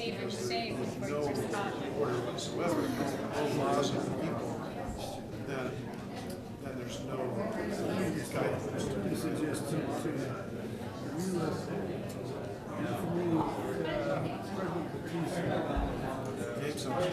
Stephen saying before you press stop. Order whatsoever, no laws of the people, then there's no guidance. This is just to Gave something.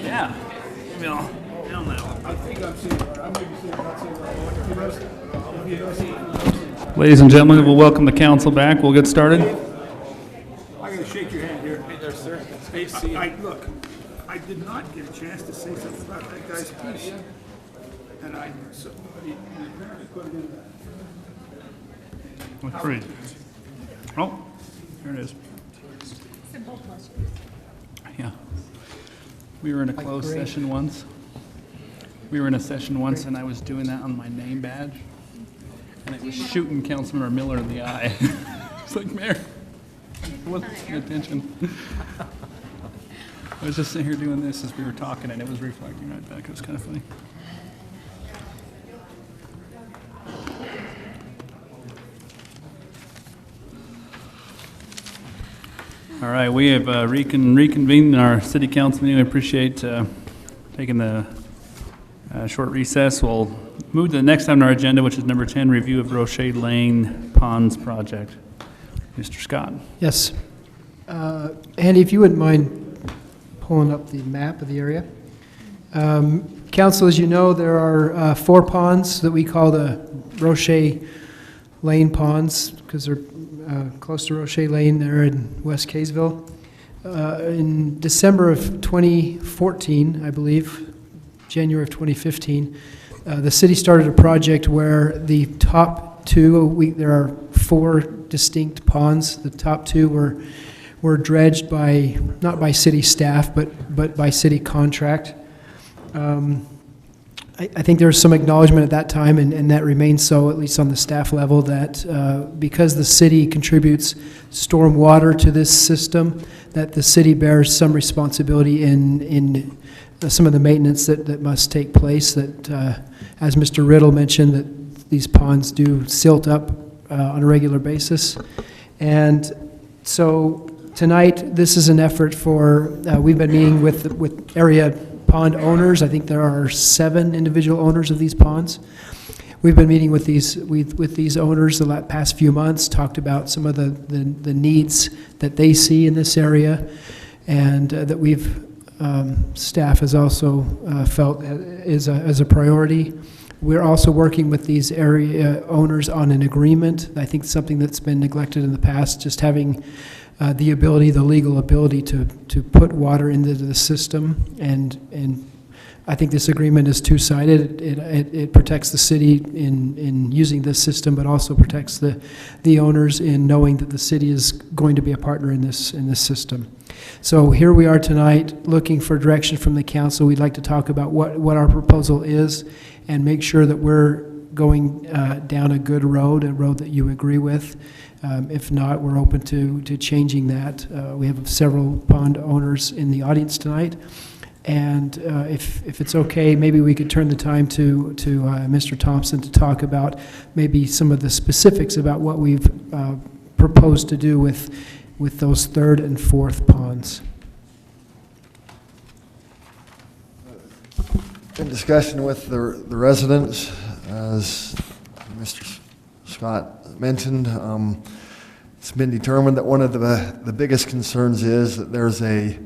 Yeah. I think I'm seeing it. I may be seeing it, not seeing it. If you don't see it, Ladies and gentlemen, we'll welcome the council back. We'll get started. I gotta shake your hand here. Hey there, sir. Look, I did not get a chance to say something about that guy's piece. And he apparently put it in there. That's great. Oh, there it is. Yeah. We were in a closed session once. And I was doing that on my name badge. And it was shooting Councilman Miller in the eye. It's like, Mayor, I wasn't paying attention. I was just sitting here doing this as we were talking, and it was reflecting right back. It was kind of funny. All right, we have reconvened our city council meeting. I appreciate taking the short recess. We'll move to the next item on our agenda, which is number 10, review of Rocha Lane Ponds project. Mr. Scott. Yes. Andy, if you wouldn't mind pulling up the map of the area. Council, as you know, there are 4 ponds that we call the Rocha Lane ponds because they're close to Rocha Lane there in West Kaysville. In December of 2014, I believe, January of 2015, the city started a project where the top 2, there are 4 distinct ponds. The top 2 were dredged by, not by city staff, but by city contract. I think there was some acknowledgement at that time, and that remains so, at least on the staff level, that because the city contributes storm water to this system, that the city bears some responsibility in some of the maintenance that must take place, that, as Mr. Riddle mentioned, that these ponds do silt up on a regular basis. And so tonight, this is an effort for, we've been meeting with area pond owners. I think there are 7 individual owners of these ponds. We've been meeting with these owners the past few months, talked about some of the needs that they see in this area, and that staff has also felt is a priority. We're also working with these area owners on an agreement. I think something that's been neglected in the past, just having the legal ability to put water into the system, and I think this agreement is two-sided. It protects the city in using this system, but also protects the owners in knowing that the city is going to be a partner in this system. So here we are tonight, looking for direction from the council. We'd like to talk about what our proposal is, and make sure that we're going down a good road, a road that you agree with. If not, we're open to changing that. We have several pond owners in the audience tonight, and if it's okay, maybe we could turn the time to Mr. Thompson to talk about maybe some of the specifics about what we've proposed to do with those 3rd and 4th ponds. In discussion with the residents, as Mr. Scott mentioned, it's been determined that one of the biggest concerns is that there's let me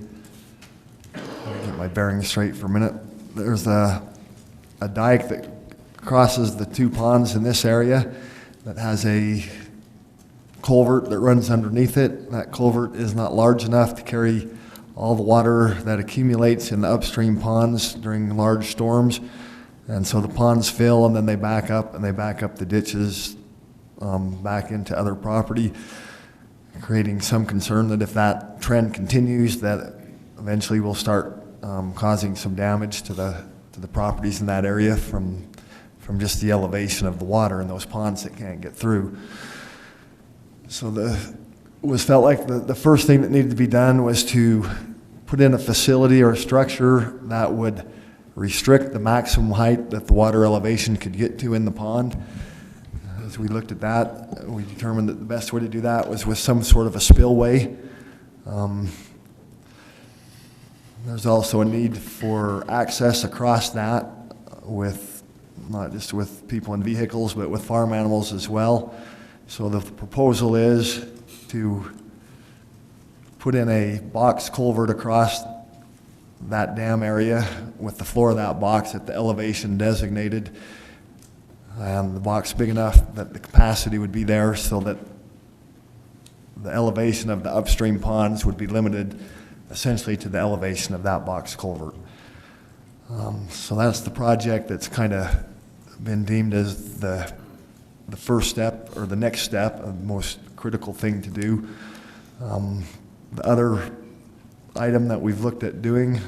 get my bearings straight for a minute. There's a dike that crosses the 2 ponds in this area that has a culvert that runs underneath it. That culvert is not large enough to carry all the water that accumulates in the upstream ponds during large storms. And so the ponds fill, and then they back up, and they back up the ditches back into other property, creating some concern that if that trend continues, that eventually we'll start causing some damage to the properties in that area from just the elevation of the water in those ponds that can't get through. So it was felt like the first thing that needed to be done was to put in a facility or a structure that would restrict the maximum height that the water elevation could get to in the pond. As we looked at that, we determined that the best way to do that was with some sort of a spillway. There's also a need for access across that with not just with people in vehicles, but with farm animals as well. So the proposal is to put in a box culvert across that dam area with the floor of that box at the elevation designated, and the box big enough that the capacity would be there so that the elevation of the upstream ponds would be limited essentially to the elevation of that box culvert. So that's the project that's kind of been deemed as the first step or the next step, the most critical thing to do. The other item that we've looked at doing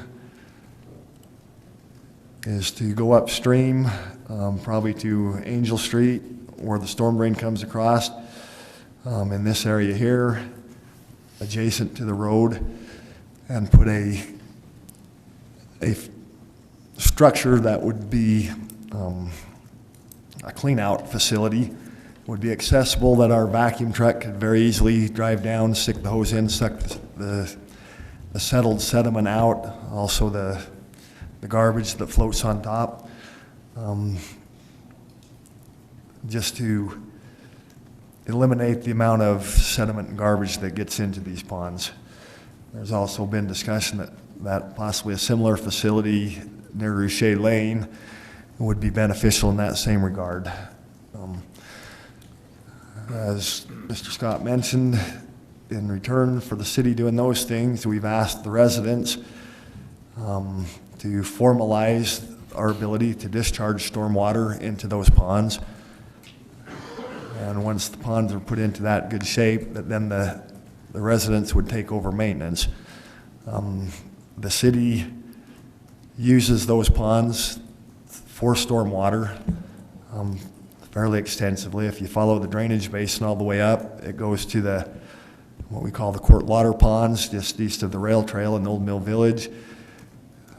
is to go upstream, probably to Angel Street, where the storm drain comes across, in this area here, adjacent to the road, and put a structure that would be a clean-out facility, would be accessible, that our vacuum truck could very easily drive down, stick the hose in, suck the settled sediment out, also the garbage that floats on top, just to eliminate the amount of sediment and garbage that gets into these ponds. There's also been discussion that possibly a similar facility near Rocha Lane would be beneficial in that same regard. As Mr. Scott mentioned, in return for the city doing those things, we've asked the residents to formalize our ability to discharge stormwater into those ponds. And once the ponds are put into that good shape, that then the residents would take over maintenance. The city uses those ponds for stormwater fairly extensively. If you follow the drainage basin all the way up, it goes to what we call the Court Water Ponds, just east of the rail trail in Old Mill Village.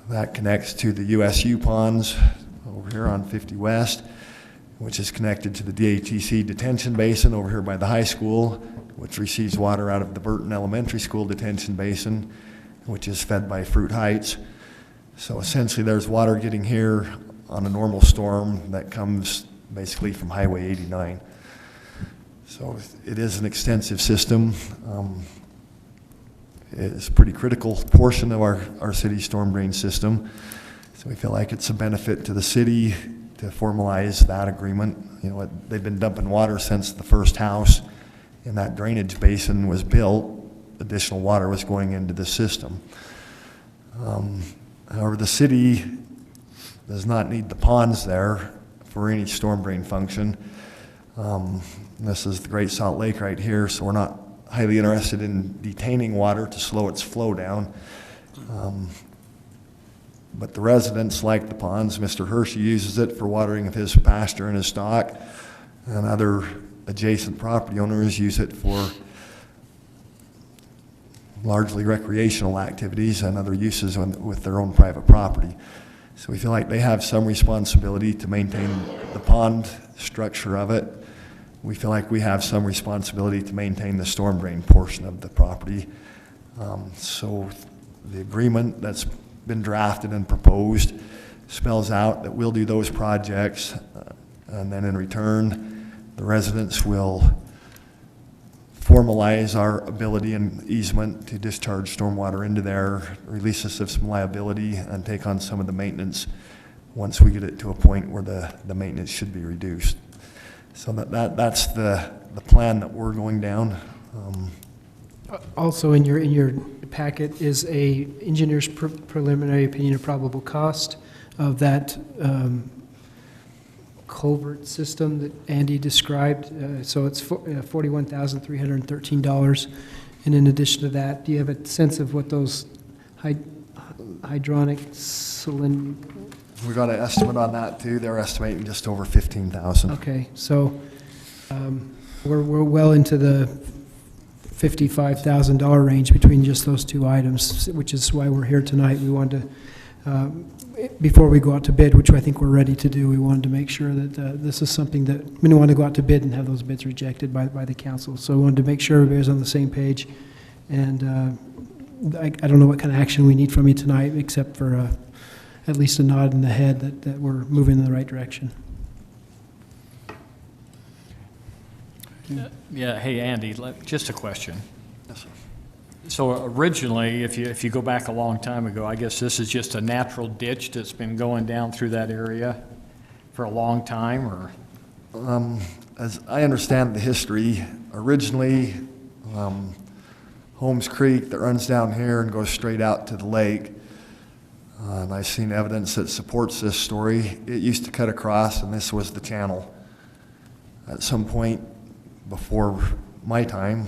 That connects to the USU ponds over here on 50 West, which is connected to the DATC detention basin over here by the high school, which receives water out of the Burton Elementary School detention basin, which is fed by Fruit Heights. So essentially there's water getting here on a normal storm that comes basically from Highway 89. So it is an extensive system. It's a pretty critical portion of our city's storm drain system. So we feel like it's a benefit to the city to formalize that agreement. You know, they've been dumping water since the first house in that drainage basin was built. Additional water was going into the system. However, the city does not need the ponds there for any storm drain function. This is the Great Salt Lake right here, so we're not highly interested in detaining water to slow its flow down. But the residents like the ponds. Mr. Hershey uses it for watering of his pasture and his stock, and other adjacent property owners use it for largely recreational activities and other uses with their own private property. So we feel like they have some responsibility to maintain the pond structure of it. We feel like we have some responsibility to maintain the storm drain portion of the property. So the agreement that's been drafted and proposed spells out that we'll do those projects, and then in return, the residents will formalize our ability and easement to discharge stormwater into there, release us of some liability, and take on some of the maintenance once we get it to a point where the maintenance should be reduced. So that's the plan that we're going down. Also, in your packet is a engineer's preliminary opinion of probable cost of that culvert system that Andy described. So it's $41,313. And in addition to that, do you have a sense of what those hydronic cylinder? We got an estimate on that too. They're estimating just over 15,000. Okay, so we're well into the $55,000 range between just those two items, which is why we're here tonight. We wanted to, before we go out to bid, which I think we're ready to do, we wanted to make sure that this is something that we didn't want to go out to bid and have those bids rejected by the council. So we wanted to make sure everybody's on the same page. And I don't know what kind of action we need from you tonight, except for at least a nod in the head that we're moving in the right direction. Yeah, hey, Andy, just a question. Yes, sir. So originally, if you go back a long time ago, I guess this is just a natural ditch that's been going down through that area for a long time, or? As I understand the history, originally, Holmes Creek that runs down here and goes straight out to the lake, and I've seen evidence that supports this story. It used to cut across, and this was the channel. At some point before my time,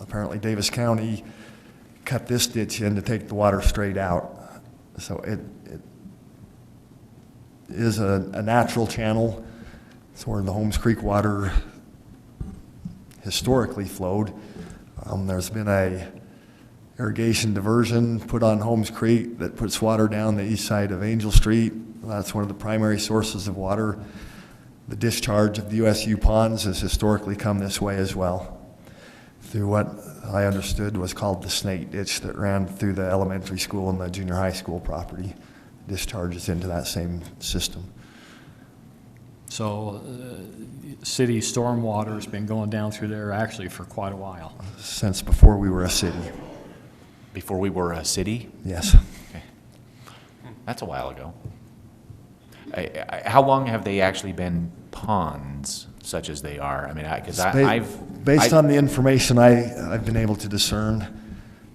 apparently Davis County cut this ditch in to take the water straight out. So it is a natural channel. It's where the Holmes Creek water historically flowed. There's been a irrigation diversion put on Holmes Creek that puts water down the east side of Angel Street. That's one of the primary sources of water. The discharge of the USU ponds has historically come this way as well, through what I understood was called the snake ditch that ran through the elementary school and the junior high school property. Discharges into that same system. So city stormwater has been going down through there actually for quite a while. Since before we were a city. Before we were a city? Yes. Okay. That's a while ago. How long have they actually been ponds, such as they are? I mean, because Based on the information I've been able to discern,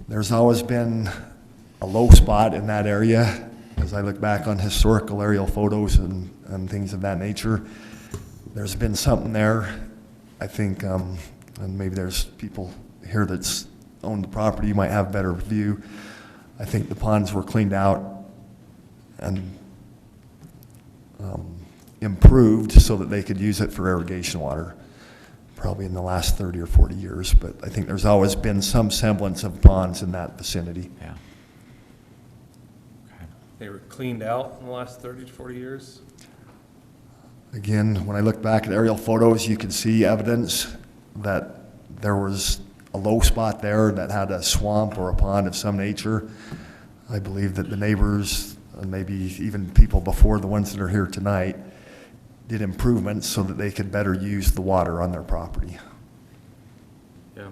there's always been a low spot in that area. As I look back on historical aerial photos and things of that nature, there's been something there. I think, and maybe there's people here that's owned the property, might have a better view. I think the ponds were cleaned out and improved so that they could use it for irrigation water, probably in the last 30 or 40 years. But I think there's always been some semblance of ponds in that vicinity. Yeah. They were cleaned out in the last 30 to 40 years? Again, when I look back at aerial photos, you can see evidence that there was a low spot there that had a swamp or a pond of some nature. I believe that the neighbors, and maybe even people before the ones that are here tonight, did improvements so that they could better use the water on their property. Yeah.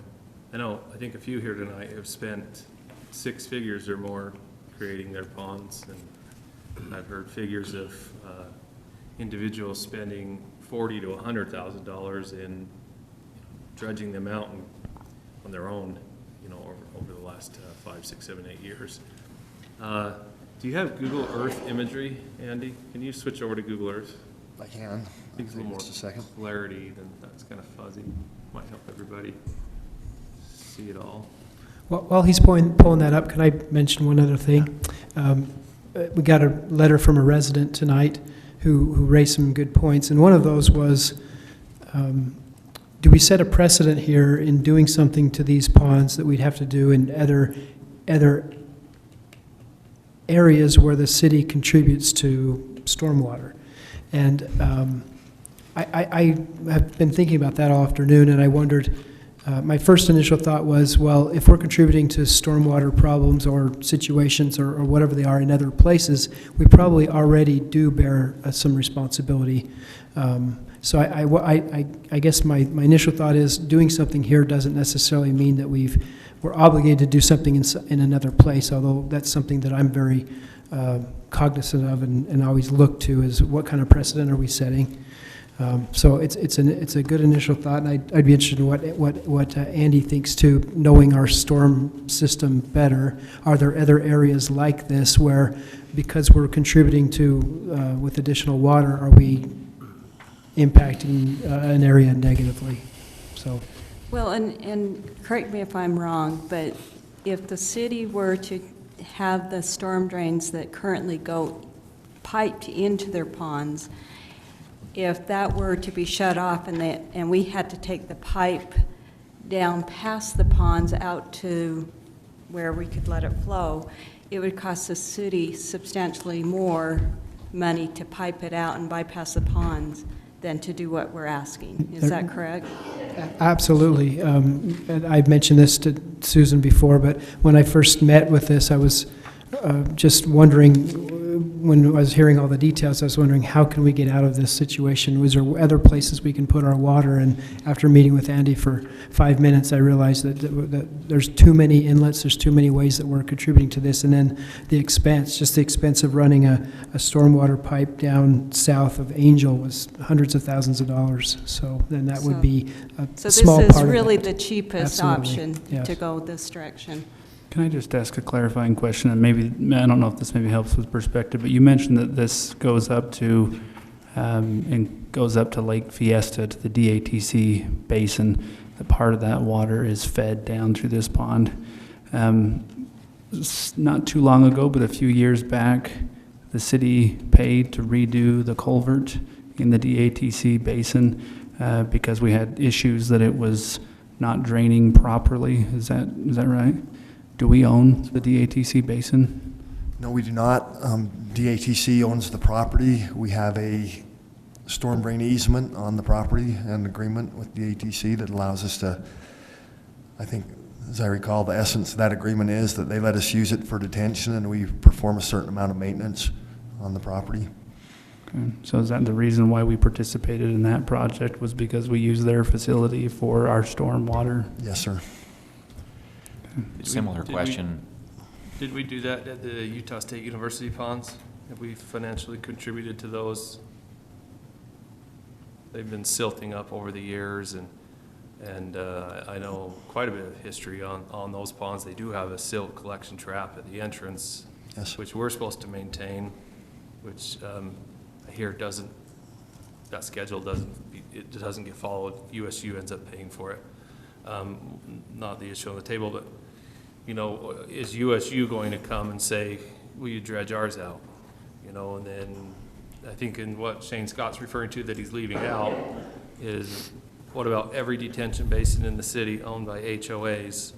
I think a few here tonight have spent 6 figures or more creating their ponds, and I've heard figures of individuals spending $40,000 to $100,000 in dredging them out on their own, over the last 5, 6, 7, 8 years. Do you have Google Earth imagery, Andy? Can you switch over to Google Earth? I can. I think it's a little more Just a second. clarity, then that's kind of fuzzy. Might help everybody see it all. While he's pulling that up, can I mention one other thing? We got a letter from a resident tonight who raised some good points, and one of those was, do we set a precedent here in doing something to these ponds that we'd have to do in other areas where the city contributes to stormwater? And I have been thinking about that all afternoon, and I wondered, my first initial thought was, well, if we're contributing to stormwater problems or situations or whatever they are in other places, we probably already do bear some responsibility. So I guess my initial thought is doing something here doesn't necessarily mean that we're obligated to do something in another place, although that's something that I'm very cognizant of and always look to is what kind of precedent are we setting. So it's a good initial thought, and I'd be interested in what Andy thinks too, knowing our storm system better. Are there other areas like this where, because we're contributing to, with additional water, are we impacting an area negatively? So. Well, and correct me if I'm wrong, but if the city were to have the storm drains that currently go piped into their ponds, if that were to be shut off and we had to take the pipe down past the ponds out to where we could let it flow, it would cost the city substantially more money to pipe it out and bypass the ponds than to do what we're asking. Is that correct? Absolutely. And I've mentioned this to Susan before, but when I first met with this, I was just wondering, when I was hearing all the details, I was wondering, how can we get out of this situation? Was there other places we can put our water? And after meeting with Andy for 5 minutes, I realized that there's too many inlets, there's too many ways that we're contributing to this. And then the expense, just the expense of running a stormwater pipe down south of Angel was hundreds of thousands of dollars. So then that would be a small part of it. So this is really the cheapest option Yes. to go this direction. Can I just ask a clarifying question? And maybe, I don't know if this maybe helps with perspective, but you mentioned that this goes up to, Lake Fiesta, to the DATC basin. The part of that water is fed down through this pond. Not too long ago, but a few years back, the city paid to redo the culvert in the DATC basin because we had issues that it was not draining properly. Is that right? Do we own the DATC basin? No, we do not. DATC owns the property. We have a storm drain easement on the property and an agreement with DATC that allows us to, I think, as I recall, the essence of that agreement is that they let us use it for detention and we perform a certain amount of maintenance on the property. Okay. So is that the reason why we participated in that project, was because we use their facility for our storm water? Yes, sir. Similar question. Did we do that at the Utah State University ponds? Have we financially contributed to those? They've been silting up over the years, and I know quite a bit of history on those ponds. They do have a silt collection trap at the entrance, Yes. which we're supposed to maintain, which I hear that schedule doesn't get followed. USU ends up paying for it. Not the issue on the table, but, you know, is USU going to come and say, will you dredge ours out? You know, and then I think in what Shane Scott's referring to that he's leaving out is, what about every detention basin in the city owned by HOAs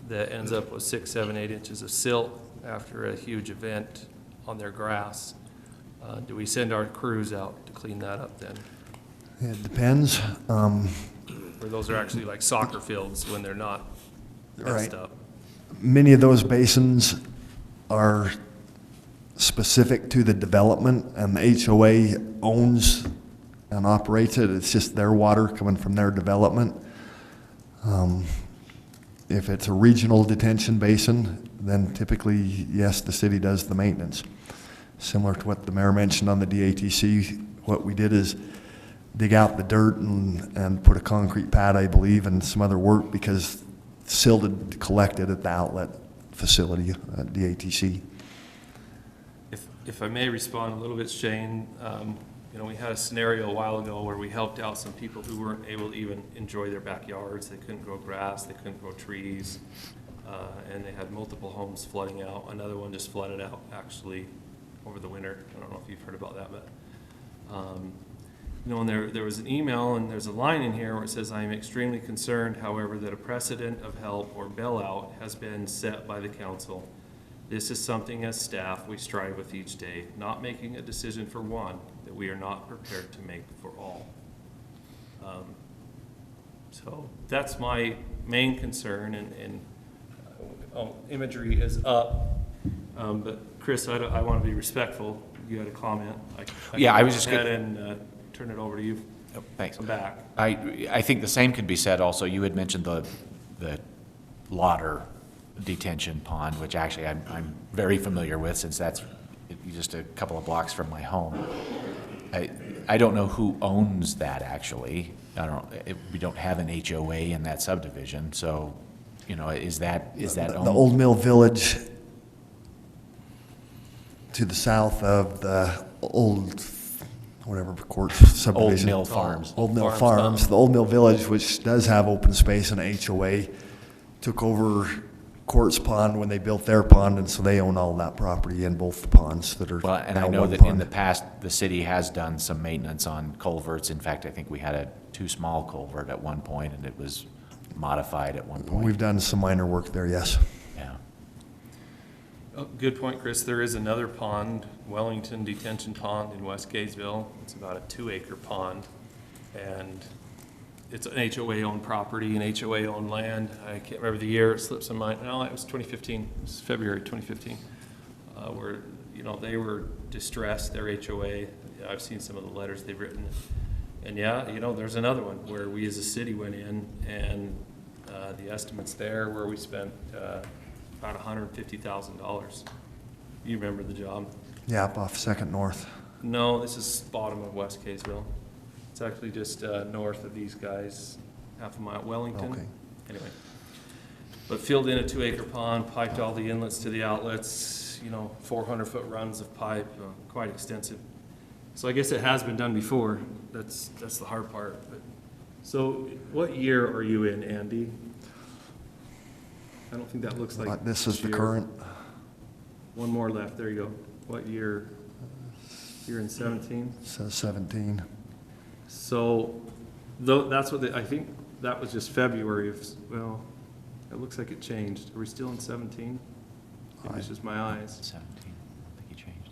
that ends up with 6, 7, 8 inches of silt after a huge event on their grass? Do we send our crews out to clean that up then? It depends. Or those are actually like soccer fields when they're not messed up? Many of those basins are specific to the development, and the HOA owns and operates it. It's just their water coming from their development. If it's a regional detention basin, then typically, yes, the city does the maintenance. Similar to what the mayor mentioned on the DATC, what we did is dig out the dirt and put a concrete pad, I believe, and some other work because silt had collected at the outlet facility at DATC. If I may respond a little bit, Shane, you know, we had a scenario a while ago where we helped out some people who weren't able to even enjoy their backyards. They couldn't grow grass, they couldn't grow trees, and they had multiple homes flooding out. Another one just flooded out actually over the winter. I don't know if you've heard about that, but you know, and there was an email and there's a line in here where it says, I am extremely concerned, however, that a precedent of help or bailout has been set by the council. This is something as staff we strive with each day, not making a decision for one that we are not prepared to make for all. So that's my main concern, and imagery is up, but Chris, I want to be respectful. You had a comment. Yeah, I was just go ahead and turn it over to you. Oh, thanks. Come back. I think the same could be said also. You had mentioned the Lauder detention pond, which actually I'm very familiar with since that's just a couple of blocks from my home. I don't know who owns that, actually. I don't, we don't have an HOA in that subdivision, so, you know, is that The owned? Old Mill Village to the south of the old, whatever, court subdivision. Mill Farms. Old Mill Farms. The Old Mill Village, which does have open space and a HOA, took over Court's Pond when they built their pond, and so they own all that property in both the ponds that are Well, and I now know one that in pond. the past, the city has done some maintenance on culverts. In fact, I think we had a too small culvert at one point, and it was modified at one point. We've done some minor work there, yes. Yeah. Oh, good point, Chris. There is another pond, Wellington Detention Pond in West Kaysville. It's about a 2-acre pond, and it's an HOA-owned property, an HOA-owned land. I can't remember the year, it slips my mind. No, it was 2015, it was February 2015, where, you know, they were distressed, their HOA. I've seen some of the letters they've written. And yeah, you know, there's another one where we as a city went in, and the estimates there where we spent about $150,000. You remember the job? Yeah, up off Second North. No, this is bottom of West Kaysville. It's actually just north of these guys, half a mile, Wellington. Okay. Anyway, but filled in a 2-acre pond, piped all the inlets to the outlets, you know, 400-foot runs of pipe, quite extensive. So I guess it has been done before. That's the hard part. But, so what year are you in, Andy? I don't think that looks like This is the year. current. One more left. There you go. What year? You're in 17? Says 17. So, though, that's what I think that was just February of, well, it looks like it changed. Are we still in 17? Maybe it's just my eyes. 17, I think he changed.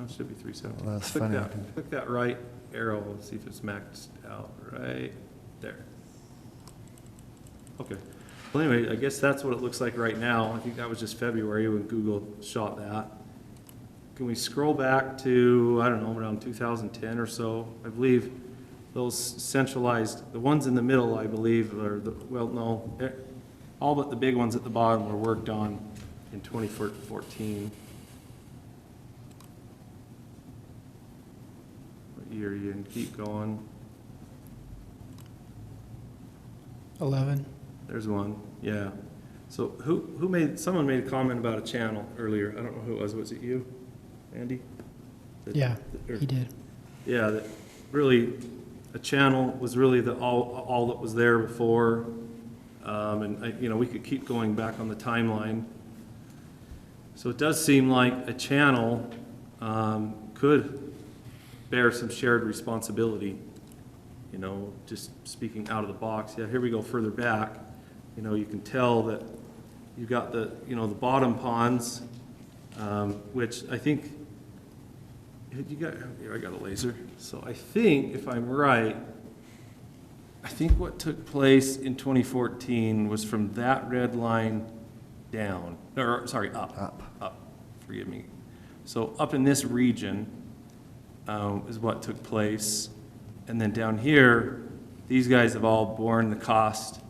Oh, it should be 317. Well, that's funny. Click that right arrow, and see if it's maxed out right there. Okay. Well, anyway, I guess that's what it looks like right now. I think that was just February when Google shot that. Can we scroll back to, I don't know, around 2010 or so? I believe those centralized, the ones in the middle, I believe, are the, well, no, all but the big ones at the bottom were worked on in 2014. What year you can keep going? 11. There's one, yeah. So who made, someone made a comment about a channel earlier. I don't know who it was. Was it you, Andy? Yeah, he did. Yeah, that really, a channel was really the all that was there before. And you know, we could keep going back on the timeline. So it does seem like a channel could bear some shared responsibility. You know, just speaking out of the box. Yeah, here we go further back. You know, you can tell that you've got the, you know, the bottom ponds, which I think, you got, here I got a laser. So I think, if I'm right, I think what took place in 2014 was from that red line down, or sorry, up, forgive me. So up in this region is what took place. And then down here, these guys have all borne the cost,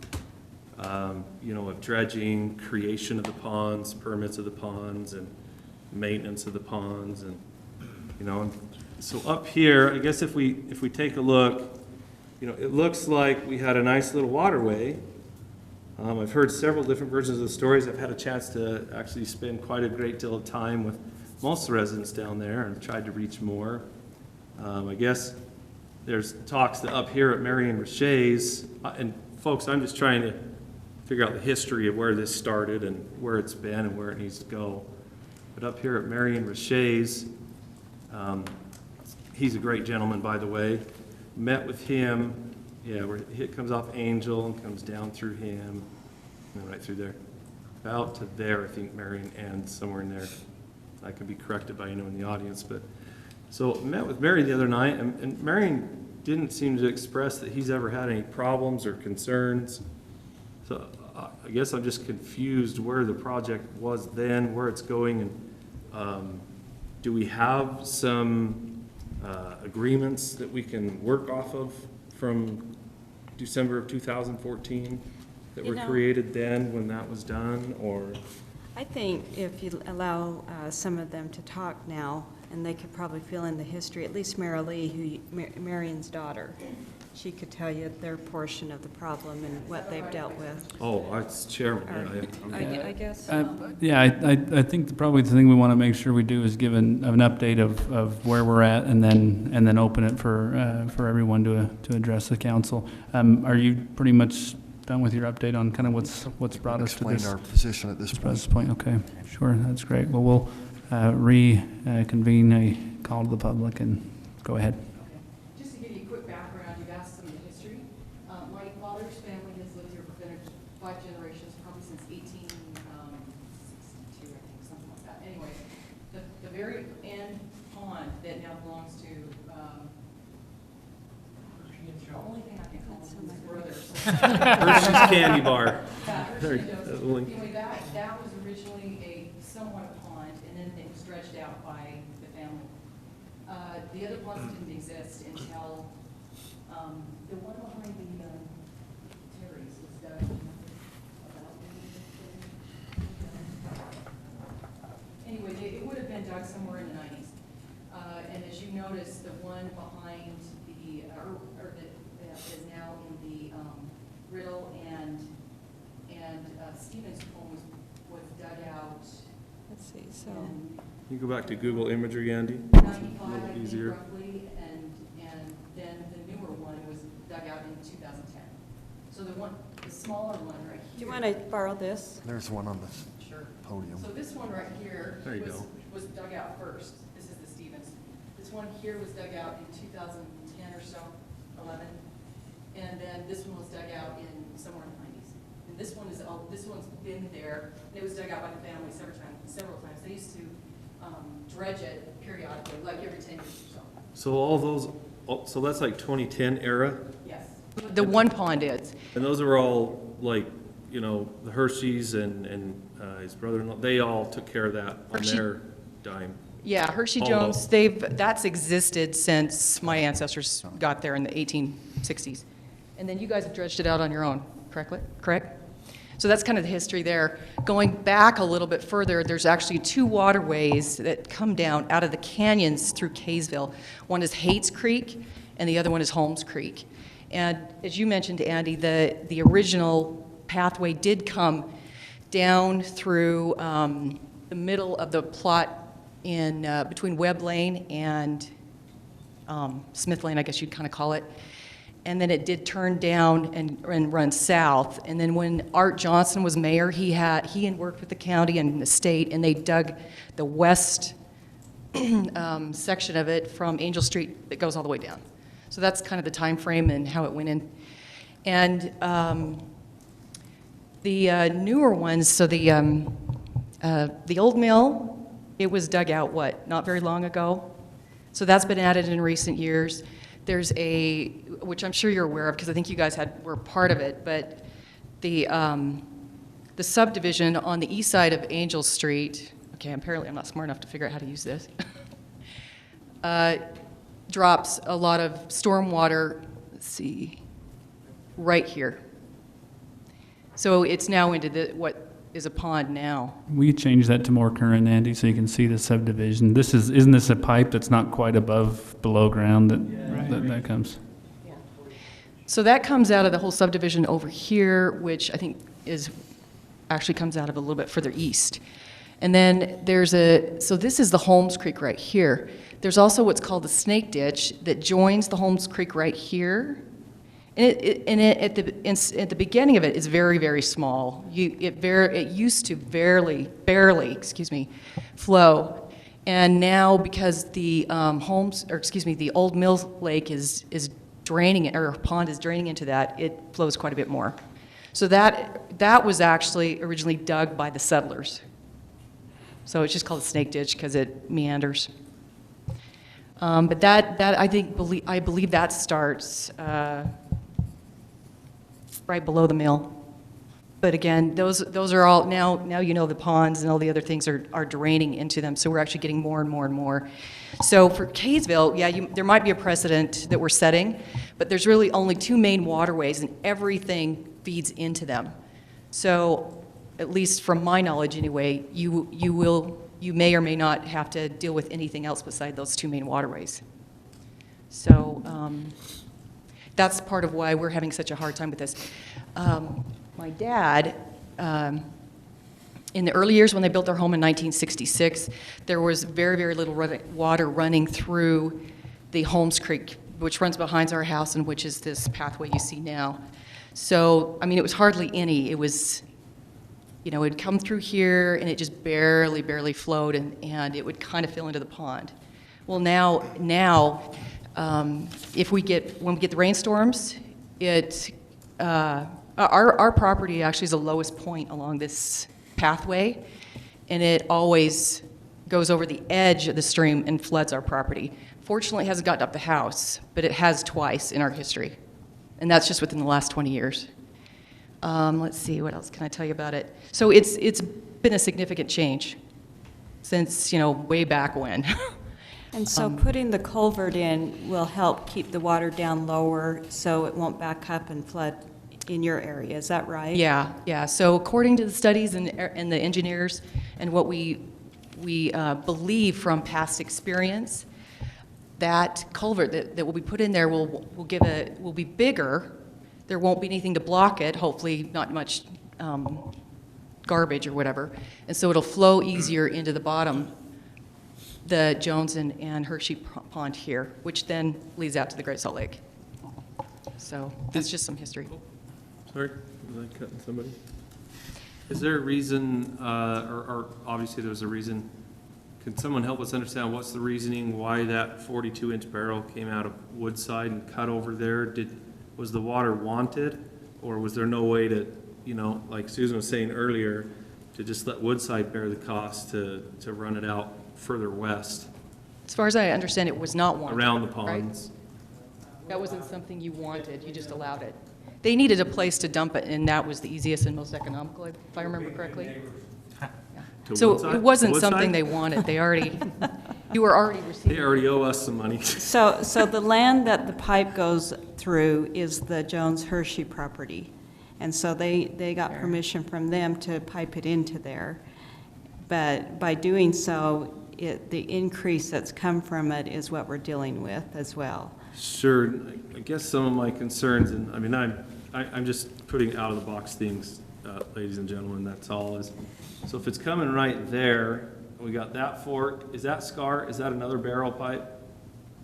you know, of dredging, creation of the ponds, permits of the ponds, and maintenance of the ponds, and, you know, and so up here, I guess if we take a look, you know, it looks like we had a nice little waterway. I've heard several different versions of the stories. I've had a chance to actually spend quite a great deal of time with most of the residents down there, and tried to reach more. I guess there's talks that up here at Marion Roche's, and folks, I'm just trying to figure out the history of where this started and where it's been and where it needs to go. But up here at Marion Roche's, he's a great gentleman, by the way. Met with him, yeah, where it comes off Angel and comes down through him, and right through there. About to there, I think Marion ends, somewhere in there. I could be corrected by anyone in the audience, but. So met with Marion the other night, and Marion didn't seem to express that he's ever had any problems or concerns. So I guess I'm just confused where the project was then, where it's going, and do we have some agreements that we can work off of from December of 2014 that were created then when that was done, or? I think if you allow some of them to talk now, and they could probably fill in the history, at least Mary Lee, Marion's daughter. She could tell you their portion of the problem and what they've dealt with. Oh, it's chairman, I guess. Yeah, I think probably the thing we want to make sure we do is give an update of where we're at, and then open it for everyone to address the council. Are you pretty much done with your update on kind of what's brought us to this? Explained our position at this point. Okay, sure, that's great. Well, we'll reconvene a call to the public and go ahead. Just to give you a quick background, you've asked some of the history. My father's family has lived here for 5 generations, probably since 1862, I think, something like that. Anyway, the very end pond that now belongs to, the only thing I can call him is brother. Hershey's Candy Bar. Yeah, There Hershey you knows. go. Anyway, that was originally a somewhat a pond, and then it was dredged out by the family. The other ponds didn't exist until, the one behind the, Terry's was dug about, anyway, it would have been dug somewhere in the 90s. And as you notice, the one behind the, that is now in the, Riddle and Stevens home was dug out Let's see, so, in You go back to Google imagery, Andy. 95, A little I think, easier. roughly, and then the newer one was dug out in 2010. So the smaller one right here. do you want to borrow this? There's one on this Sure. podium. So this one right here There you go. was dug out first. This is the Stevens. This one here was dug out in 2010 or so, 11. And then this one was dug out in somewhere in the 90s. And this one's been there, and it was dug out by the family several times. They used to dredge it periodically, like every 10 years or so. So all those, so that's like 2010 era? Yes. The one pond is. And those are all like, the Hershey's and his brother-in-law, they all took care of that on Hershey- their dime. Yeah, Hershey All Jones, those. that's existed since my ancestors got there in the 1860s. And then you guys have dredged it out on your own, correct? So that's kind of the history there. Going back a little bit further, there's actually 2 waterways that come down out of the canyons through Kaysville. One is Hates Creek, and the other one is Holmes Creek. And as you mentioned, Andy, the original pathway did come down through the middle of the plot in between Webb Lane and Smith Lane, I guess you'd kind of call it. And then it did turn down and run south. And then when Art Johnson was mayor, he had worked with the county and the state, and they dug the west section of it from Angel Street that goes all the way down. So that's kind of the time frame and how it went in. And the newer ones, so the old mill, it was dug out, not very long ago. So that's been added in recent years. There's which I'm sure you're aware of because I think you guys were part of it, but the subdivision on the east side of Angel Street, okay, apparently I'm not smart enough to figure out how to use this, drops a lot of stormwater, let's see, right here. So it's now into what is a pond now. We change that to more current, Andy, so you can see the subdivision. Isn't this a pipe that's not quite below ground that comes? So that comes out of the whole subdivision over here, which I think actually comes out of a little bit further east. And then so this is the Holmes Creek right here. There's also what's called the Snake Ditch that joins the Holmes Creek right here. And at the beginning of it is very, very small. It used to barely, flow. And now because the the Old Mill Lake is draining it, or pond is draining into that, it flows quite a bit more. So that was actually originally dug by the settlers. So it's just called a snake ditch because it meanders. But I believe that starts right below the mill. But again, those are all, now the ponds and all the other things are draining into them, so we're actually getting more and more and more. So for Kaysville, yeah, there might be a precedent that we're setting, but there's really only 2 main waterways and everything feeds into them. So at least from my knowledge anyway, you will you may or may not have to deal with anything else beside those two main waterways. So that's part of why we're having such a hard time with this. My dad, in the early years when they built their home in 1966, there was very, very little water running through the Holmes Creek, which runs behind our house and which is this pathway you see now. So, I mean, it was hardly any. It was, you know, it'd come through here and it just barely, barely flowed, and it would kind of fill into the pond. Well, now, when we get the rainstorms, our property actually is the lowest point along this pathway, and it always goes over the edge of the stream and floods our property. Fortunately, it hasn't gotten up the house, but it has twice in our history, and that's just within the last 20 years. Let's see, what else can I tell you about it? So it's been a significant change since, you know, way back when. And so putting the culvert in will help keep the water down lower so it won't back up and flood in your area, is that right? Yeah. So according to the studies and the engineers and what we believe from past experience, that culvert that will be put in there will be bigger. There won't be anything to block it, hopefully not much garbage or whatever. And so it'll flow easier into the bottom, the Jones and Hershey Pond here, which then leads out to the Great Salt Lake. So that's just some history. Sorry, was I cutting somebody? Is there a reason, or obviously there's a reason, can someone help us understand what's the reasoning why that 42-inch barrel came out of Woodside and cut over there? Was the water wanted, or was there no way to, you know, like Susan was saying earlier, to just let Woodside bear the cost to run it out further west? As far as I understand, it was not wanted. Around the ponds. Right? That wasn't something you wanted, you just allowed it. They needed a place to dump it, and that was the easiest and most economical, if I remember correctly. So Woodside? it wasn't Woodside? something they wanted. You were already receiving. They already owe us some money. So the land that the pipe goes through is the Jones Hershey property. And so they got permission from them to pipe it into there. But by doing so, the increase that's come from it is what we're dealing with as well. Sure. I guess some of my concerns, and I mean, I'm just putting out of the box things, ladies and gentlemen, that's all. So if it's coming right there, we got that fork. Is that Scar? Is that another barrel pipe?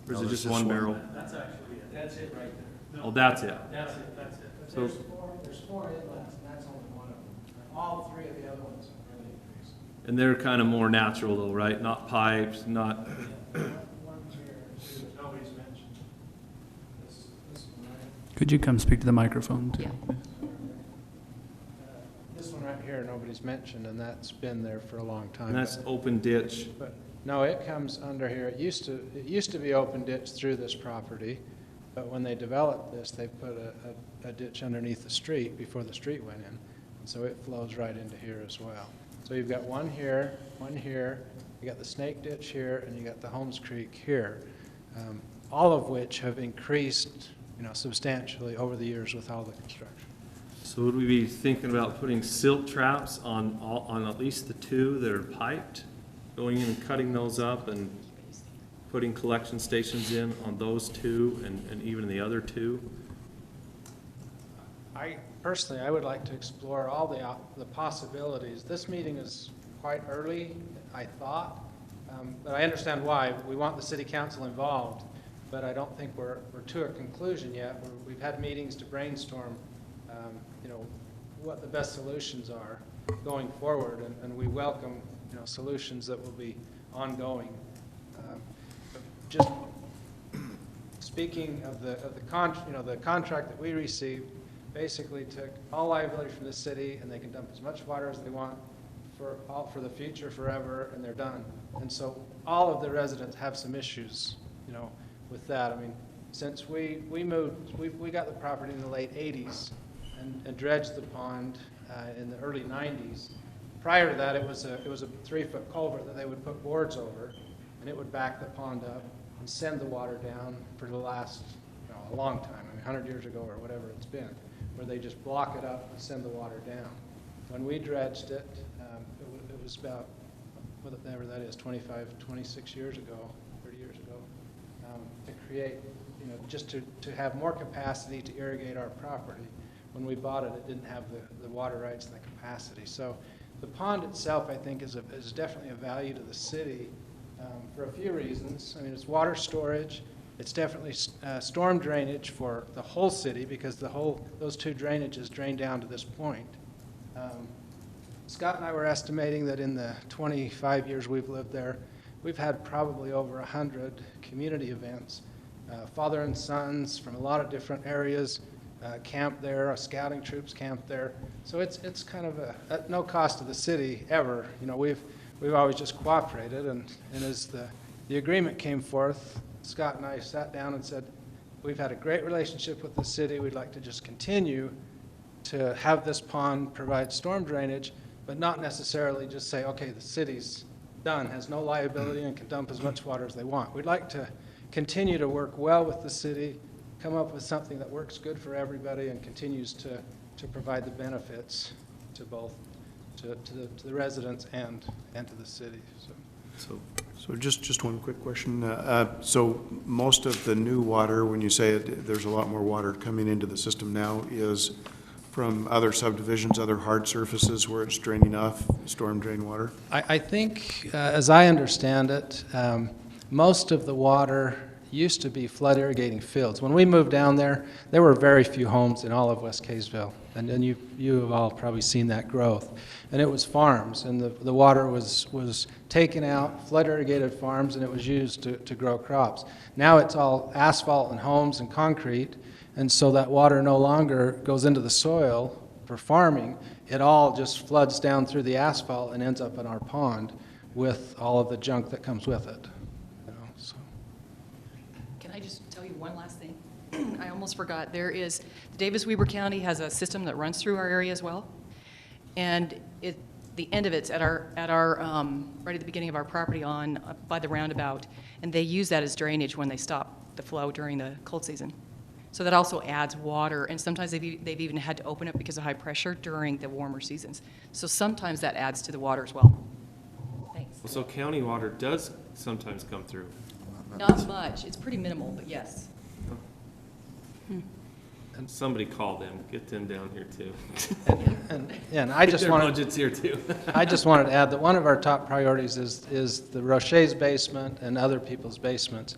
Or is it just one barrel? That's actually it. That's it right there. Oh, that's it. That's it, that's it. But So- there's four inlets, and that's only one of them. All three of the other ones have really increased. And they're kind of more natural though, right? Not pipes, not, One here, too, that nobody's mentioned. This one right, Could you come speak to the microphone, too? Yeah. this one right here, nobody's mentioned, and that's been there for a long time. and that's open ditch. But, no, it comes under here. It used to be open ditch through this property, but when they developed this, they put a ditch underneath the street before the street went in. And so it flows right into here as well. So you've got one here, you got the Snake Ditch here, and you got the Holmes Creek here, all of which have increased, you know, substantially over the years with all the construction. So would we be thinking about putting silt traps on at least the two that are piped? Going in and cutting those up and putting collection stations in on those two and even the other two? Personally, I would like to explore all the possibilities. This meeting is quite early, I thought, but I understand why. We want the city council involved, but I don't think we're to a conclusion yet. We've had meetings to brainstorm, you know, what the best solutions are going forward, and we welcome, you know, solutions that will be ongoing. Just speaking of the contract that we received, basically took all liability from the city, and they can dump as much water as they want for the future, forever, and they're done. And so all of the residents have some issues, you know, with that. I mean, since we moved, we got the property in the late 80s and dredged the pond in the early 90s. Prior to that, it was a 3-foot culvert that they would put boards over, and it would back the pond up and send the water down for the last, you know, a long time, I mean, 100 years ago or whatever it's been, where they just block it up and send the water down. When we dredged it, it was about whatever that is, 25, 26 years ago, 30 years ago, to create, just to have more capacity to irrigate our property. When we bought it, it didn't have the water rights and the capacity. So the pond itself, I think, is definitely a value to the city for a few reasons. I mean, it's water storage. It's definitely storm drainage for the whole city because those two drainages drain down to this point. Scott and I were estimating that in the 25 years we've lived there, we've had probably over 100 community events. Father and sons from a lot of different areas camp there, our scouting troops camp there. So it's kind of at no cost to the city ever. We've always just cooperated, and as the agreement came forth, Scott and I sat down and said, we've had a great relationship with the city. We'd like to just continue to have this pond provide storm drainage, but not necessarily just say, okay, the city's done, has no liability, and can dump as much water as they want. We'd like to continue to work well with the city, come up with something that works good for everybody and continues to provide the benefits to both, to the residents and to the city. So just one quick question. So most of the new water, when you say there's a lot more water coming into the system now, is from other subdivisions, other hard surfaces where it's draining off storm drain water? I think, as I understand it, most of the water used to be flood irrigating fields. When we moved down there were very few homes in all of West Kaysville, and you have all probably seen that growth. And it was farms, and the water was taken out, flood irrigated farms, and it was used to grow crops. Now it's all asphalt and homes and concrete, and so that water no longer goes into the soil for farming. It all just floods down through the asphalt and ends up in our pond with all of the junk that comes with it. Can I just tell you one last thing? I almost forgot. Davis-Weber County has a system that runs through our area as well. And the end of it's at our right at the beginning of our property by the roundabout. And they use that as drainage when they stop the flow during the cold season. So that also adds water. And sometimes they've even had to open it because of high pressure during the warmer seasons. So sometimes that adds to the water as well. Thanks. So county water does sometimes come through. Not much. It's pretty minimal, but yes. And somebody call them, get them down here too. And I just wanted budget's here too. I just wanted to add that one of our top priorities is the Rocha's basement and other people's basements.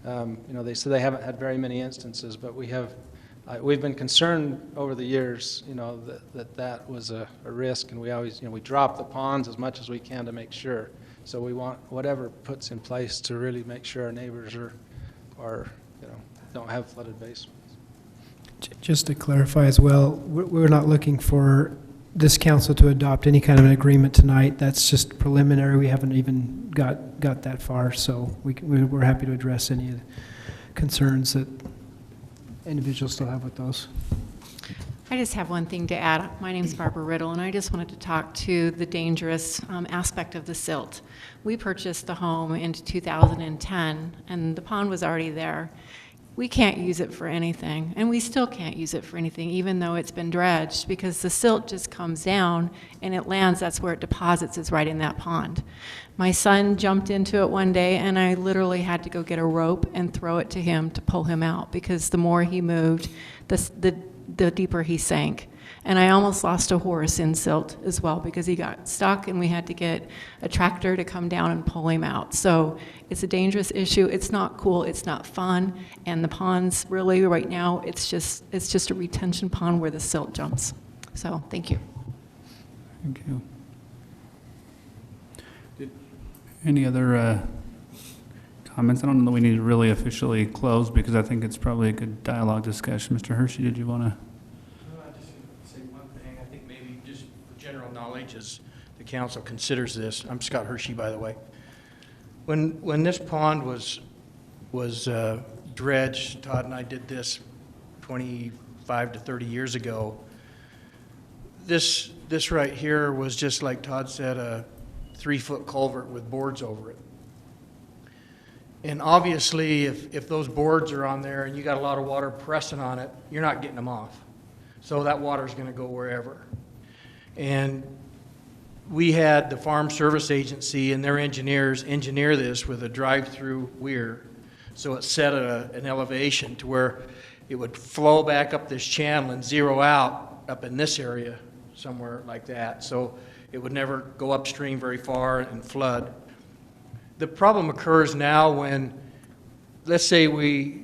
They say they haven't had very many instances, but we've been concerned over the years, that was a risk, and we always, we drop the ponds as much as we can to make sure. So we want whatever puts in place to really make sure our neighbors don't have flooded basements. Just to clarify as well, we're not looking for this council to adopt any kind of an agreement tonight. That's just preliminary. We haven't even got that far, so we're happy to address any of the concerns that individuals still have with those. I just have one thing to add. My name is Barbara Riddle, and I just wanted to talk to the dangerous aspect of the silt. We purchased the home in 2010, and the pond was already there. We can't use it for anything, and we still can't use it for anything, even though it's been dredged, because the silt just comes down and it lands. That's where it deposits, is right in that pond. My son jumped into it one day, and I literally had to go get a rope and throw it to him to pull him out, because the more he moved, the deeper he sank. And I almost lost a horse in silt as well, because he got stuck and we had to get a tractor to come down and pull him out. So it's a dangerous issue. It's not cool. It's not fun. And the ponds, really, right now, it's just a retention pond where the silt jumps. So thank you. Thank you. Any other comments? I don't know that we need to really officially close, because I think it's probably a good dialogue discussion. Mr. Hershey, did you want to? I just say one thing. I think maybe just for general knowledge, as the council considers this. I'm Scott Hershey, by the way. When this pond was dredged, Todd and I did this 25 to 30 years ago. This right here was just, like Todd said, a 3-foot culvert with boards over it. And obviously, if those boards are on there and you got a lot of water pressing on it, you're not getting them off. So that water's going to go wherever. And we had the Farm Service Agency and their engineers engineer this with a drive-through weir. So it's set at an elevation to where it would flow back up this channel and zero out up in this area, somewhere like that. So it would never go upstream very far and flood. The problem occurs now when, let's say we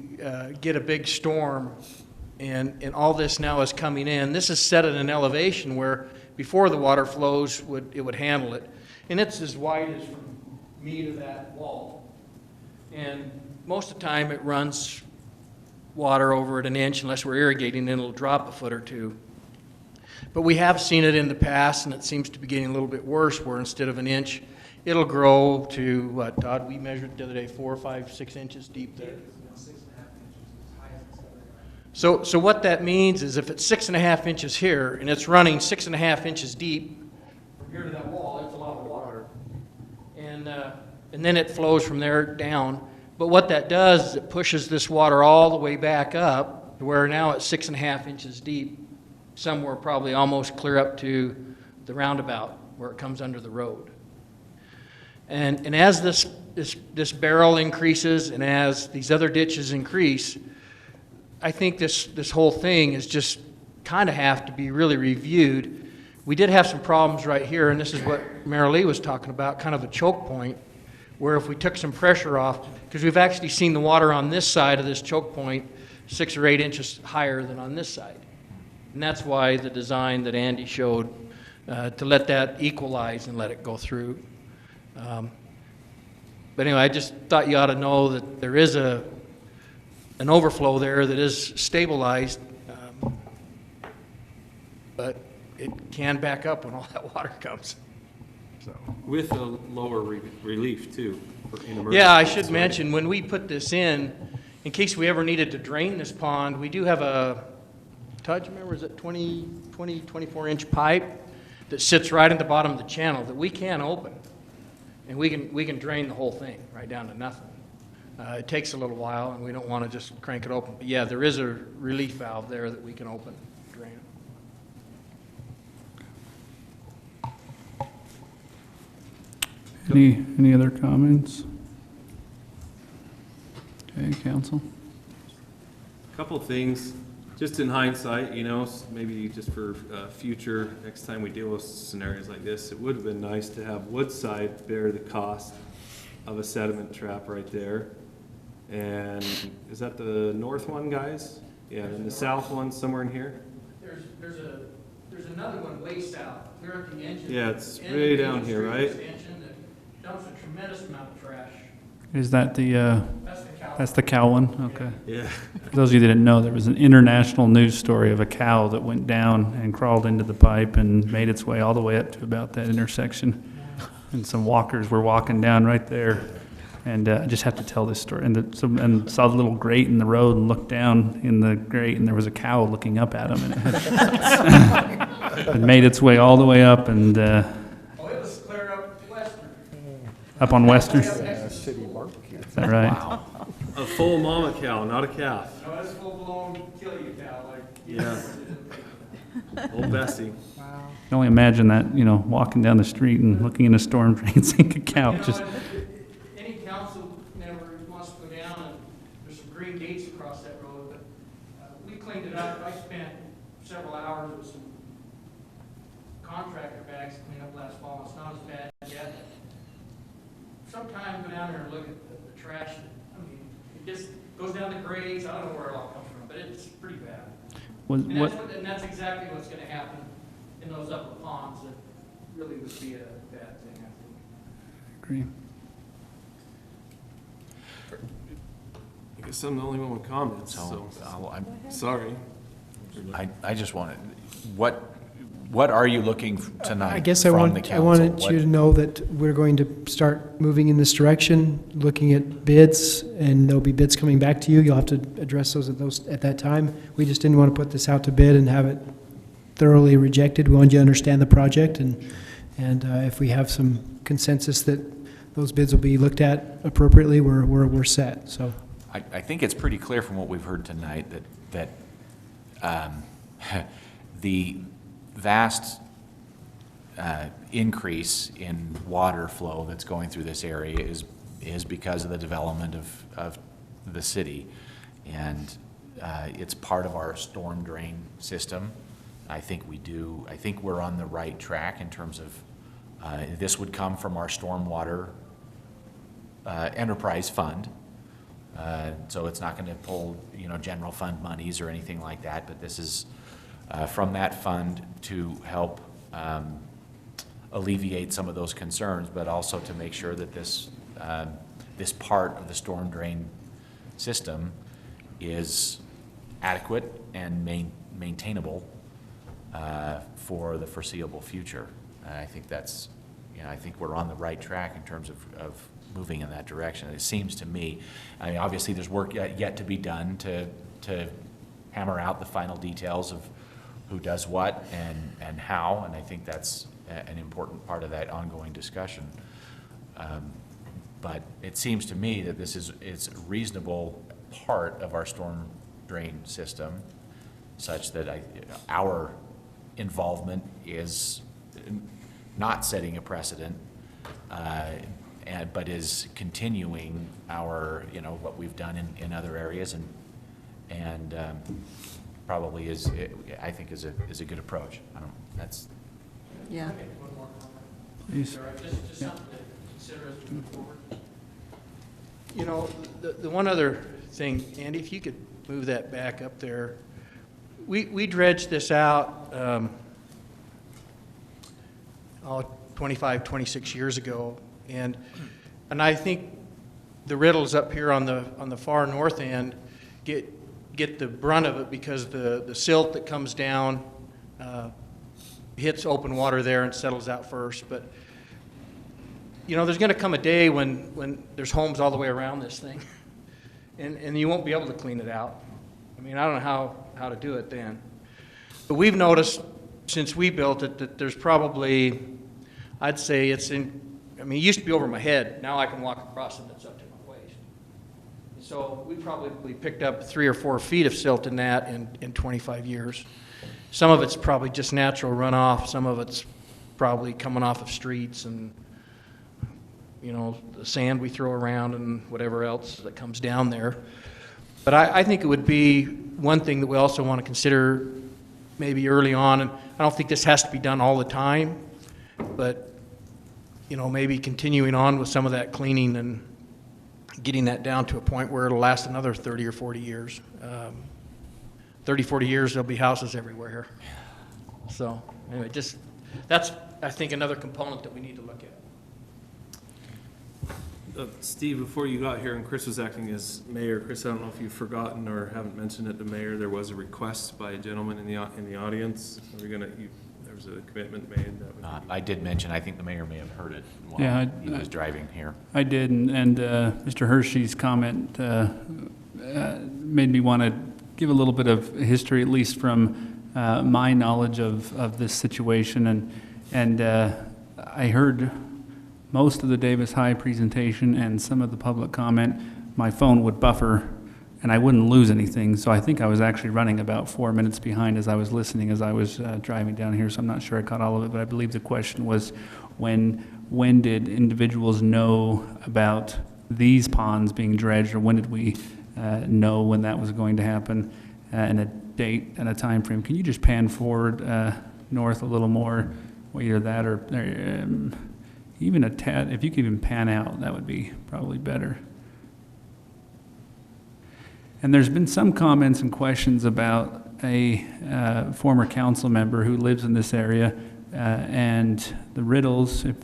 get a big storm and all this now is coming in. This is set at an elevation where before the water flows, it would handle it. And it's as wide as from me to that wall. And most of the time it runs water over at an inch unless we're irrigating, and it'll drop a foot or two. But we have seen it in the past, and it seems to be getting a little bit worse, where instead of an inch, it'll grow to, what, Todd, we measured the other day, 4, 5, 6 inches deep there. So what that means is if it's 6.5 inches here, and it's running 6.5 inches deep from here to that wall, that's a lot of water. And then it flows from there down. But what that does is it pushes this water all the way back up to where now it's 6.5 inches deep, somewhere probably almost clear up to the roundabout where it comes under the road. And as this barrel increases and as these other ditches increase, I think this whole thing is just kind of have to be really reviewed. We did have some problems right here, and this is what Mary Lee was talking about, kind of a choke point, where if we took some pressure off, because we've actually seen the water on this side of this choke point 6 or 8 inches higher than on this side. And that's why the design that Andy showed, to let that equalize and let it go through. But anyway, I just thought you ought to know that there is an overflow there that is stabilized, but it can back up when all that water comes. So. With a lower relief too. Yeah, I should mention, when we put this in case we ever needed to drain this pond, we do have a, Todd, you remember, is it 24-inch pipe that sits right at the bottom of the channel that we can open. And we can drain the whole thing right down to nothing. It takes a little while, and we don't want to just crank it open. But yeah, there is a relief valve there that we can open, drain it. Any other comments? Okay, council. Couple things, just in hindsight, you know, maybe just for future, next time we deal with scenarios like this, it would have been nice to have Woodside bear the cost of a sediment trap right there. And is that the north one, guys? Yeah, and the south one somewhere in here? There's another one way south, clear at the engine. Yeah, it's way down here, right? Dumps a tremendous amount of trash. Is that that's the cow one? Okay. Yeah. For those of you that didn't know, there was an international news story of a cow that went down and crawled into the pipe and made its way all the way up to about that intersection. And some walkers were walking down right there. And I just have to tell this story. And saw the little grate in the road and looked down in the grate, and there was a cow looking up at him. And it made its way all the way up and... it was clear up Western. Up on Western? City barbecue. Is that right? Wow. A full mama cow, not a calf. No, that's full-blown kill you cow. Yeah. Old Bessie. Wow. I can only imagine that, you know, walking down the street and looking in a storm drain, seeing a cow. Any council member wants to go down, and there's some green gates across that road, but we cleaned it up. I spent several hours with some contractor bags to clean up last fall. It's not as bad yet. Sometime go down there and look at the trash. I mean, it just goes down the grades. I don't know where it all comes from, but it's pretty bad. And that's exactly what's going to happen in those upper ponds. That really would be a bad thing, I think. Agree. I guess I'm the only one with comments, so I'm sorry. I just wanted, what are you looking tonight? I guess I from the council? wanted you to know that we're going to start moving in this direction, looking at bids, and there'll be bids coming back to you. You'll have to address those at that time. We just didn't want to put this out to bid and have it thoroughly rejected. We wanted you to understand the project, and if we have some consensus that those bids will be looked at appropriately, we're set. So I think it's pretty clear from what we've heard tonight that the vast increase in water flow that's going through this area is because of the development of the city. And it's part of our storm drain system. I think we're on the right track in terms of, this would come from our stormwater enterprise fund. So it's not going to pull, general fund monies or anything like that, but this is from that fund to help alleviate some of those concerns, but also to make sure that this part of the storm drain system is adequate and maintainable for the foreseeable future. And I think that's, I think we're on the right track in terms of moving in that direction. It seems to me, I mean, obviously there's work yet to be done to hammer out the final details of who does what and how, and I think that's an important part of that ongoing discussion. But it seems to me that it's a reasonable part of our storm drain system, such that our involvement is not setting a precedent, but is continuing our, what we've done in other areas, and probably I think is a good approach. That's. Yeah. Please. Just something to consider as we move forward. The one other thing, Andy, if you could move that back up there. We dredged this out 25, 26 years ago, and I think the Riddles up here on the far north end get the brunt of it because the silt that comes down hits open water there and settles out first. But there's going to come a day when there's homes all the way around this thing, and you won't be able to clean it out. I mean, I don't know how to do it then. But we've noticed since we built it that there's probably, I'd say it used to be over my head. Now I can walk across and it's up to my waist. So we probably picked up 3 or 4 feet of silt in that in 25 years. Some of it's probably just natural runoff. Some of it's probably coming off of streets and, the sand we throw around and whatever else that comes down there. But I think it would be one thing that we also want to consider maybe early on, and I don't think this has to be done all the time, but maybe continuing on with some of that cleaning and getting that down to a point where it'll last another 30 or 40 years. 30, 40 years, there'll be houses everywhere here. So anyway, that's, I think, another component that we need to look at. Steve, before you got here and Chris was acting as mayor, Chris, I don't know if you've forgotten or haven't mentioned it to mayor, there was a request by a gentleman in the audience. There was a commitment made. I did mention, I think the mayor may have heard it while he was driving here. I did, and Mr. Hershey's comment made me want to give a little bit of history, at least from my knowledge of this situation. And I heard most of the Davis High presentation and some of the public comment. My phone would buffer and I wouldn't lose anything. So I think I was actually running about 4 minutes behind as I was listening, as I was driving down here. So I'm not sure I caught all of it, but I believe the question was when did individuals know about these ponds being dredged, or when did we know when that was going to happen, and a date and a time frame. Can you just pan forward north a little more, either that or even a tad, if you could even pan out, that would be probably better. And there's been some comments and questions about a former council member who lives in this area, and the Riddles, if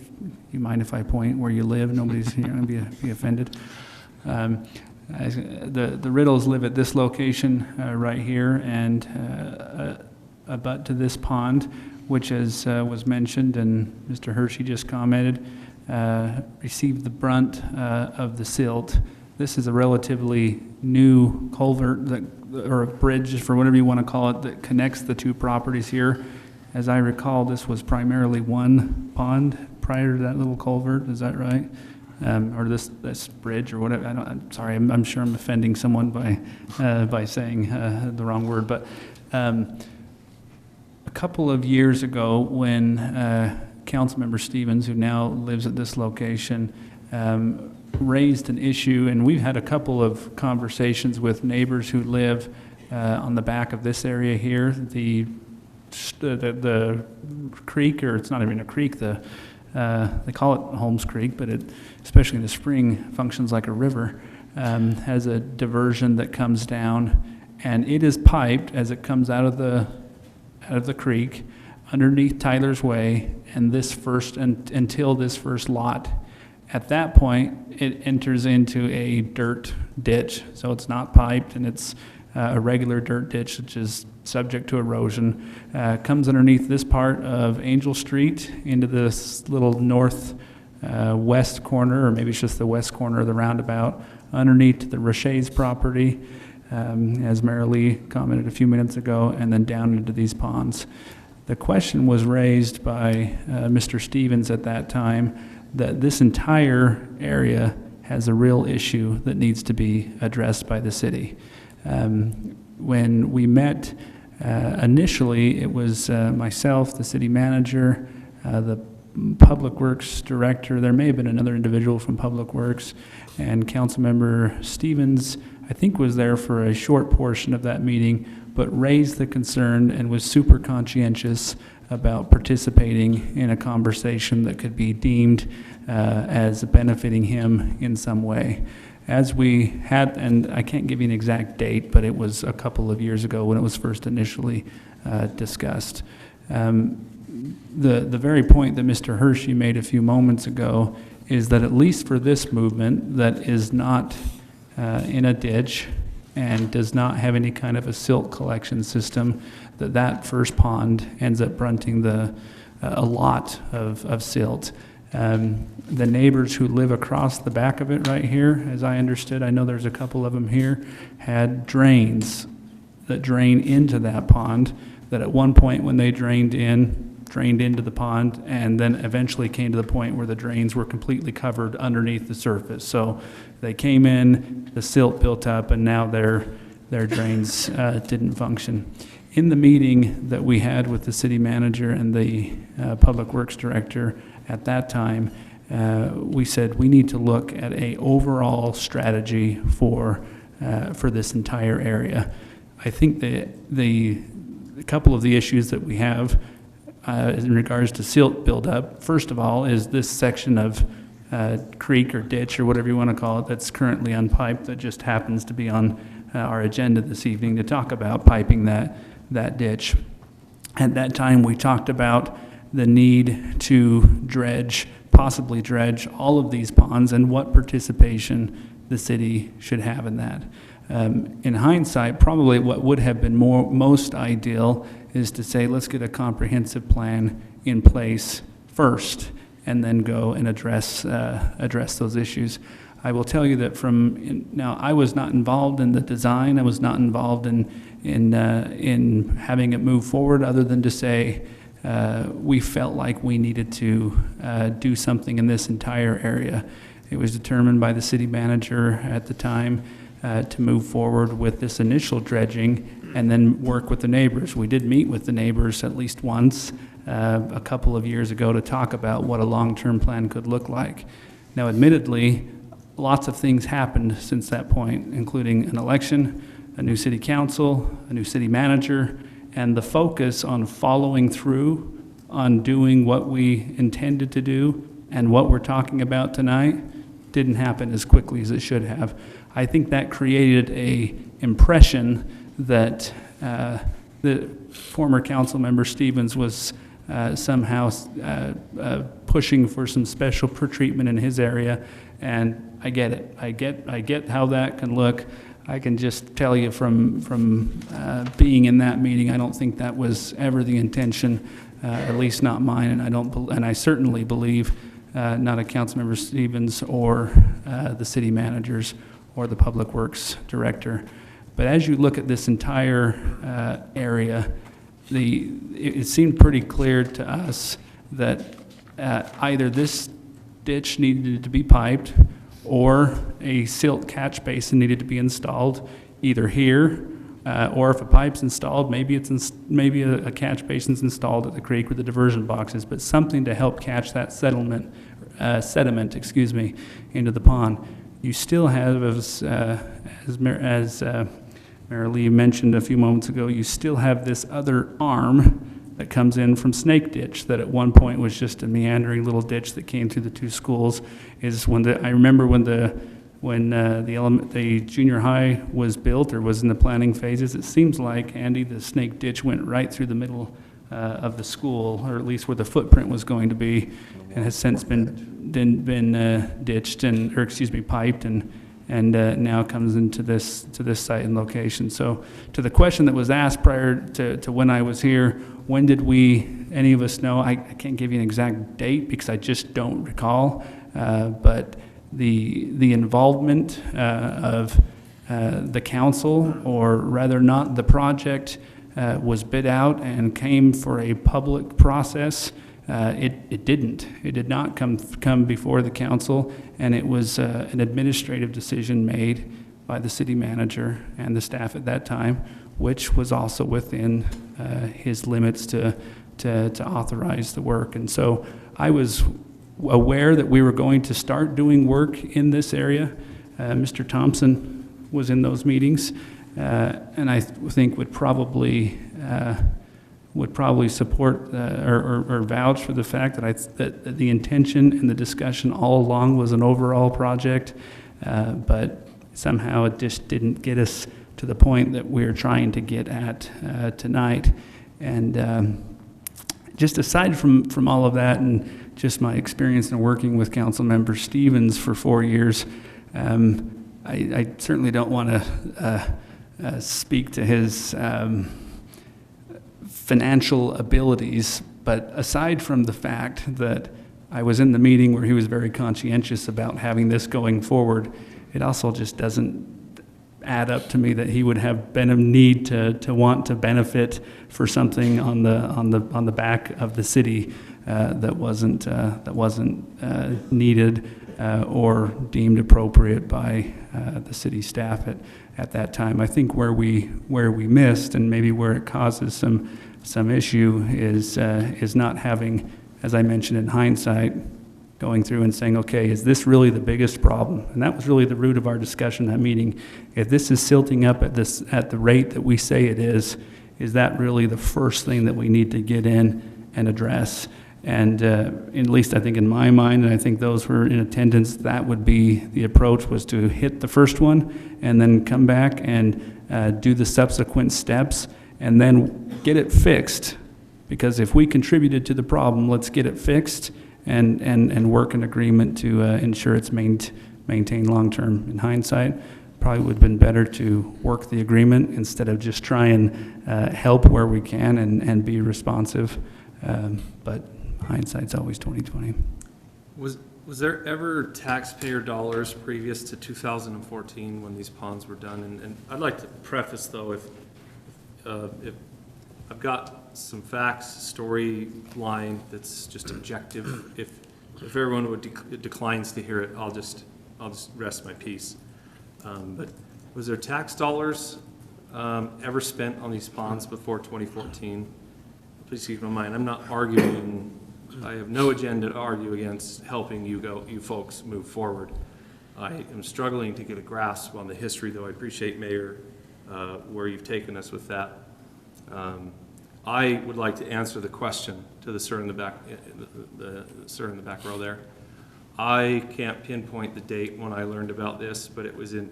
you mind if I point where you live, nobody's going to be offended. The Riddles live at this location right here, and abut to this pond, which, as was mentioned and Mr. Hershey just commented, received the brunt of the silt. This is a relatively new culvert, or a bridge, for whatever you want to call it, that connects the two properties here. As I recall, this was primarily one pond prior to that little culvert. Is that right? Or this bridge, or whatever. I'm sorry. I'm sure I'm offending someone by saying the wrong word. But a couple of years ago, when Councilmember Stevens, who now lives at this location, raised an issue, and we've had a couple of conversations with neighbors who live on the back of this area here. The creek, or it's not even a creek, they call it Holmes Creek, but it, especially in the spring, functions like a river, has a diversion that comes down, and it is piped as it comes out of the creek underneath Tyler's Way, and until this first lot. At that point, it enters into a dirt ditch, so it's not piped, and it's a regular dirt ditch, which is subject to erosion. Comes underneath this part of Angel Street into this little north west corner, or maybe it's just the west corner of the roundabout, underneath the Rocha's property, as Marilee commented a few minutes ago, and then down into these ponds. The question was raised by Mr. Stevens at that time that this entire area has a real issue that needs to be addressed by the city. When we met initially, it was myself, the city manager, the Public Works director. There may have been another individual from Public Works, and Councilmember Stevens, I think, was there for a short portion of that meeting, but raised the concern and was super conscientious about participating in a conversation that could be deemed as benefiting him in some way. As we had, and I can't give you an exact date, but it was a couple of years ago when it was first initially discussed. The very point that Mr. Hershey made a few moments ago is that at least for this movement that is not in a ditch and does not have any kind of a silt collection system, that first pond ends up fronting a lot of silt. The neighbors who live across the back of it right here, as I understood, I know there's a couple of them here, had drains that drain into that pond that at one point when they drained into the pond, and then eventually came to the point where the drains were completely covered underneath the surface. So they came in, the silt built up, and now their drains didn't function. In the meeting that we had with the city manager and the Public Works director at that time, we said we need to look at a overall strategy for this entire area. I think a couple of the issues that we have in regards to silt buildup, first of all, is this section of creek or ditch or whatever you want to call it that's currently unpiped, that just happens to be on our agenda this evening to talk about piping that ditch. At that time, we talked about the need to possibly dredge all of these ponds, and what participation the city should have in that. In hindsight, probably what would have been most ideal is to say, let's get a comprehensive plan in place first, and then go and address those issues. I will tell you that now I was not involved in the design. I was not involved in having it move forward, other than to say we felt like we needed to do something in this entire area. It was determined by the city manager at the time to move forward with this initial dredging and then work with the neighbors. We did meet with the neighbors at least once a couple of years ago to talk about what a long-term plan could look like. Now, admittedly, lots of things happened since that point, including an election, a new city council, a new city manager, and the focus on following through on doing what we intended to do and what we're talking about tonight didn't happen as quickly as it should have. I think that created an impression that the former council member Stevens was somehow pushing for some special treatment in his area, and I get it. I get how that can look. I can just tell you from being in that meeting, I don't think that was ever the intention, at least not mine, and I certainly believe not a Councilmember Stevens or the city managers or the Public Works director. But as you look at this entire area, it seemed pretty clear to us that either this ditch needed to be piped or a silt catch basin needed to be installed either here or if a pipe's installed, maybe maybe a catch basin's installed at the creek with the diversion boxes, but something to help catch that sediment, into the pond. You still have, as Mayor Lee mentioned a few moments ago, you still have this other arm that comes in from Snake Ditch that at one point was just a meandering little ditch that came through the two schools. I remember when the junior high was built or was in the planning phases, it seems like, Andy, the Snake Ditch went right through the middle of the school, or at least where the footprint was going to be, and has since been ditched piped and now comes into this site and location. So to the question that was asked prior to when I was here, when did any of us know? I can't give you an exact date because I just don't recall, but the involvement of the council, or rather not the project, was bid out and came for a public process. It did not come before the council, and it was an administrative decision made by the city manager and the staff at that time, which was also within his limits to authorize the work. And so I was aware that we were going to start doing work in this area. Mr. Thompson was in those meetings, and I think would probably support or vouch for the fact that the intention and the discussion all along was an overall project, but somehow it just didn't get us to the point that we're trying to get at tonight. And just aside from all of that, and just my experience in working with Councilmember Stevens for 4 years, I certainly don't want to speak to his financial abilities, but aside from the fact that I was in the meeting where he was very conscientious about having this going forward, it also just doesn't add up to me that he would have been a need to want to benefit for something on the back of the city that wasn't needed or deemed appropriate by the city staff at that time. I think where we missed, and maybe where it causes some issue, is not having, as I mentioned in hindsight, going through and saying, okay, is this really the biggest problem? And that was really the root of our discussion in that meeting. If this is silting up at the rate that we say it is that really the first thing that we need to get in and address? And at least I think in my mind, and I think those who were in attendance, that would be the approach, was to hit the first one and then come back and do the subsequent steps and then get it fixed. Because if we contributed to the problem, let's get it fixed and work an agreement to ensure it's maintained long-term. In hindsight, probably would have been better to work the agreement instead of just try and help where we can and be responsive. But hindsight's always 20/20. Was there ever taxpayer dollars previous to 2014 when these ponds were done? And I'd like to preface, though, if I've got some facts, storyline that's just objective. If everyone declines to hear it, I'll just rest my peace. But was there tax dollars ever spent on these ponds before 2014? Please keep in mind, I'm not arguing. I have no agenda to argue against helping you folks move forward. I am struggling to get a grasp on the history, though I appreciate, Mayor, where you've taken us with that. I would like to answer the question to the sir in the back, the sir in the back row there. I can't pinpoint the date when I learned about this, but it was in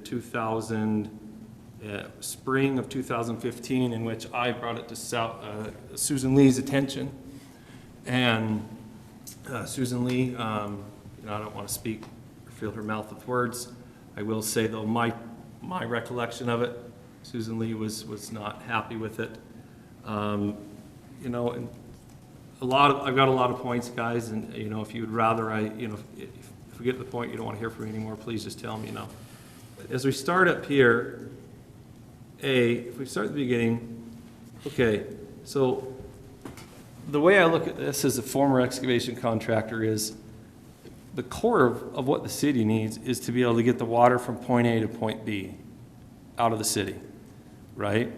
spring of 2015, in which I brought it to Susan Lee's attention. And Susan Lee, I don't want to speak or fill her mouth with words. I will say, though, my recollection of it, Susan Lee was not happy with it. And I've got a lot of points, guys, and if you would rather if we get to the point you don't want to hear from me anymore, please just tell me. As we start up here, if we start at the beginning, okay, so the way I look at this as a former excavation contractor is the core of what the city needs is to be able to get the water from point A to point B out of the city. right?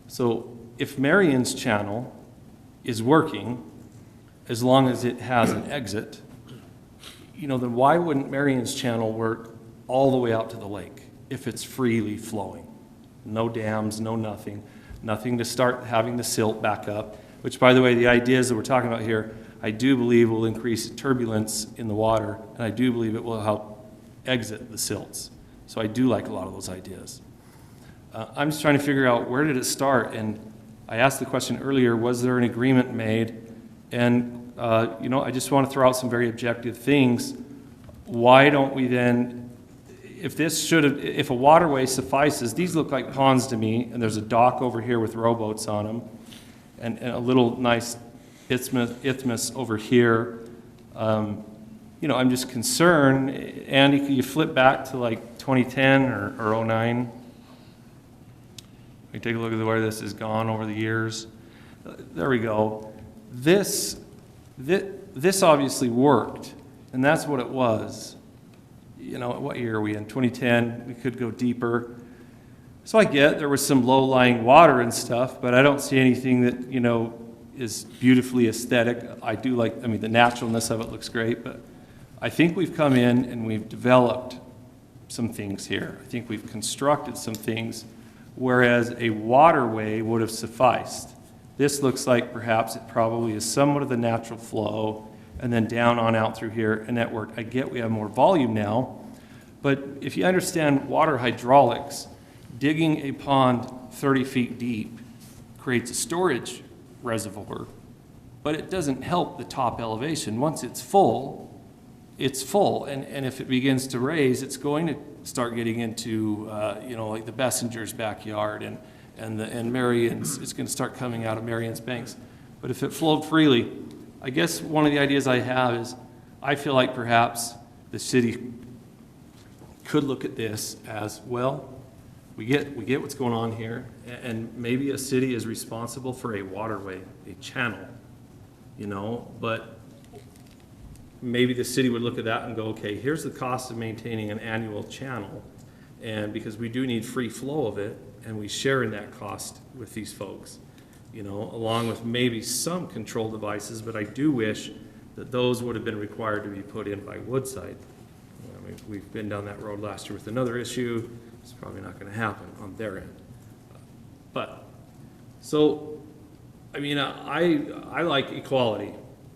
So if Marion's channel is working, as long as it has an exit, then why wouldn't Marion's channel work all the way out to the lake if it's freely flowing? No dams, no nothing to start having the silt back up, which, by the way, the ideas that we're talking about here, I do believe will increase turbulence in the water, and I do believe it will help exit the silts. So I do like a lot of those ideas. I'm just trying to figure out, where did it start? And I asked the question earlier, was there an agreement made? And, I just want to throw out some very objective things. Why don't we then, if a waterway suffices, these look like ponds to me, and there's a dock over here with rowboats on them, and a little nice isthmus over here. I'm just concerned. Andy, can you flip back to like 2010 or 09? We take a look at where this has gone over the years. There we go. This obviously worked, and that's what it was. What year are we in? 2010. We could go deeper. So I get there was some low-lying water and stuff, but I don't see anything that, is beautifully aesthetic. I do like, the naturalness of it looks great, but I think we've come in and we've developed some things here. I think we've constructed some things, whereas a waterway would have sufficed. This looks like perhaps it probably is somewhat of the natural flow, and then down on out through here, a network. I get we have more volume now, but if you understand water hydraulics, digging a pond 30 feet deep creates a storage reservoir, but it doesn't help the top elevation. Once it's full, and if it begins to raise, it's going to start getting into, like the Bessinger's backyard, and Marion's, it's going to start coming out of Marion's banks. But if it flowed freely, I guess one of the ideas I have is, I feel like perhaps the city could look at this as, well, we get what's going on here, and maybe a city is responsible for a waterway, a channel, but maybe the city would look at that and go, okay, here's the cost of maintaining an annual channel, and because we do need free flow of it, and we share in that cost with these folks, along with maybe some control devices, but I do wish that those would have been required to be put in by Woodside. We've been down that road last year with another issue. It's probably not going to happen on their end. But, so, I like equality.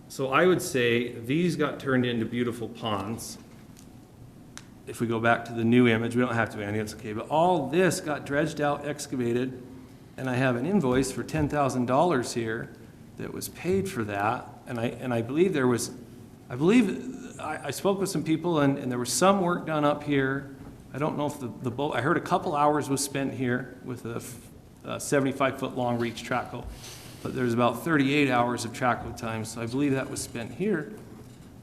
So I would say these got turned into beautiful ponds. If we go back to the new image, we don't have to, Andy, it's okay, but all this got dredged out, excavated, and I have an invoice for $10,000 here that was paid for that, and I believe there was, I spoke with some people, and there was some work done up here. I don't know if the boat, I heard a couple hours was spent here with a 75-foot long reach track hoe, but there's about 38 hours of track hoe time, so I believe that was spent here.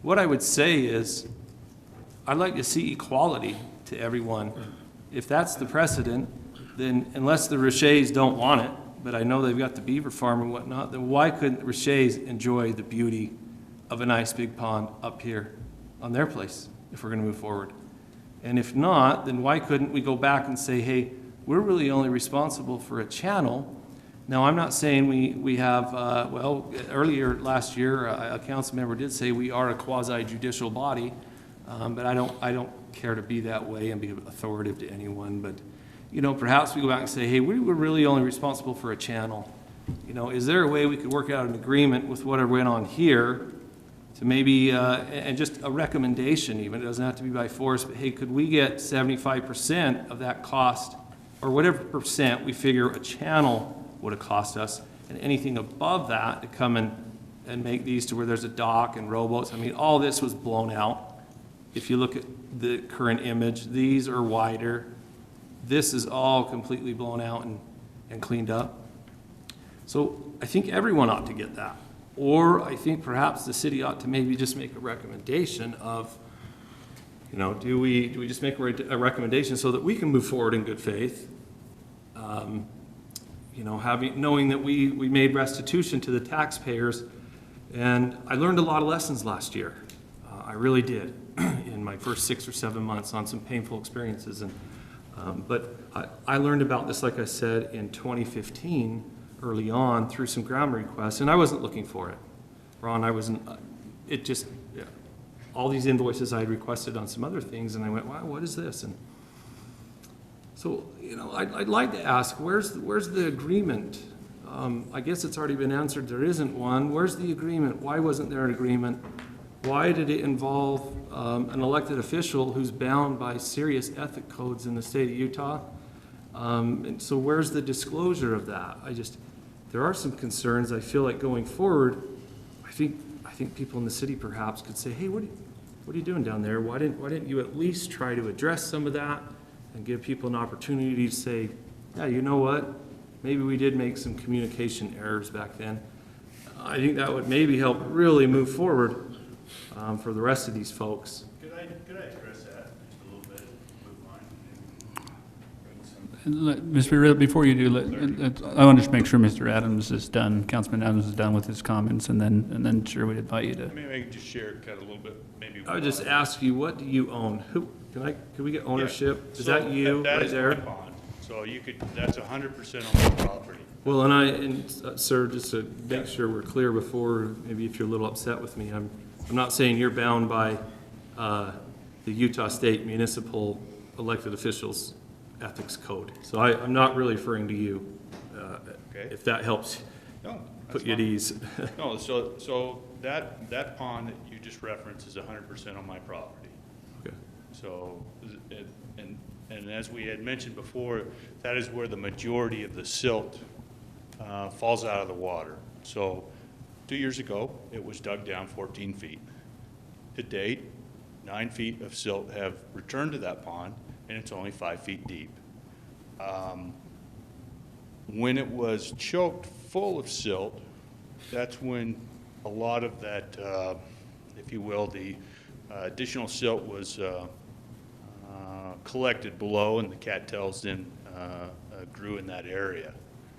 What I would say is, I'd like to see equality to everyone. If that's the precedent, then unless the Rochers don't want it, but I know they've got the beaver farm and whatnot, then why couldn't Rochers enjoy the beauty of a nice big pond up here on their place if we're going to move forward? And if not, then why couldn't we go back and say, hey, we're really only responsible for a channel. Now, I'm not saying we have, earlier last year, a council member did say we are a quasi-judicial body, but I don't care to be that way and be authoritative to anyone. But, perhaps we go back and say, hey, we were really only responsible for a channel. Is there a way we could work out an agreement with whatever went on here to maybe, and just a recommendation even, it doesn't have to be by force, but hey, could we get 75% of that cost, or whatever percent we figure a channel would have cost us, and anything above that to come and make these to where there's a dock and rowboats. All this was blown out. If you look at the current image, these are wider. This is all completely blown out and cleaned up. So I think everyone ought to get that. Or I think perhaps the city ought to maybe just make a recommendation of, do we just make a recommendation so that we can move forward in good faith, knowing that we made restitution to the taxpayers. And I learned a lot of lessons last year. I really did in my first 6 or 7 months on some painful experiences. And But I learned about this, like I said, in 2015, early on, through some ground requests, and I wasn't looking for it. Ron, I wasn't, it just, yeah, all these invoices I had requested on some other things, and I went, wow, what is this? And so, you know, I'd like to ask, where's the agreement? I guess it's already been answered, there isn't one. Where's the agreement? Why wasn't there an agreement? Why did it involve an elected official who's bound by serious ethic codes in the state of Utah? And so where's the disclosure of that? There are some concerns. I feel like going forward, I think people in the city perhaps could say, hey, what are you doing down there? Why didn't you at least try to address some of that and give people an opportunity to say, yeah, you know what? Maybe we did make some communication errors back then. I think that would maybe help really move forward for the rest of these folks. Could I address that just a little bit, with mine? Mr. Riddle, before you do, I want to just make sure Mr. Adams is done, Councilman Adams is done with his comments, and then sure we'd invite you to. Maybe I can just share kind of a little bit, maybe. I would just ask you, what do you own? Can we get ownership? Yeah. Is that you that right is there? my pond. So that's 100% on my property. Well, sir, just to make sure we're clear before, maybe if you're a little upset with me, I'm not saying you're bound by the Utah State Municipal Elected Officials Ethics Code. So I'm not really referring to you, Okay. if that helps No, put that's you at fine. ease. No, so that pond that you just referenced is 100% on my property. Okay. So, and as we had mentioned before, that is where the majority of the silt falls out of the water. So 2 years ago, it was dug down 14 feet. To date, 9 feet of silt have returned to that pond, and it's only 5 feet deep. When it was choked full of silt, that's when a lot of that, if you will, the additional silt was collected below, and the cattails then grew in that area.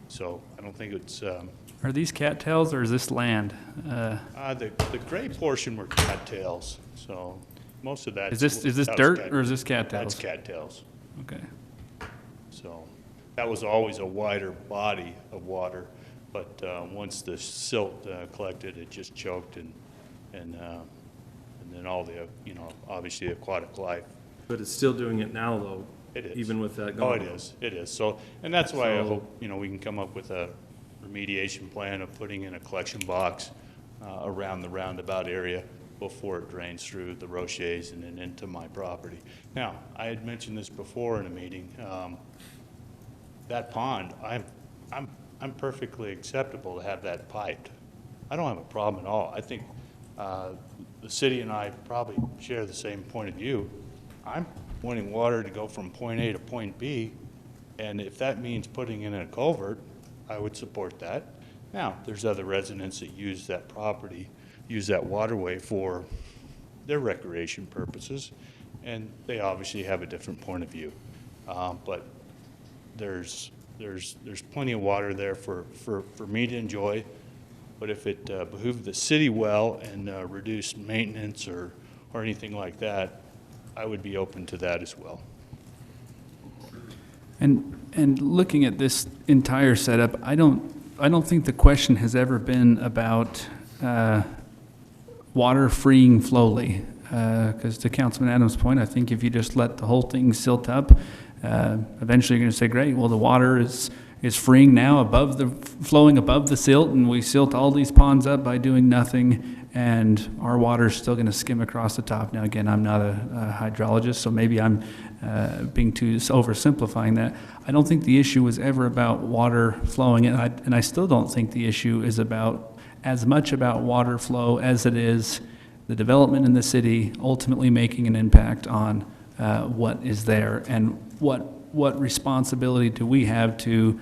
So I don't think it's Are these cattails or is this land? the gray portion were cattails. So most of that Is this dirt or is this cattails? That's cattails. Okay. So that was always a wider body of water, but once the silt collected, it just choked and then all the obviously aquatic life. But it's still doing it now, though. It is. Even with that Oh, going. it is. It is. So, and that's why I So- hope, we can come up with a remediation plan of putting in a collection box around the roundabout area before it drains through the Roches and then into my property. Now, I had mentioned this before in a meeting. That pond, I'm perfectly acceptable to have that piped. I don't have a problem at all. I think the city and I probably share the same point of view. I'm wanting water to go from point A to point B, and if that means putting in a culvert, I would support that. Now, there's other residents that use that property, use that waterway for their recreation purposes, and they obviously have a different point of view. But there's plenty of water there for me to enjoy, but if it behooved the city well and reduced maintenance or anything like that, I would be open to that as well. And looking at this entire setup, I don't think the question has ever been about water freeing flowly. Because to Councilman Adams' point, I think if you just let the whole thing silt up, eventually you're going to say, great, well, the water is freeing now flowing above the silt, and we silt all these ponds up by doing nothing, and our water is still going to skim across the top. Now, again, I'm not a hydrologist, so maybe I'm being too oversimplifying that. I don't think the issue was ever about water flowing, and I still don't think the issue is as much about water flow as it is the development in the city ultimately making an impact on what is there, and what responsibility do we have to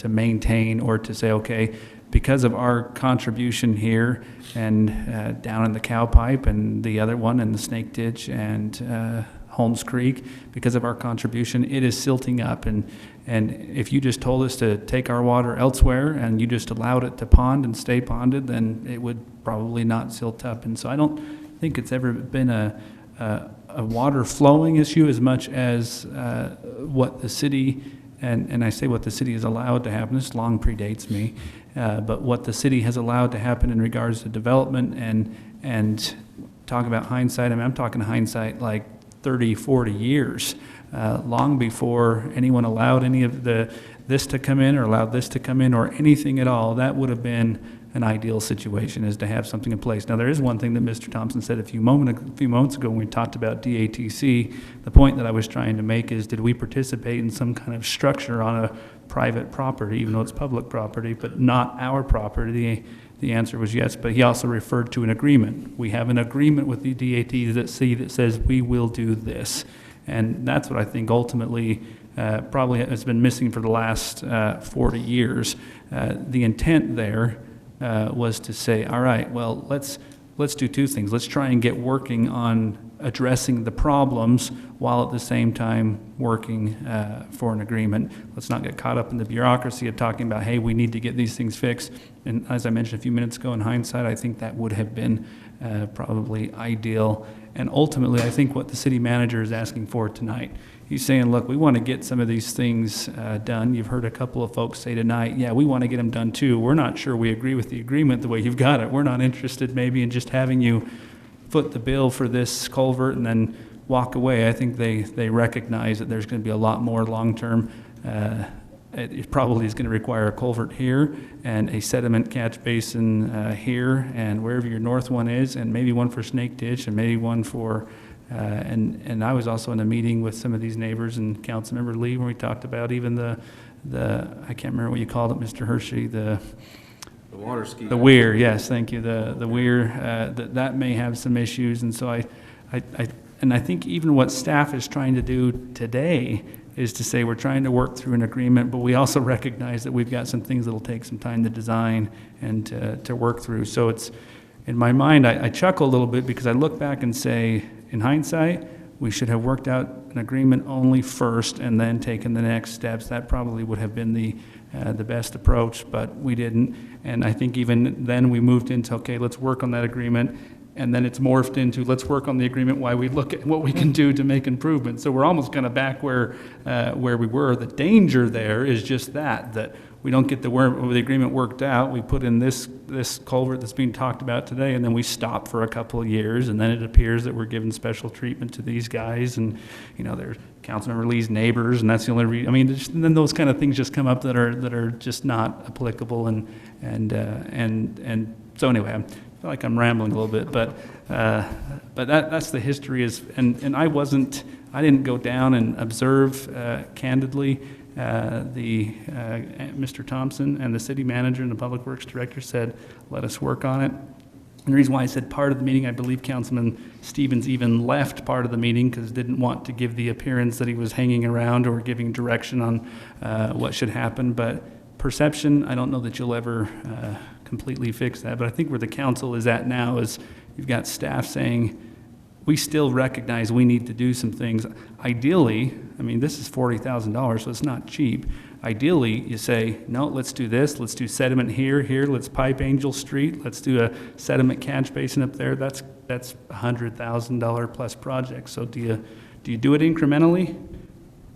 maintain, or to say, okay, because of our contribution here and down in the cow pipe and the other one in the snake ditch and Holmes Creek, because of our contribution, it is silting up. And if you just told us to take our water elsewhere and you just allowed it to pond and stay ponded, then it would probably not silt up. And so I don't think it's ever been a a water flowing issue as much as what the city, and I say what the city has allowed to happen, this long predates me, but what the city has allowed to happen in regards to development and talk about hindsight. I mean, I'm talking hindsight like 30, 40 years, long before anyone allowed any of this to come in or allowed this to come in or anything at all. That would have been an ideal situation, is to have something in place. Now, there is one thing that Mr. Thompson said a few moments ago when we talked about DATC. The point that I was trying to make is, did we participate in some kind of structure on a private property, even though it's public property, but not our property? The answer was yes, but he also referred to an agreement. We have an agreement with the DATC that says we will do this. And that's what I think ultimately probably has been missing for the last 40 years. The intent there was to say, all right, well, let's do two things. Let's try and get working on addressing the problems while at the same time working for an agreement. Let's not get caught up in the bureaucracy of talking about, hey, we need to get these things fixed. And as I mentioned a few minutes ago, in hindsight, I think that would have been probably ideal. And ultimately, I think what the city manager is asking for tonight, he's saying, look, we want to get some of these things done. You've heard a couple of folks say tonight, yeah, we want to get them done too. We're not sure we agree with the agreement the way you've got it. We're not interested maybe in just having you foot the bill for this culvert and then walk away. I think they recognize that there's going to be a lot more long-term. It probably is going to require a culvert here and a sediment catch basin here and wherever your north one is, and maybe one for Snake Ditch and maybe one for and I was also in a meeting with some of these neighbors and Councilmember Lee when we talked about even the I can't remember what you called it, Mr. Hershey, the water ski. The weir, yes, thank you. The weir that may have some issues, and so I think even what staff is trying to do today is to say we're trying to work through an agreement, but we also recognize that we've got some things that'll take some time to design and to work through. So it's, in my mind, I chuckle a little bit because I look back and say, in hindsight, we should have worked out an agreement only first and then taken the next steps. That probably would have been the best approach, but we didn't. And I think even then we moved into, okay, let's work on that agreement. And then it's morphed into, let's work on the agreement while we look at what we can do to make improvements. So we're almost kind of back where we were. The danger there is just that we don't get the agreement worked out. We put in this culvert that's being talked about today, and then we stop for a couple of years, and then it appears that we're giving special treatment to these guys, and they're Councilmember Lee's neighbors, and that's the only reason. I mean, and then those kind of things just come up that are just not applicable, and so anyway, I feel like I'm rambling a little bit, but that's the history is, and I didn't go down and observe candidly. Mr. Thompson and the city manager and the public works director said, let us work on it. And the reason why I said part of the meeting, I believe Councilman Stevens even left part of the meeting because didn't want to give the appearance that he was hanging around or giving direction on what should happen. But perception, I don't know that you'll ever completely fix that. But I think where the council is at now is you've got staff saying, we still recognize we need to do some things. Ideally, I mean, this is $40,000, so it's not cheap. Ideally, you say, no, let's do this. Let's do sediment here. Let's pipe Angel Street. Let's do a sediment catch basin up there. That's $100,000 plus project. So do you do it incrementally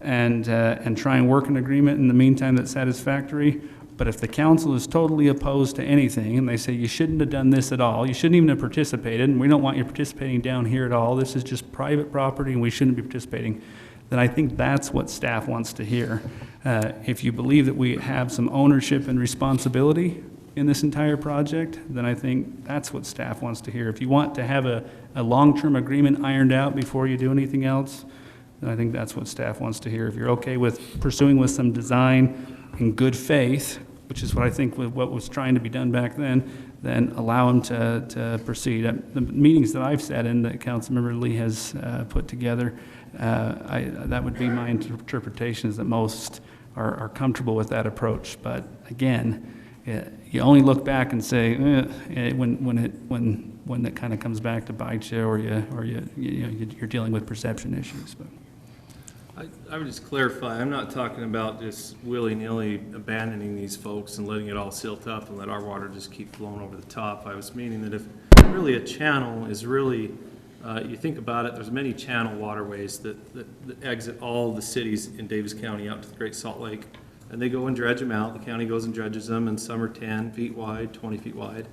and try and work an agreement in the meantime that's satisfactory? But if the council is totally opposed to anything and they say you shouldn't have done this at all, you shouldn't even have participated, and we don't want you participating down here at all, this is just private property and we shouldn't be participating, then I think that's what staff wants to hear. If you believe that we have some ownership and responsibility in this entire project, then I think that's what staff wants to hear. If you want to have a long-term agreement ironed out before you do anything else, then I think that's what staff wants to hear. If you're okay with pursuing with some design in good faith, which is what I think what was trying to be done back then allow them to proceed. The meetings that I've sat in that Councilmember Lee has put together, that would be my interpretation, is that most are comfortable with that approach. But again, you only look back and say when it kind of comes back to bite you, or you're dealing with perception issues. But I would just clarify, I'm not talking about just willy-nilly abandoning these folks and letting it all silt up and let our water just keep flowing over the top. I was meaning that if really a channel is really you think about it, there's many channel waterways that exit all the cities in Davis County out to the Great Salt Lake. And they go and dredge them out. The county goes and dredges them, and some are 10 feet wide, 20 feet wide,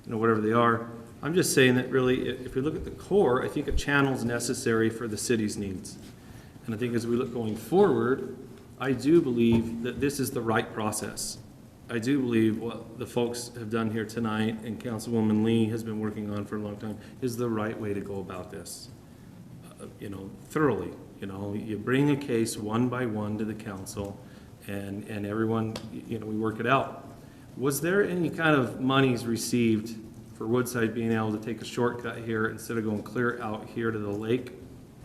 whatever they are. I'm just saying that really, if we look at the core, I think a channel is necessary for the city's needs. And I think as we look going forward, I do believe that this is the right process. I do believe what the folks have done here tonight and Councilwoman Lee has been working on for a long time is the right way to go about this, thoroughly. You bring a case one by one to the council and everyone, we work it out. Was there any kind of monies received for Woodside being able to take a shortcut here instead of going clear out here to the lake?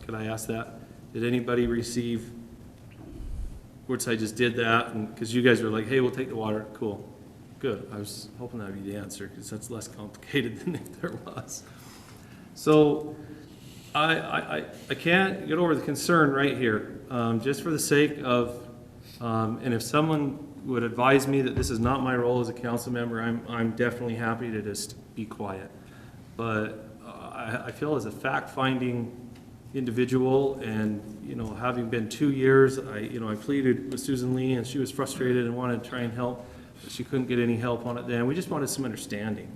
Could I ask that? Did anybody receive, Woodside just did that, and because you guys were like, hey, we'll take the water, cool, good. I was hoping that would be the answer, because that's less complicated than if there was. So I can't get over the concern right here, just for the sake of, and if someone would advise me that this is not my role as a council member, I'm definitely happy to just be quiet. But I feel as a fact-finding individual, and having been 2 years, I pleaded with Susan Lee, and she was frustrated and wanted to try and help, but she couldn't get any help on it then. We just wanted some understanding.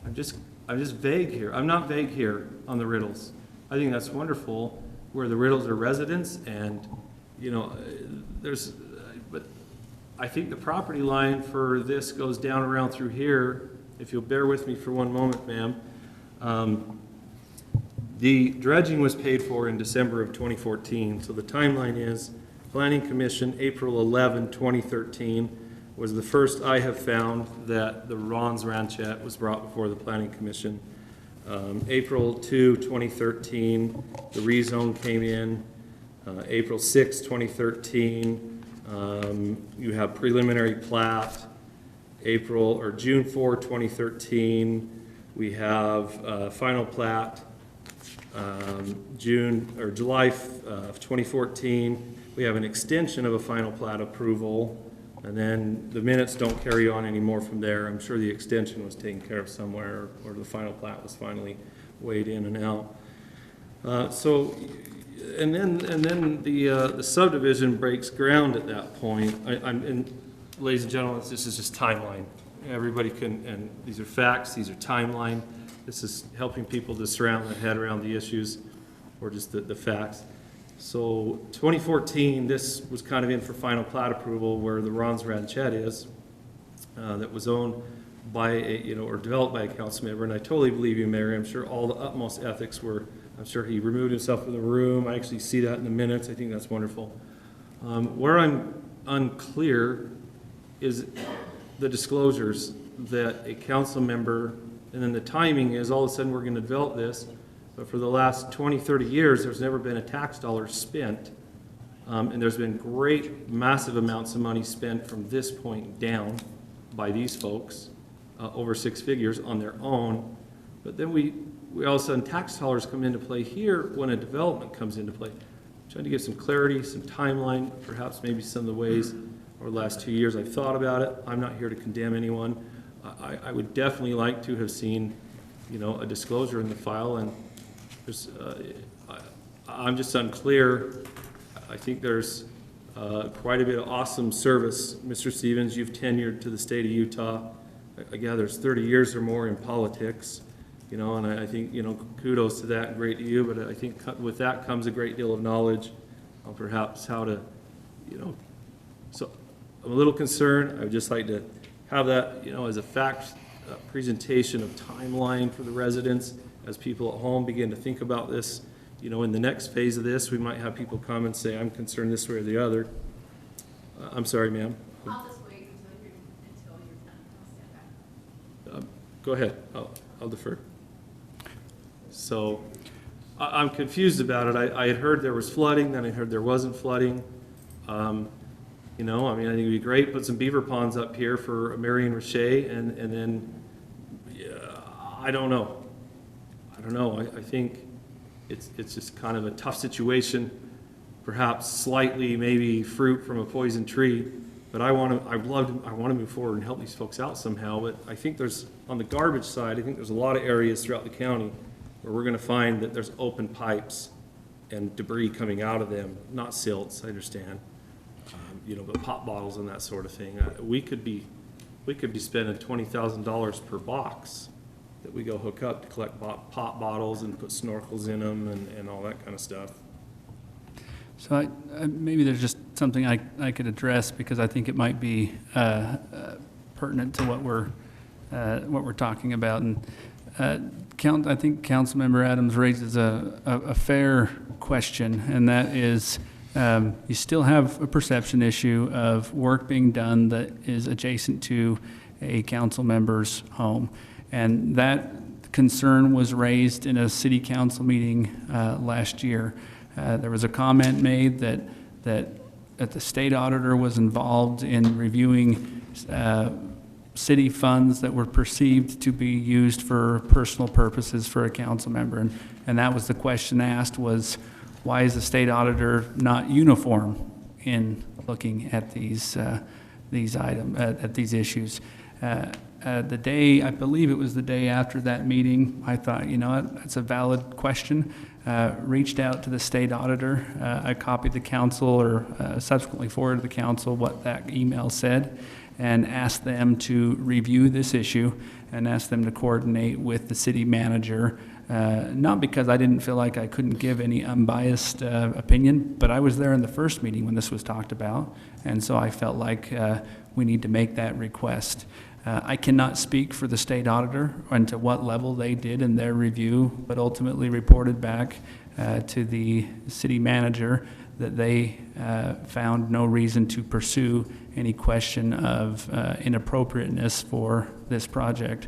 I'm just vague here. I'm not vague here on the Riddles. I think that's wonderful where the Riddles are residents, and but I think the property line for this goes down around through here. If you'll bear with me for one moment, ma'am. The dredging was paid for in December of 2014, so the timeline is Planning Commission, April 11, 2013, was the first I have found that the Ron's Ranchette was brought before the Planning Commission. April 2, 2013, the rezone came in. April 6, 2013, you have preliminary plat. June 4, 2013, we have final plat. July of 2014, we have an extension of a final plat approval, and then the minutes don't carry on anymore from there. I'm sure the extension was taken care of somewhere, or the final plat was finally weighed in and out. And then the subdivision breaks ground at that point. And ladies and gentlemen, this is just timeline. Everybody can, and these are facts, these are timeline. This is helping people to surround their head around the issues, or just the facts. So 2014, this was kind of in for final plat approval, where the Ron's Ranchette is, that was owned by or developed by a council member. And I totally believe you, Mayor. I'm sure all the utmost ethics were, I'm sure he removed himself from the room. I actually see that in the minutes. I think that's wonderful. Where I'm unclear is the disclosures that a council member, and then the timing is all of a sudden we're going to develop this, but for the last 20, 30 years, there's never been a tax dollar spent. And there's been great, massive amounts of money spent from this point down by these folks, over 6 figures on their own. But then we all of a sudden, tax dollars come into play here when a development comes into play. I'm trying to give some clarity, some timeline, perhaps maybe some of the ways over the last 2 years I've thought about it. I'm not here to condemn anyone. I would definitely like to have seen, a disclosure in the file, and there's, I'm just unclear. I think there's quite a bit of awesome service. Mr. Stevens, you've tenured to the state of Utah. I gather there's 30 years or more in politics, and I think, kudos to that, great to you, but I think with that comes a great deal of knowledge on perhaps how to, so I'm a little concerned. I would just like to have that, as a fact presentation of timeline for the residents as people at home begin to think about this. In the next phase of this, we might have people come and say, I'm concerned this way or the other. I'm sorry, ma'am. I'll just wait until you're done. I'll stand back. Go ahead. I'll defer. So I'm confused about it. I had heard there was flooding, then I heard there wasn't flooding. I think it'd be great, put some beaver ponds up here for Mary and Rocha, and then, I don't know. I think it's just kind of a tough situation, perhaps slightly maybe fruit from a poison tree, but I want to move forward and help these folks out somehow. But I think there's, on the garbage side, I think there's a lot of areas throughout the county where we're gonna find that there's open pipes and debris coming out of them, not silts, I understand, you know, but pop bottles and that sort of thing. We could be spending $20,000 per box that we go hook up to collect pop bottles and put snorkels in them and all that kind of stuff. So maybe there's just something I could address, because I think it might be pertinent to what we're talking about. And I think Councilmember Adams raises a fair question, and that is, you still have a perception issue of work being done that is adjacent to a council member's home. And that concern was raised in a city council meeting last year. There was a comment made that the state auditor was involved in reviewing city funds that were perceived to be used for personal purposes for a council member. And that was the question asked, was why is the state auditor not uniform in looking at these items, at these issues? The day, I believe it was the day after that meeting, I thought, you know what, that's a valid question. Reached out to the state auditor. I copied the council, or subsequently forwarded the council what that email said, and asked them to review this issue and asked them to coordinate with the city manager. Not because I didn't feel like I couldn't give any unbiased opinion, but I was there in the first meeting when this was talked about, and so I felt like we need to make that request. I cannot speak for the state auditor and to what level they did in their review, but ultimately reported back to the city manager that they found no reason to pursue any question of inappropriateness for this project.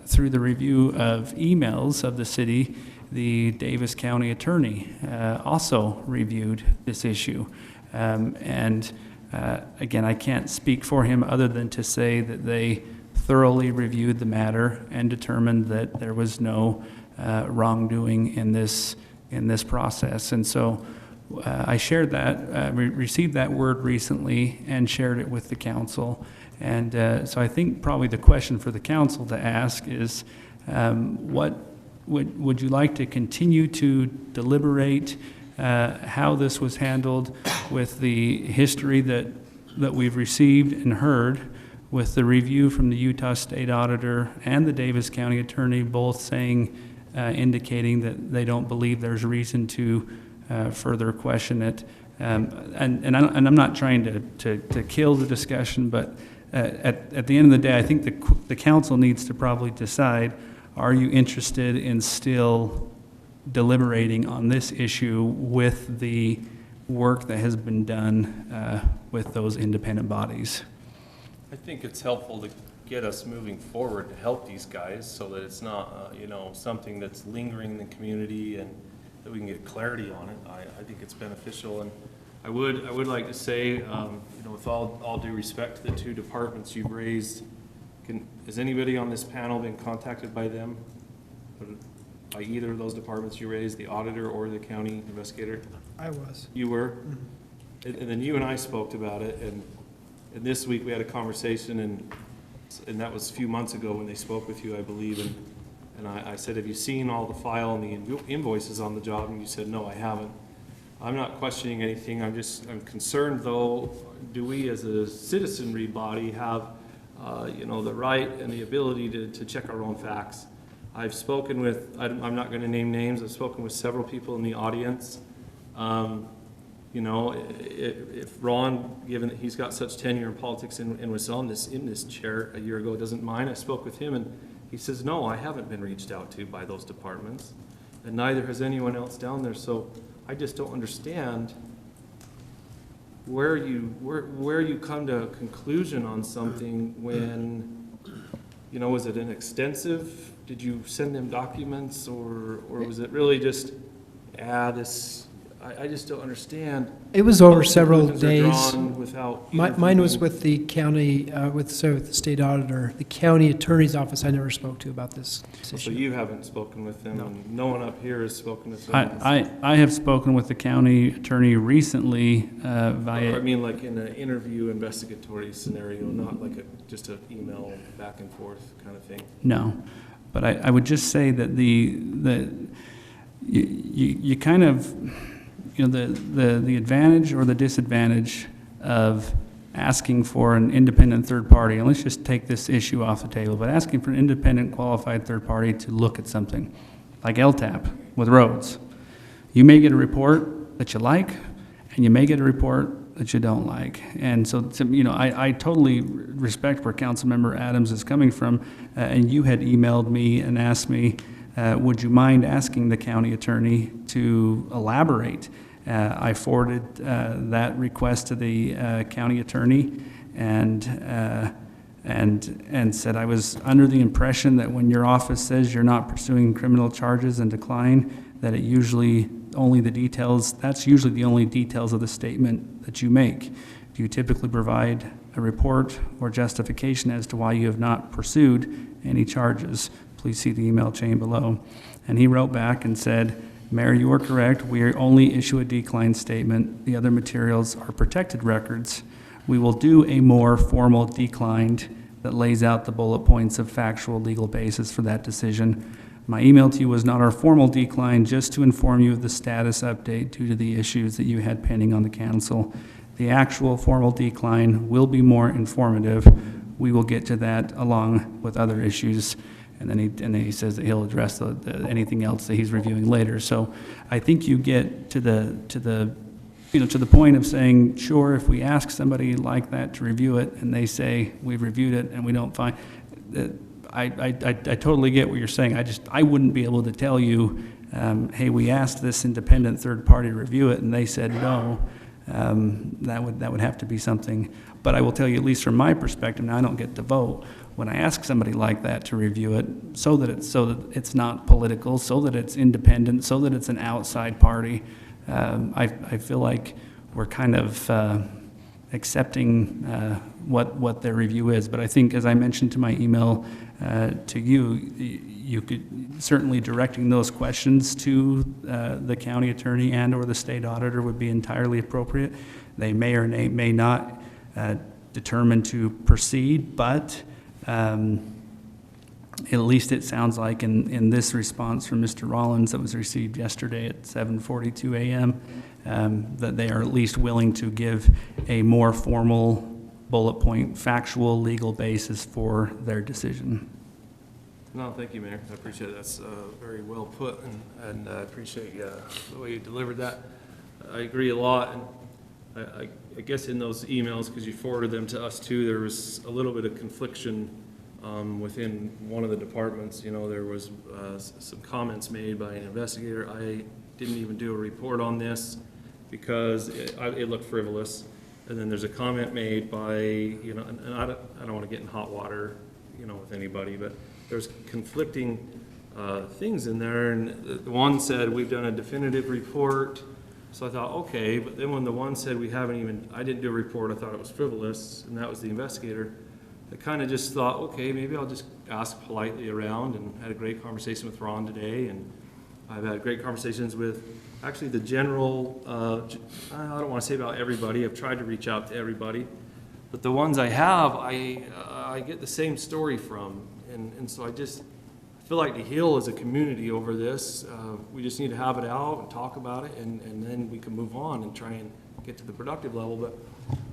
Through the review of emails of the city, the Davis County attorney also reviewed this issue. Again, I can't speak for him other than to say that they thoroughly reviewed the matter and determined that there was no wrongdoing in this process. And so I shared that, received that word recently and shared it with the council. And so I think probably the question for the council to ask is, what would you like to continue to deliberate how this was handled with the history that we've received and heard, with the review from the Utah State Auditor and the Davis County Attorney, both saying, indicating that they don't believe there's reason to further question it. And I'm not trying to kill the discussion, but at the end of the day, I think the council needs to probably decide, are you interested in still deliberating on this issue with the work that has been done with those independent bodies? I think it's helpful to get us moving forward to help these guys so that it's not, you know, something that's lingering in the community, and that we can get clarity on it. I think it's beneficial. And I would like to say, you know, with all due respect to the two departments you've raised, has anybody on this panel been contacted by them? By either of those departments you raised, the auditor or the county investigator? I was. You were? Mm-hmm. And then you and I spoke about it, and this week we had a conversation, and that was a few months ago when they spoke with you, I believe, and I said, have you seen all the file and the invoices on the job? And you said, no, I haven't. I'm not questioning anything. I'm concerned, though, do we as a citizenry body have, you know, the right and the ability to check our own facts? I've spoken with, I'm not going to name names, I've spoken with several people in the audience. You know, if Ron, given that he's got such tenure in politics and was in this chair a year ago, doesn't mind, I spoke with him and he says, no, I haven't been reached out to by those departments, and neither has anyone else down there. So I just don't understand where you come to a conclusion on something when, you know, was it an extensive, did you send them documents, or was it really just, this, I just don't understand. It was over several days. Mine was with the county, with the state auditor. The county attorney's office I never spoke to about this issue. So you haven't spoken with them, and no one up here has spoken with them? I have spoken with the county attorney recently via... I mean, like in an interview investigatory scenario, not like just an email back and forth kind of thing? No. But I would just say that you kind of, the advantage or the disadvantage of asking for an independent third party, and let's just take this issue off the table, but asking for an independent qualified third party to look at something, like LTAP with roads. You may get a report that you like, and you may get a report that you don't like. And so, I totally respect where Councilmember Adams is coming from, and you had emailed me and asked me, would you mind asking the county attorney to elaborate? I forwarded that request to the county attorney and said I was under the impression that when your office says you're not pursuing criminal charges and decline, that it usually only the details, that's usually the only details of the statement that you make. Do you typically provide a report or justification as to why you have not pursued any charges? Please see the email chain below. And he wrote back and said, Mayor, you are correct. We only issue a decline statement. The other materials are protected records. We will do a more formal declined that lays out the bullet points of factual legal basis for that decision. My email to you was not our formal decline, just to inform you of the status update due to the issues that you had pending on the council. The actual formal decline will be more informative. We will get to that along with other issues. And then he says that he'll address anything else that he's reviewing later. So I think you get to the point of saying, sure, if we ask somebody like that to review it and they say we've reviewed it and we don't find that. I totally get what you're saying. I wouldn't be able to tell you, hey, we asked this independent third party to review it and they said no. That would have to be something. But I will tell you, at least from my perspective, now I don't get to vote. When I ask somebody like that to review it, so that it's not political, so that it's independent, so that it's an outside party, I feel like we're kind of accepting what their review is. But I think, as I mentioned to my email to you, you could certainly directing those questions to the county attorney and or the state auditor would be entirely appropriate. They may or may not determine to proceed, but at least it sounds like in this response from Mr. Rollins that was received yesterday at 7:42 a.m. That they are at least willing to give a more formal bullet point, factual, legal basis for their decision. No, thank you, Mayor. I appreciate it. That's very well put, and I appreciate the way you delivered that. I agree a lot, and I guess in those emails, because you forwarded them to us too, there was a little bit of confliction within one of the departments. There was some comments made by an investigator. I didn't even do a report on this because it looked frivolous. And then there's a comment made by, and I don't want to get in hot water, with anybody, but there's conflicting things in there. And the one said, we've done a definitive report. So I thought, okay, but then when the one said I didn't do a report, I thought it was frivolous, and that was the investigator. I kind of just thought, okay, maybe I'll just ask politely around, and had a great conversation with Ron today, and I've had great conversations with actually the general, I don't want to say about everybody, I've tried to reach out to everybody, but the ones I have, I get the same story from, and so I feel like the Hill is a community over this. We just need to have it out and talk about it, and then we can move on and try and get to the productive level.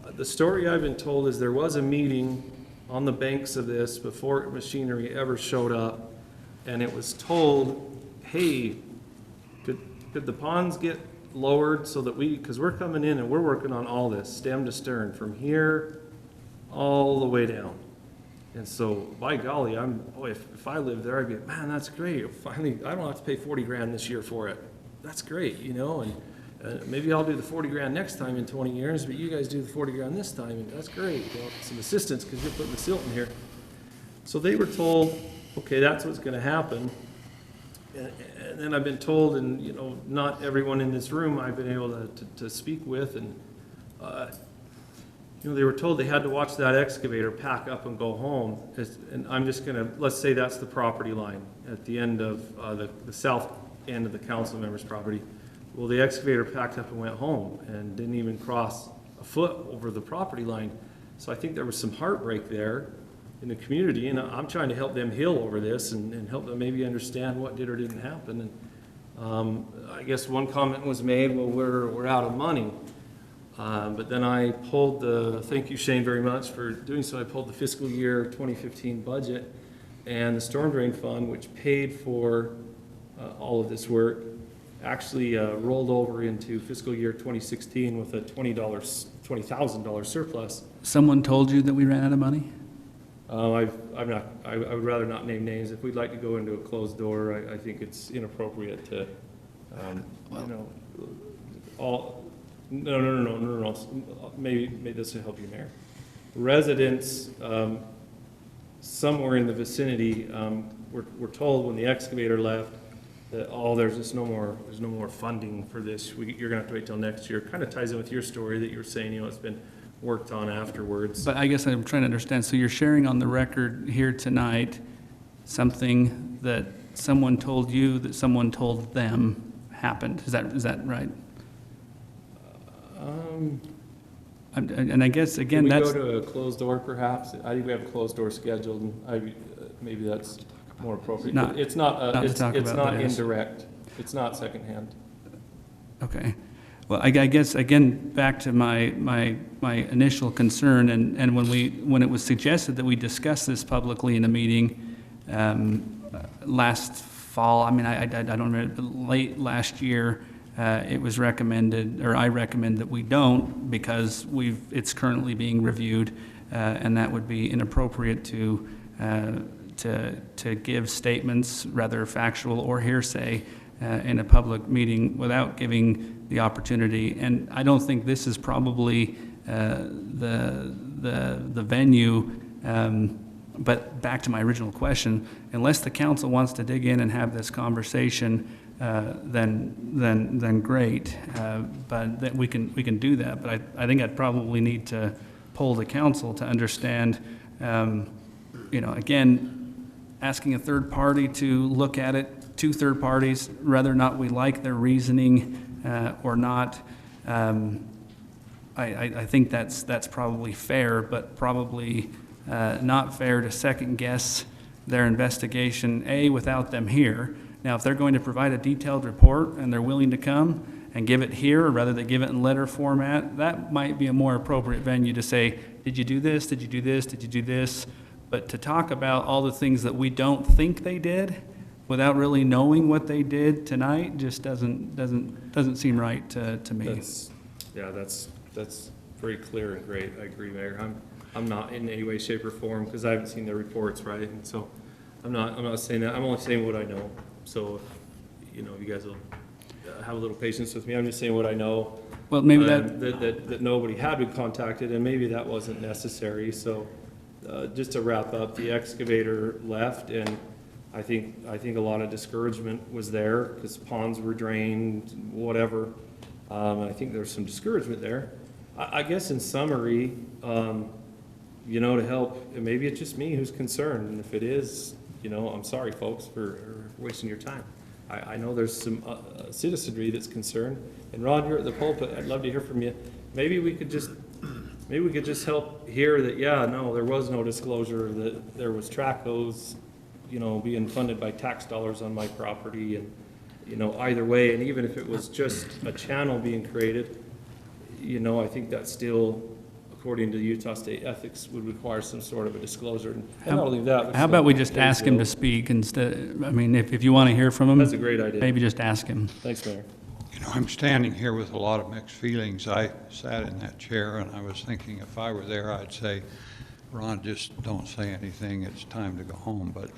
But the story I've been told is there was a meeting on the banks of this before machinery ever showed up, and it was told, hey, could the ponds get lowered so that because we're coming in and we're working on all this, stem to stern, from here all the way down. And so, by golly, if I lived there, I'd be, man, that's great. Finally, I don't have to pay 40 grand this year for it. That's great, and maybe I'll do the 40 grand next time in 20 years, but you guys do the 40 grand this time, and that's great. Some assistance because you're putting the silt in here. So they were told, okay, that's what's going to happen. And then I've been told, and not everyone in this room I've been able to speak with, and they were told they had to watch that excavator pack up and go home. And I'm just going to, let's say that's the property line at the end of the south end of the council member's property. Well, the excavator packed up and went home and didn't even cross a foot over the property line. So I think there was some heartbreak there. in the community, and I'm trying to help them heal over this and help them maybe understand what did or didn't happen. And I guess one comment was made, well, we're out of money. But then I pulled thank you, Shane, very much for doing so. I pulled the fiscal year 2015 budget, and the storm drain fund, which paid for all of this work, actually rolled over into fiscal year 2016 with a $20,000 surplus. Someone told you that we ran out of money? I would rather not name names. If we'd like to go into a closed door, I think it's inappropriate to, No. Maybe this will help you, Mayor. Residents somewhere in the vicinity were told when the excavator left that, there's no more funding for this. You're gonna have to wait till next year. Kind of ties in with your story that you were saying, it's been worked on afterwards. But I guess I'm trying to understand, so you're sharing on the record here tonight something that someone told you that someone told them happened. Is that right? And I guess, again, Can we that's... go to a closed door, perhaps? I think we have a closed door scheduled, and maybe that's more appropriate. It's not indirect. It's not secondhand. Okay. Well, I guess, again, back to my initial concern, and when it was suggested that we discuss this publicly in a meeting last fall, I mean, I don't remember, but late last year, it was recommended, or I recommend that we don't, because it's currently being reviewed, and that would be inappropriate to give statements, rather factual or hearsay, in a public meeting without giving the opportunity. And I don't think this is probably the venue. But back to my original question, unless the council wants to dig in and have this conversation, then great. But that we can do that. But I think I'd probably need to poll the council to understand. Again, asking a third party to look at it, two third parties, whether or not we like their reasoning or not. I think that's probably fair, but probably not fair to second guess their investigation, without them here. Now, if they're going to provide a detailed report and they're willing to come and give it here, or rather they give it in letter format, that might be a more appropriate venue to say, did you do this? Did you do this? Did you do this? But to talk about all the things that we don't think they did without really knowing what they did tonight just doesn't seem right to me. That's very clear and great. I agree, Mayor. I'm not in any way, shape, or form, because I haven't seen the reports, right? And so I'm not saying that. I'm only saying what I know. So you guys will have a little patience with me. I'm just saying what I know. Well, maybe that nobody had been contacted, and maybe that wasn't necessary. So just to wrap up, the excavator left, and I think a lot of discouragement was there because ponds were drained, whatever. I think there's some discouragement there. I guess in summary, to help, and maybe it's just me who's concerned, and if it is, I'm sorry, folks, for wasting your time. I know there's some citizenry that's concerned, and Ron, you're at the pulpit. I'd love to hear from you. Maybe we could just help hear that, there was no disclosure, that there was track hose, being funded by tax dollars on my property, and either way, and even if it was just a channel being created, I think that still, according to Utah State ethics, would require some sort of a disclosure. And not only that, but how about we just ask him to speak instead? I mean, if you want to hear from him, that's a great idea. Maybe just ask him. Thanks, Mayor. I'm standing here with a lot of mixed feelings. I sat in that chair and I was thinking if I were there, I'd say, Ron, just don't say anything. It's time to go home. But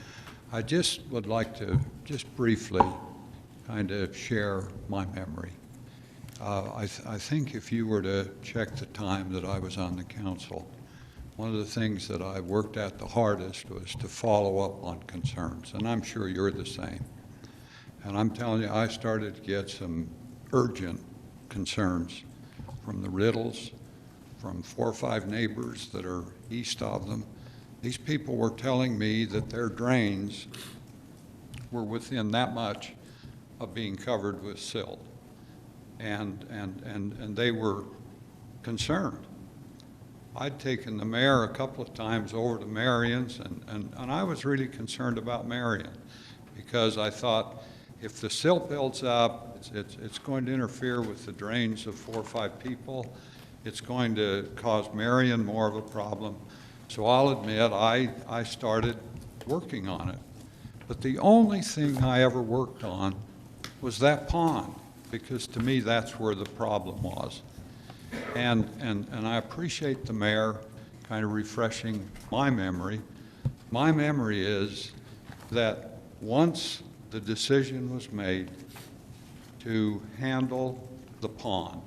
I just would like to just briefly kind of share my memory. I think if you were to check the time that I was on the council, one of the things that I worked at the hardest was to follow up on concerns, and I'm sure you're the same. And I'm telling you, I started to get some urgent concerns from the Riddles, from 4 or 5 neighbors that are east of them. These people were telling me that their drains were within that much of being covered with silt. And they were concerned. I'd taken the mayor a couple of times over to Marion's, and I was really concerned about Marion, because I thought if the silt builds up, it's going to interfere with the drains of 4 or 5 people. It's going to cause Marion more of a problem. So I'll admit, I started working on it. But the only thing I ever worked on was that pond, because to me, that's where the problem was. And I appreciate the mayor kind of refreshing my memory. My memory is that once the decision was made to handle the pond,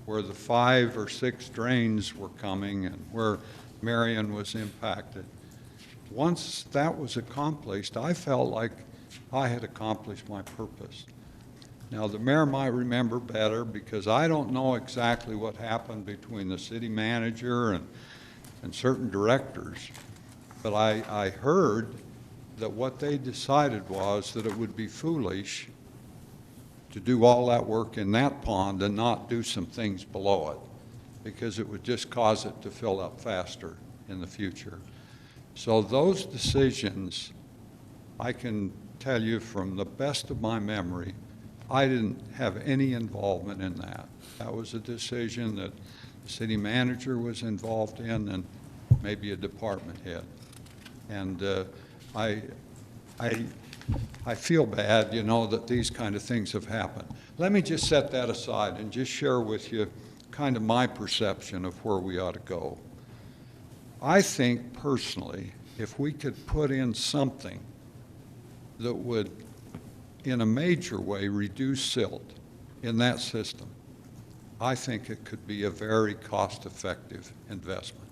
where the 5 or 6 drains were coming and where Marion was impacted, once that was accomplished, I felt like I had accomplished my purpose. Now, the mayor might remember better, because I don't know exactly what happened between the city manager and certain directors, but I heard that what they decided was that it would be foolish to do all that work in that pond and not do some things below it, because it would just cause it to fill up faster in the future. So those decisions, I can tell you from the best of my memory, I didn't have any involvement in that. That was a decision that the city manager was involved in, and maybe a department head. And I feel bad, you know, that these kind of things have happened. Let me just set that aside and just share with you kind of my perception of where we ought to go. I think personally, if we could put in something that would, in a major way, reduce silt in that system, I think it could be a very cost-effective investment.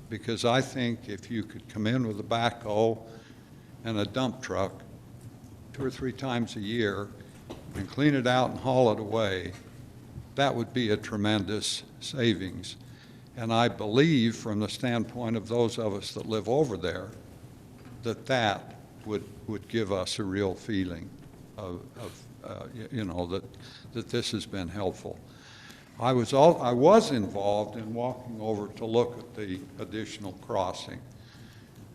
Because I think if you could come in with a backhoe and a dump truck 2 or 3 times a year and clean it out and haul it away, that would be a tremendous savings. And I believe, from the standpoint of those of us that live over there, that would give us a real feeling of you know, that this has been helpful. I was involved in walking over to look at the additional crossing,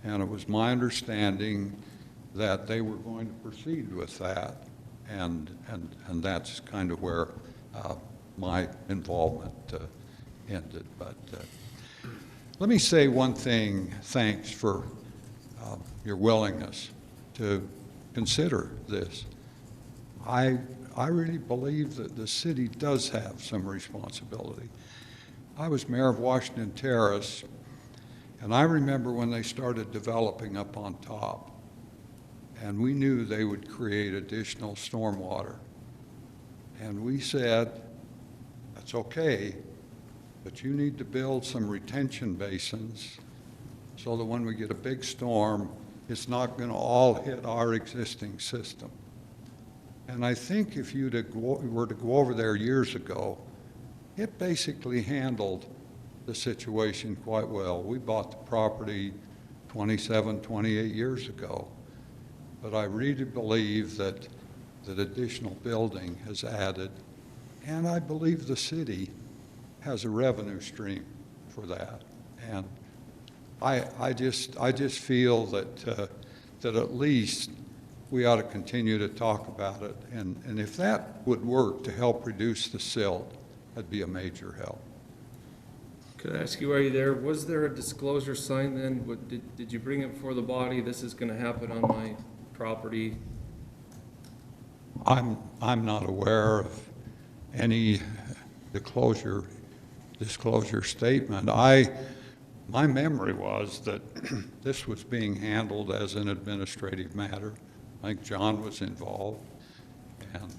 and it was my understanding that they were going to proceed with that, and that's kind of where my involvement ended. But let me say one thing. Thanks for your willingness to consider this. I really believe that the city does have some responsibility. I was mayor of Washington Terrace, and I remember when they started developing up on top, and we knew they would create additional stormwater. And we said, that's okay, but you need to build some retention basins so that when we get a big storm, it's not going to all hit our existing system. And I think if you were to go over there years ago, it basically handled the situation quite well. We bought the property 27, 28 years ago. But I really believe that additional building has added, and I believe the city has a revenue stream for that. And I just feel that at least we ought to continue to talk about it. And if that would work to help reduce the silt, that'd be a major help. Could I ask you, while you're there, was there a disclosure sign then? Did you bring it before the body? This is going to happen on my property? I'm not aware of any disclosure statement. My memory was that this was being handled as an administrative matter. I think John was involved, and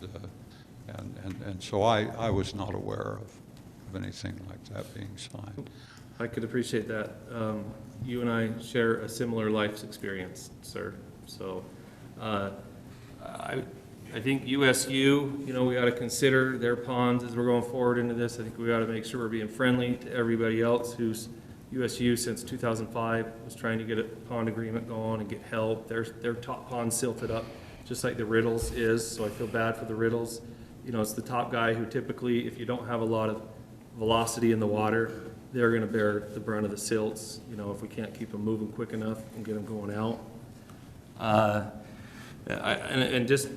so I was not aware of anything like that being signed. I could appreciate that. You and I share a similar life experience, sir. So I think USU, you know, we ought to consider their ponds as we're going forward into this. I think we ought to make sure we're being friendly to everybody else who's USU since 2005 was trying to get a pond agreement going and get help. Their top pond silted up, just like the Riddles is, so I feel bad for the Riddles. You know, it's the top guy who typically, if you don't have a lot of velocity in the water, they're gonna bear the brunt of the silts, you know, if we can't keep them moving quick enough and get them going out. And just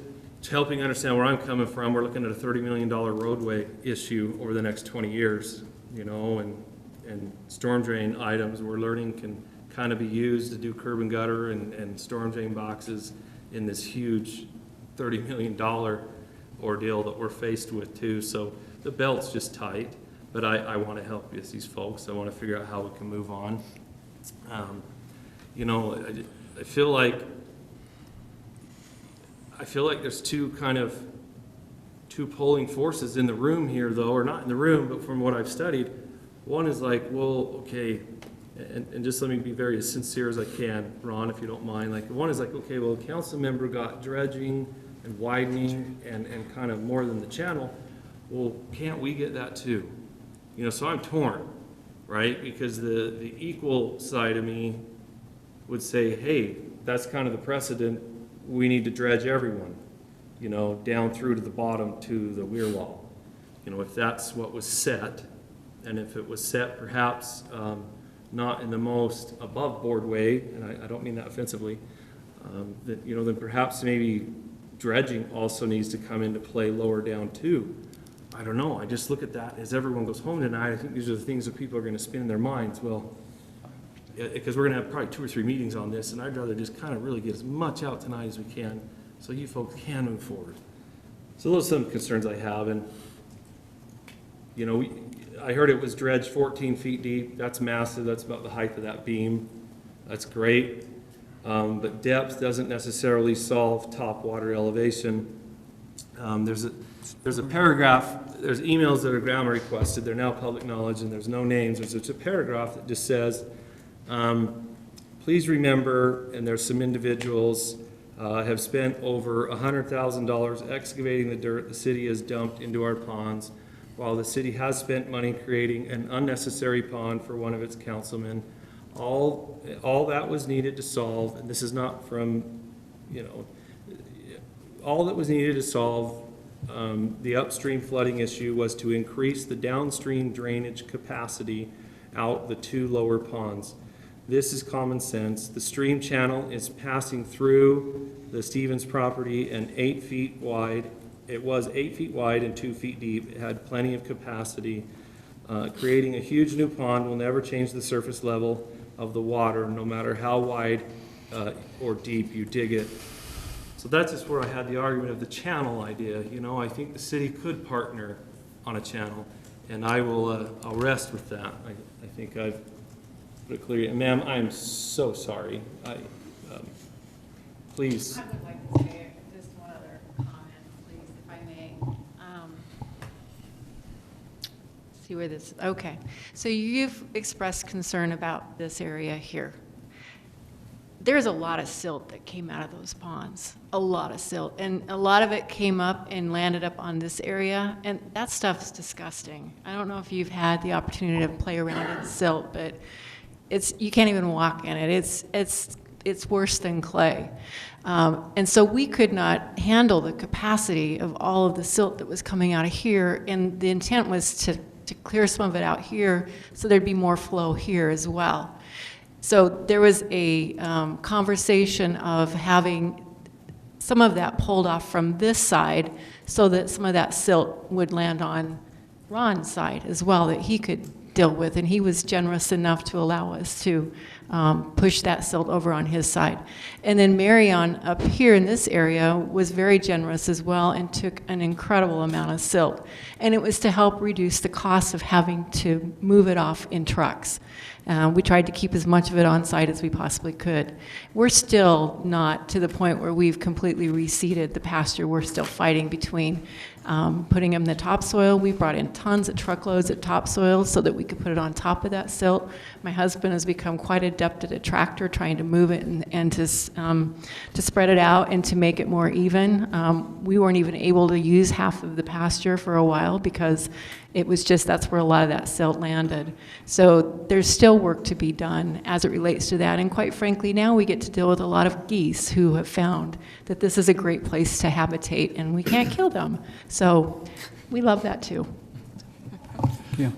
helping understand where I'm coming from, we're looking at a $30 million roadway issue over the next 20 years, you know, and storm drain items we're learning can kind of be used to do curb and gutter and storm drain boxes in this huge $30 million ordeal that we're faced with too. So the belt's just tight, but I want to help these folks. I want to figure out how we can move on. You know, I feel like there's two pulling forces in the room here, though, or not in the room, but from what I've studied. One is like, well, okay, and just let me be very as sincere as I can, Ron, if you don't mind. Like, one is like, okay, well, a council member got dredging and widening and kind of more than the channel. Well, can't we get that too? You know, so I'm torn, right? Because the equal side of me would say, hey, that's kind of the precedent. We need to dredge everyone, you know, down through to the bottom to the weir wall. You know, if that's what was set, and if it was set perhaps not in the most above board way, and I don't mean that offensively, that, you know, then perhaps maybe dredging also needs to come into play lower down too. I don't know. I just look at that as everyone goes home tonight. I think these are the things that people are going to spin in their minds. Well, because we're going to have probably 2 or 3 meetings on this, and I'd rather just kind of really get as much out tonight as we can so you folks can move forward. So those are some concerns I have. And, you know, I heard it was dredged 14 feet deep. That's massive. That's about the height of that beam. That's great. But depth doesn't necessarily solve top water elevation. There's a paragraph, there's emails that are Grandma requested. They're now public knowledge, and there's no names. There's a paragraph that just says, please remember, and there's some individuals have spent over $100,000 excavating the dirt the city has dumped into our ponds, while the city has spent money creating an unnecessary pond for one of its councilmen. All that was needed to solve, and this is not from, you know, all that was needed to solve the upstream flooding issue was to increase the downstream drainage capacity out the 2 lower ponds. This is common sense. The stream channel is passing through the Stevens property and 8 feet wide. It was 8 feet wide and 2 feet deep. It had plenty of capacity. Creating a huge new pond will never change the surface level of the water, no matter how wide or deep you dig it. So that's just where I had the argument of the channel idea. You know, I think the city could partner on a channel, and I'll rest with that. I think I've put it clear. Ma'am, I'm so sorry. Please. I would like to say just one other comment, please, if I may. See where this, okay. So you've expressed concern about this area here. There's a lot of silt that came out of those ponds, a lot of silt. And a lot of it came up and landed up on this area, and that stuff's disgusting. I don't know if you've had the opportunity to play around in silt, but you can't even walk in it. It's worse than clay. And so we could not handle the capacity of all of the silt that was coming out of here, and the intent was to clear some of it out here so there'd be more flow here as well. So there was a conversation of having some of that pulled off from this side so that some of that silt would land on Ron's side as well, that he could deal with, and he was generous enough to allow us to push that silt over on his side. And then Marion up here in this area was very generous as well and took an incredible amount of silt. And it was to help reduce the cost of having to move it off in trucks. We tried to keep as much of it on site as we possibly could. We're still not to the point where we've completely reseeded the pasture. We're still fighting between putting them in the topsoil. We brought in tons of truckloads of topsoil so that we could put it on top of that silt. My husband has become quite adept at a tractor trying to move it and to spread it out and to make it more even. We weren't even able to use half of the pasture for a while because it was just, that's where a lot of that silt landed. So there's still work to be done as it relates to that. And quite frankly, now we get to deal with a lot of geese who have found that this is a great place to habitate and we can't kill them. So we love that too. Yeah,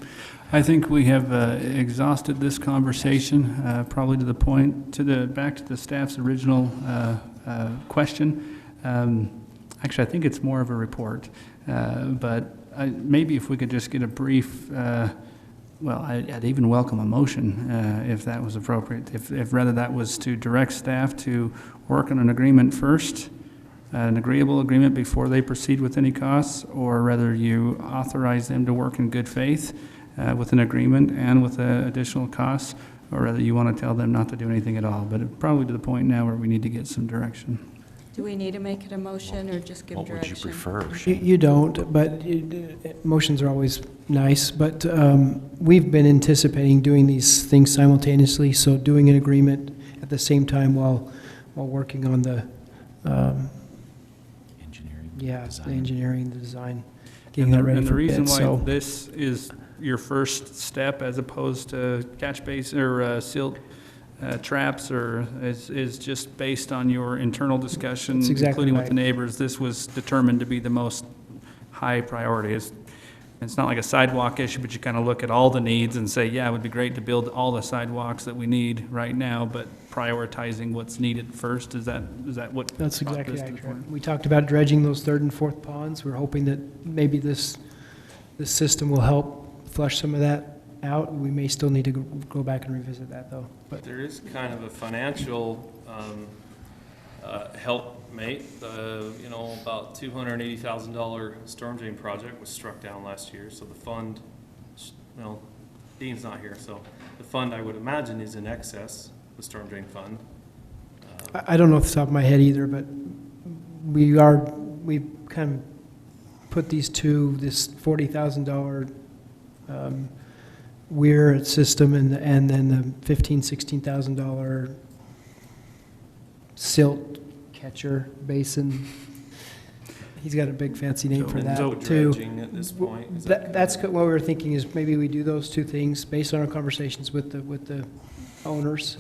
I think we have exhausted this conversation, probably to the point, back to the staff's original question. Actually, I think it's more of a report, but maybe if we could just get a brief, well, I'd even welcome a motion if that was appropriate, if rather that was to direct staff to work on an agreement first, an agreeable agreement before they proceed with any costs, or rather you authorize them to work in good faith with an agreement and with additional costs, or rather you want to tell them not to do anything at all. But probably to the point now where we need to get some direction. Do we need to make it a motion or just give direction? What would you prefer? You don't, but motions are always nice. But we've been anticipating doing these things simultaneously, so doing an agreement at the same time while working on the Engineering. yeah, design. the engineering, the design, getting that ready And the for reason bid. why So this is your first step as opposed to catch basin or silt traps is just based on your internal discussion, That's exactly including with right. the neighbors. This was determined to be the most high priority. It's not like a sidewalk issue, but you kind of look at all the needs and say, yeah, it would be great to build all the sidewalks that we need right now, but prioritizing what's needed first, is that what? that's brought exactly this to the accurate. point? We talked about dredging those third and fourth ponds. We're hoping that maybe this system will help flush some of that out. We may still need to go back and revisit that, though. But There is kind of a financial helpmate. About $280,000 storm drain project was struck down last year, so the fund, well, Dean's not here, so the fund, I would imagine, is in excess, the storm drain fund. I don't know off the top of my head either, but we kind of put these two, this $40,000 weir system and then the $16,000 silt catcher basin. He's got a big fancy name for that No too. dredging at this point. Is That's what we were thinking, is maybe we do those two things based on our conversations with the owners.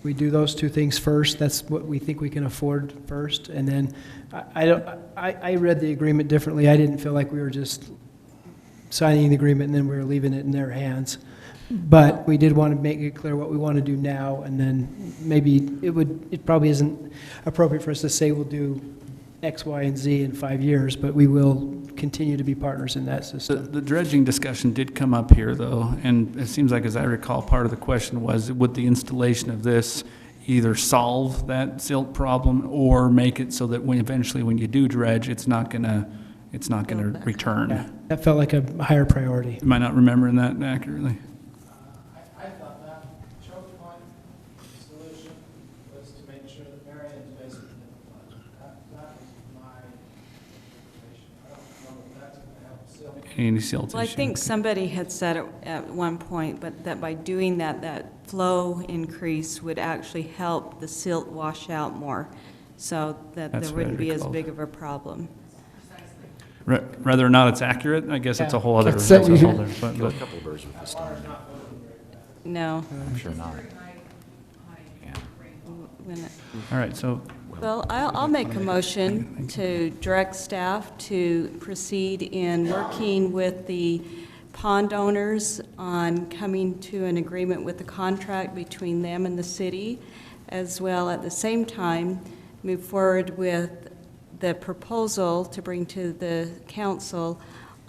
We do those two things first. That's what we think we can afford first. And then I read the agreement differently. I didn't feel like we were just signing the agreement and then we were leaving it in their hands. But we did want to make it clear what we want to do now, and then maybe it probably isn't appropriate for us to say we'll do X, Y, and Z in 5 years, but we will continue to be partners in that system. The dredging discussion did come up here, though, and it seems like, as I recall, part of the question was, would the installation of this either solve that silt problem or make it so that eventually when you do dredge, it's not gonna return? Yeah, that felt like a higher priority. Am I not remembering that accurately? I thought that choke point solution was to make sure that Marion's basement didn't flood. That was my interpretation. I don't know if that's going to help silt. Any silt Well, I issue? think somebody had said at one point, but that by doing that flow increase would actually help the silt wash out more, so that That's there what I wouldn't be as recalled. big of a problem. Whether or not it's accurate, I guess it's a whole other. That's what we- Kill a couple of birds with this stone. No. I'm sure not. Yeah. When it- All right, so Well, I'll make a motion to direct staff to proceed in working with the pond owners on coming to an agreement with the contract between them and the city, as well at the same time move forward with the proposal to bring to the council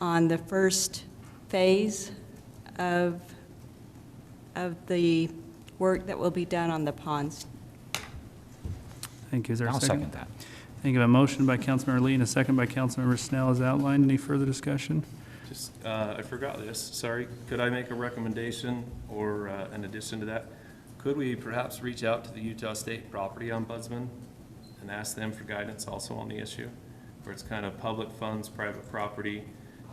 on the first phase of the work that will be done on the ponds. thank you. Is there a I'll second? second that. Thank you. A motion by Councilmember Lee and a second by Councilmember Snell is outlined. Any further discussion? Just, I forgot this, sorry. Could I make a recommendation or an addition to that? Could we perhaps reach out to the Utah State Property Ombudsman and ask them for guidance also on the issue, where it's kind of public funds, private property?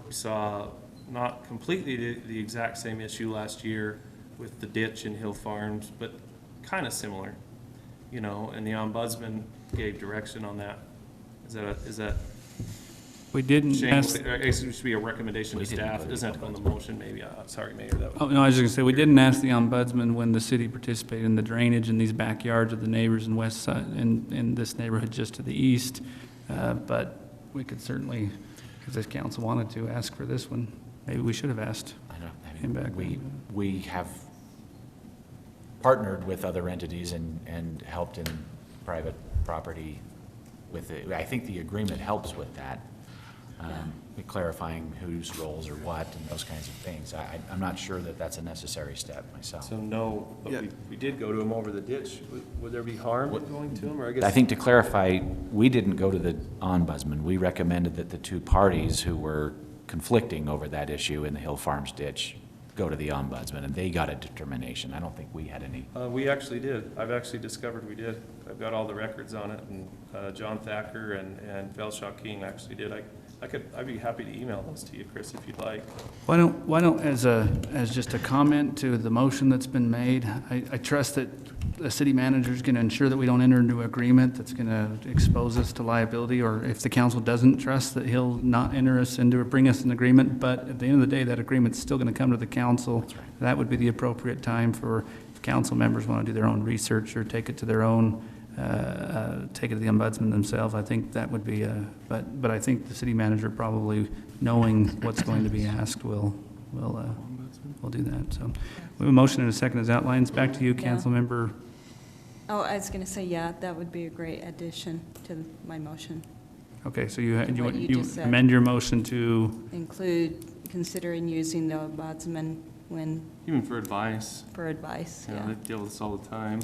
We saw not completely the exact same issue last year with the ditch in Hill Farms, but kind of similar, and the ombudsman gave direction on that. Is that We didn't Shane, ask, I guess it should be a recommendation to We didn't staff. put It it doesn't have to on go on the motion, maybe. Sorry, Mayor, that oh, was. no, I was just gonna say, we didn't ask the ombudsman when the city participated in the drainage in these backyards of the neighbors in west side, in this neighborhood just to the east. But we could certainly, if this council wanted to, ask for this one. Maybe we should have asked I know, I him back. we have partnered with other entities and helped in private property with it. I think the agreement helps with that, clarifying whose roles are what and those kinds of things. I'm not sure that that's a necessary step myself. So no, but we did go to him over the ditch. Would there be harm in going to him, or I guess? I think to clarify, we didn't go to the ombudsman. We recommended that the two parties who were conflicting over that issue in the Hill Farms ditch go to the ombudsman, and they got a determination. I don't think we had any. We actually did. I've actually discovered we did. I've got all the records on it, and John Thacker and Velshaw King actually did. I'd be happy to email those to you, Chris, if you'd like. Why don't, as just a comment to the motion that's been made, I trust that the city manager is going to ensure that we don't enter into an agreement that's going to expose us to liability, or if the council doesn't trust, that he'll not enter us into or bring us an agreement. But at the end of the day, that agreement's still going to come to the council. That's right. That would be the appropriate time for if council members want to do their own research or take it to their own, take it to the ombudsman themselves. I think that would be but I think the city manager, probably knowing what's going to be asked, will do that. So we have a motion and a second as outlines. Back to you, council member. Oh, I was going to say, yeah, that would be a great addition to my motion. Okay, so What you just said. amend your motion to, Include considering using the ombudsman when, Even for advice. for advice, You know, yeah. they deal with this all the time.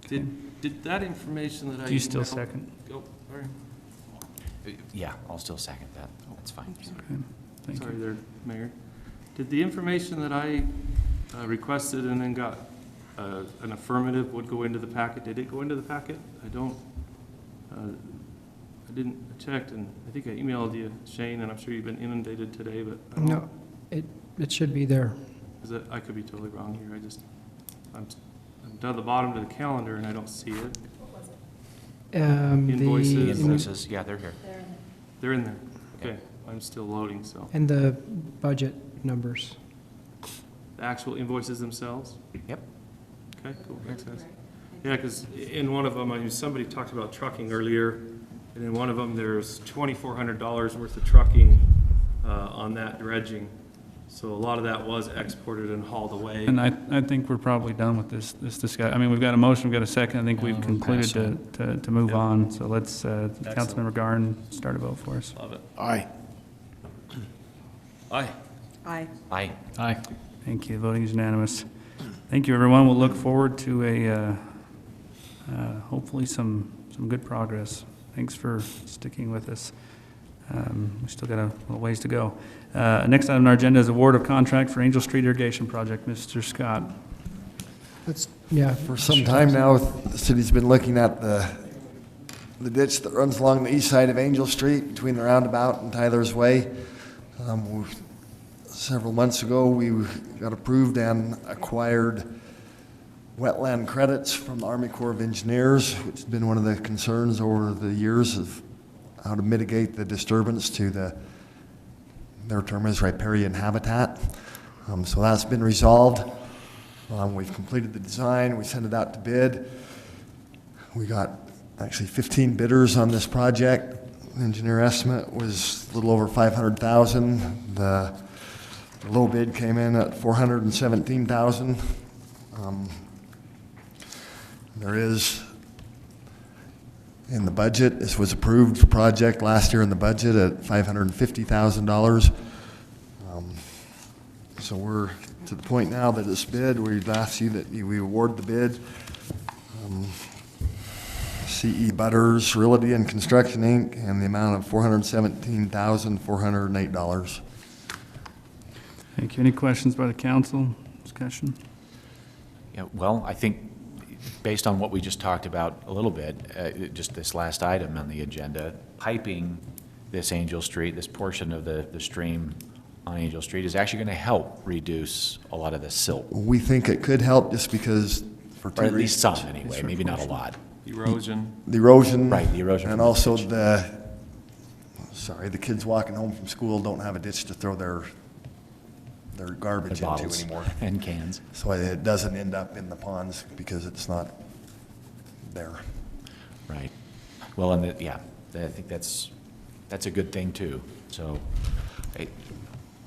Okay. Did that information that I do you still emailed- second? Oh, sorry. Yeah, I'll still second that. That's fine. Okay, thank Sorry you. there, Mayor. Did the information that I requested and then got an affirmative would go into the packet, did it go into the packet? I didn't check, and I think I emailed you, Shane, and I'm sure you've been inundated today, but I don't know. No, it should be there. I could be totally wrong here. I'm down at the bottom of the calendar and I don't see it. Invoices. The invoices, yeah, they're here. They're in there. Okay, I'm still loading, so. And the budget numbers. The actual invoices themselves? Yep. Okay, cool, thanks guys. Yeah, because in one of them, somebody talked about trucking earlier, and in one of them, there's $2,400 worth of trucking on that dredging. So a lot of that was exported and hauled away. And I think we're probably done with this discussion. I mean, we've got a motion, we've got a second. I think we've concluded to move on. So let's, Councilmember Garn, start a vote for us. Love it. Aye. Aye. Aye. Aye. Aye. Thank you. Voting is unanimous. Thank you, everyone. We'll look forward to hopefully some good progress. Thanks for sticking with us. We still got a little ways to go. Next item on our agenda is award of contract for Angel Street Irrigation Project. Mr. Scott. For some time now, the city's been looking at the ditch that runs along the east side of Angel Street between the roundabout and Tyler's Way. Several months ago, we got approved and acquired wetland credits from the Army Corps of Engineers, which has been one of the concerns over the years of how to mitigate the disturbance to their term is riparian habitat. So that's been resolved. We've completed the design, we sent it out to bid. We got actually 15 bidders on this project. The engineer estimate was a little over $500,000. The low bid came in at $417,000. There is, in the budget, this was approved for project last year in the budget at $550,000. So we're to the point now that it's bid. We'd ask you that we award the bid. CE Butters Realty and Construction, Inc., and the amount of $417,408. Thank you. Any questions by the council? Discussion? Yeah, well, I think based on what we just talked about a little bit, just this last item on the agenda, piping this Angel Street, this portion of the stream on Angel Street is actually going to help reduce a lot of the silt. We think it could help just because for two Or at least reasons. some anyway, maybe not a lot. Erosion. The erosion. Right, the erosion. And also the kids walking home from school don't have a ditch to throw their garbage The into bottles anymore. and cans. So it doesn't end up in the ponds because it's not there. Right. Well, and I think that's a good thing too. So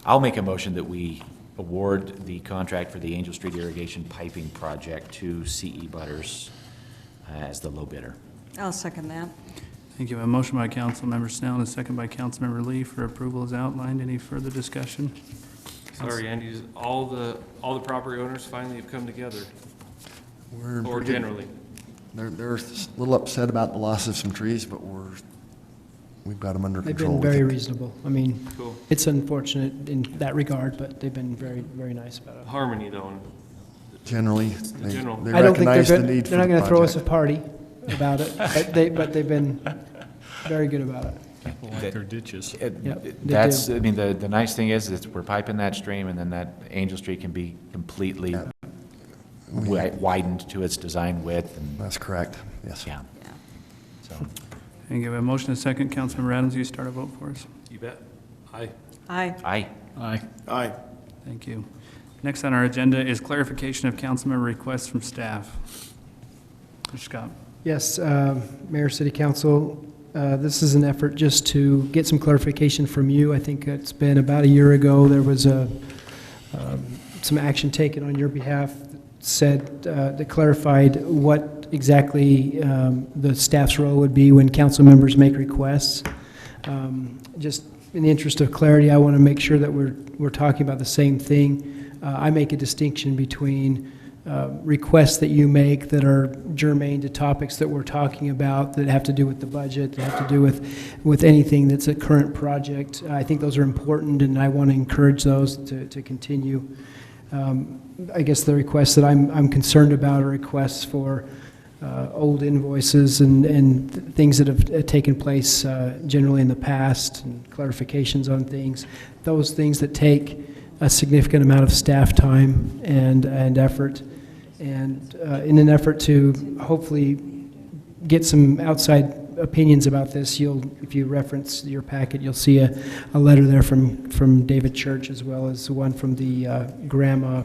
I'll make a motion that we award the contract for the Angel Street Irrigation Piping Project to CE Butters as the low bidder. I'll second that. Thank you. A motion by Councilmember Snell and a second by Councilmember Lee for approval is outlined. Any further discussion? Sorry, Andy, all the property owners finally have come together, We're or generally? They're a little upset about the loss of some trees, but we've got them under They've control. been very reasonable. I mean, Cool. it's unfortunate in that regard, but they've been very, very nice about it. Harmony, though. Generally, general. they I don't think recognize the they're need for not the going to throw us a project. party about it, but they've been very good about it. Like their ditches. Yep, they That's, do. I mean, the nice thing is that we're piping that stream, and then that Angel Street can be completely widened to its design width, and, That's correct, yes. yeah. So, Thank you. A motion and a second. Councilmember Adams, you start a vote for us. You bet. Aye. Aye. aye. Aye. Aye. Thank you. Next on our agenda is clarification of councilmember requests from staff. Mr. Scott. Yes, Mayor, City Council, this is an effort just to get some clarification from you. I think it's been about a year ago, there was some action taken on your behalf that clarified what exactly the staff's role would be when council members make requests. Just in the interest of clarity, I want to make sure that we're talking about the same thing. I make a distinction between requests that you make that are germane to topics that we're talking about, that have to do with the budget, that have to do with anything that's a current project. I think those are important, and I want to encourage those to continue. I guess the requests that I'm concerned about are requests for old invoices and things that have taken place generally in the past, and clarifications on things. Those things that take a significant amount of staff time and effort. And in an effort to hopefully get some outside opinions about this, if you reference your packet, you'll see a letter there from David Church, as well as one from the Grandma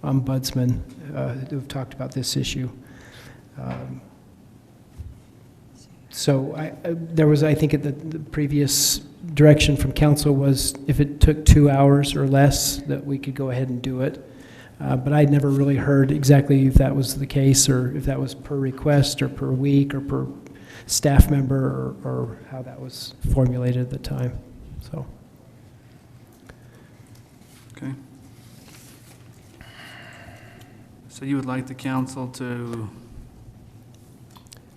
Ombudsman who've talked about this issue. So there was, I think, the previous direction from council was if it took 2 hours or less, that we could go ahead and do it. But I'd never really heard exactly if that was the case, or if that was per request or per week or per staff member, or how that was formulated at the time. So. Okay. So you would like the council to,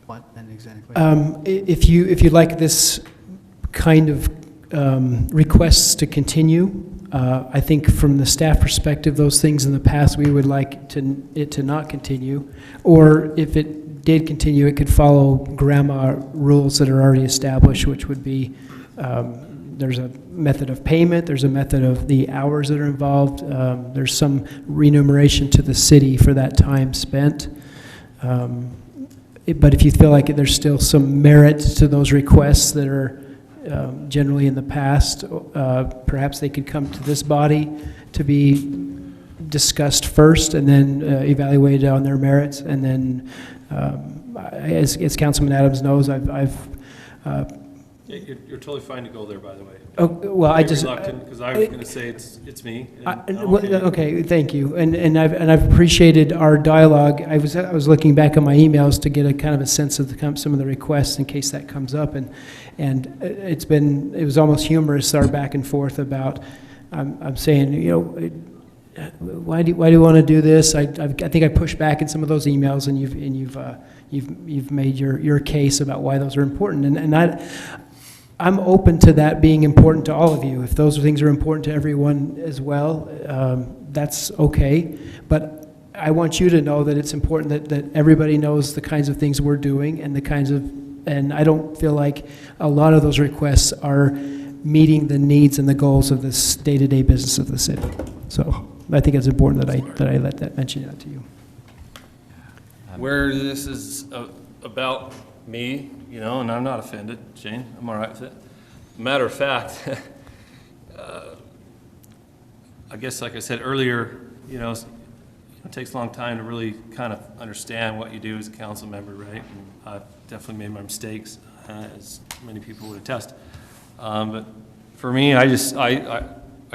what then exactly? If you'd like this kind of requests to continue, I think from the staff perspective, those things in the past, we would like it to not continue. Or if it did continue, it could follow grandma rules that are already established, which would be there's a method of payment, there's a method of the hours that are involved, there's some remuneration to the city for that time spent. But if you feel like there's still some merit to those requests that are generally in the past, perhaps they could come to this body to be discussed first, and then evaluated on their merits. And then, as Councilman Adams knows, You're totally fine to go there, by the way. Oh, well, I just because I was going to say it's me. Okay, thank you, and I've appreciated our dialogue. I was looking back on my emails to get a kind of a sense of some of the requests in case that comes up, and it was almost humorous, our back and forth about I'm saying, why do you want to do this? I think I pushed back in some of those emails, and you've made your case about why those are important, and I'm open to that being important to all of you. If those things are important to everyone as well, that's okay. But I want you to know that it's important that everybody knows the kinds of things we're doing and I don't feel like a lot of those requests are meeting the needs and the goals of this day-to-day business of the city. So I think it's important that I mention that to you. Where this is about me, and I'm not offended, Shane, I'm all right with it. Matter of fact, I guess like I said earlier, it takes a long time to really kind of understand what you do as a council member, right? And I've definitely made my mistakes, as many people would attest. But for me, I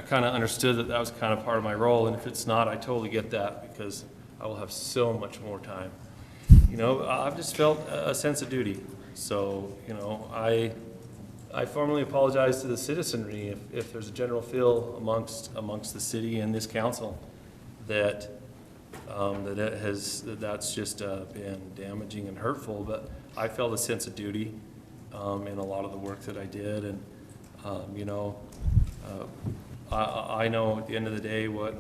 kind of understood that that was kind of part of my role, and if it's not, I totally get that, because I will have so much more time. You know, I've just felt a sense of duty. So, you know, I formally apologize to the citizenry if there's a general feel amongst the city and this council that that's just been damaging and hurtful. But I felt a sense of duty in a lot of the work that I did, and you know, I know at the end of the day what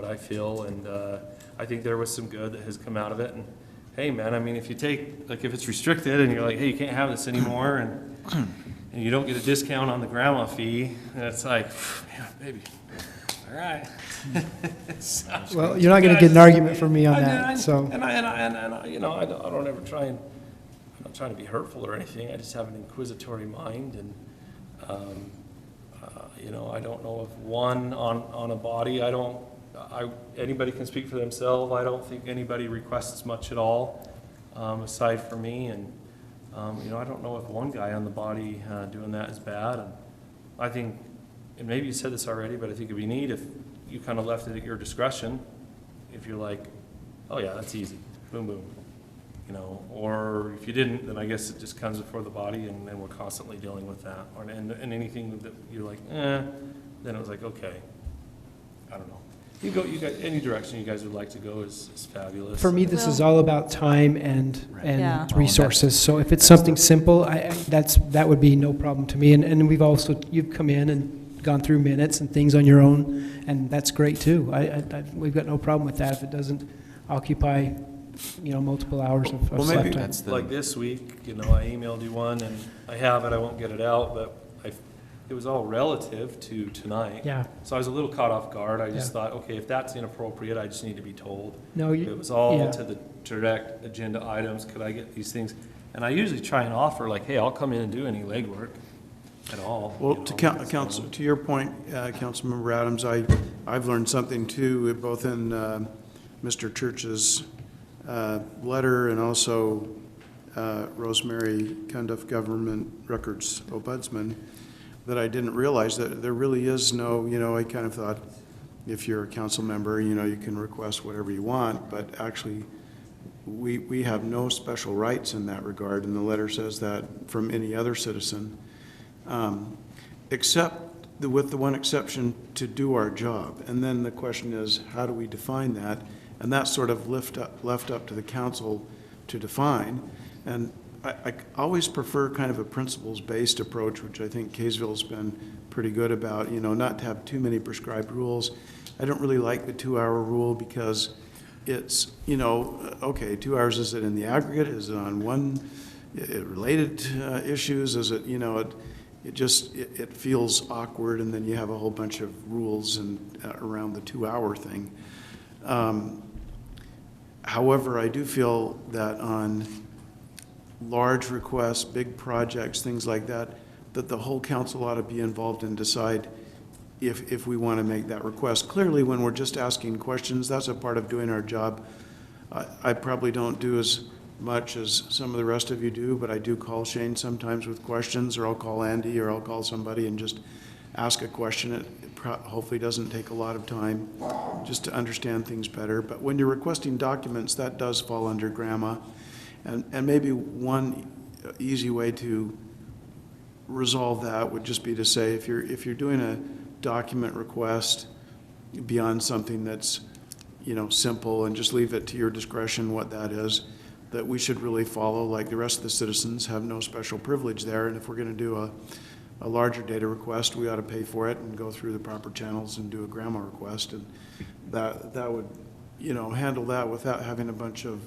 I feel, and I think there was some good that has come out of it. And hey, man, I mean, if you take, like, if it's restricted and you're like, hey, you can't have this anymore, and you don't get a discount on the grandma fee, and it's like, yeah, baby, all right. Well, you're not going to get an argument from me on that, so. And I, you know, I don't ever try and, I'm not trying to be hurtful or anything. I just have an inquisitory mind, and, you know, I don't know if one on a body, anybody can speak for themselves. I don't think anybody requests much at all, aside from me. And, you know, I don't know if one guy on the body doing that is bad. And I think, and maybe you said this already, but I think it'd be neat if you kind of left it at your discretion. If you're like, oh yeah, that's easy, boom, boom. You know, or if you didn't, then I guess it just comes before the body, and then we're constantly dealing with that. And anything that you're like, then it was like, okay, I don't know. You guys, any direction you guys would like to go is fabulous. For me, this is all about time and Yeah. resources. So if it's something simple, that would be no problem to me. And you've come in and gone through minutes and things on your own, and that's great too. We've got no problem with that if it doesn't occupy, you know, multiple hours of Well, sleep maybe time. like this week, you know, I emailed you one, and I have it, I won't get it out, but it was all relative to tonight. Yeah. So I was a little caught off guard. I just Yeah. thought, okay, if that's inappropriate, I just need to be told. No, If it was all yeah. to the direct agenda items, could I get these things? And I usually try and offer, like, hey, I'll come in and do any legwork at all. Well, you to know, council, to your point, Councilmember Adams, I've learned something too, both in Mr. Church's letter and also Rosemary Cundiff, Government Records Ombudsman, that I didn't realize that there really is no, you know, I kind of thought if you're a council member, you know, you can request whatever you want, but actually we have no special rights in that regard, and the letter says that from any other citizen, except with the one exception, to do our job. And then the question is, how do we define that? And that's sort of left up to the council to define. And I always prefer kind of a principles-based approach, which I think Kaysville's been pretty good about, you know, not to have too many prescribed rules. I don't really like the 2-hour rule because it's, you know, okay, 2 hours, is it in the aggregate? Is it on one related issues? Is it, you know, it feels awkward, and then you have a whole bunch of rules and around the 2-hour thing. However, I do feel that on large requests, big projects, things like that, that the whole council ought to be involved and decide if we want to make that request. Clearly, when we're just asking questions, that's a part of doing our job. I probably don't do as much as some of the rest of you do, but I do call Shane sometimes with questions, or I'll call Andy, or I'll call somebody and just ask a question. It hopefully doesn't take a lot of time just to understand things better. But when you're requesting documents, that does fall under GRAMA. And maybe one easy way to resolve that would just be to say, if you're doing a document request beyond something that's, you know, simple, and just leave it to your discretion what that is, that we should really follow, like the rest of the citizens, have no special privilege there. And if we're going to do a larger data request, we ought to pay for it and go through the proper channels and do a GRAMA request. And that would, you know, handle that without having a bunch of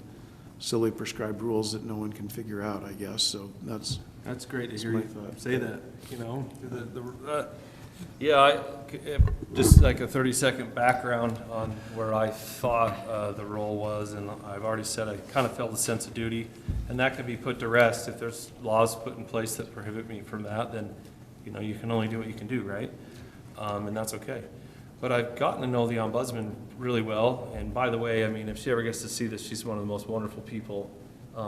silly prescribed rules that no one can figure out, I guess. So that's great to hear my you thought. say that, you know. Yeah, just like a 30-second background on where I thought the role was, and I've already said I kind of felt a sense of duty, and that can be put to rest. If there's laws put in place that prohibit me from that, then, you know, you can only do what you can do, right? And that's okay. But I've gotten to know the ombudsman really well, and by the way, I mean, if she ever gets to see this, she's one of the most wonderful people.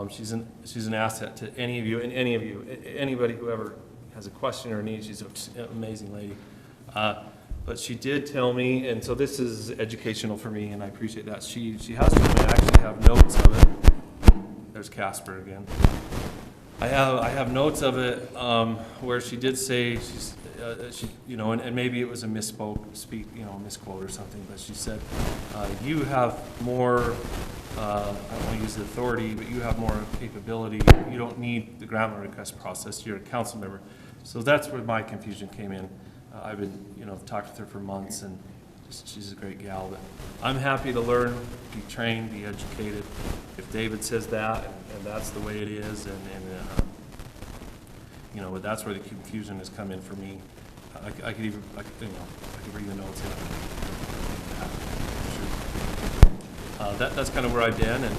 She's an asset to any of you, and anybody who ever has a question or need. She's an amazing lady. But she did tell me, and so this is educational for me, and I appreciate that. She has told me I actually have notes of it. There's Casper again. I have notes of it where she did say she, you know, and maybe it was a misquote or something, but she said you have more. I don't want to use the authority, but you have more capability. You don't need the grant request process. You're a council member, so that's where my confusion came in. I've been, talked with her for months, and she's a great gal. But I'm happy to learn, be trained, be educated. If David says that, and that's the way it is, but that's where the confusion has come in for me. I could read the notes. That's kind of where I've been, and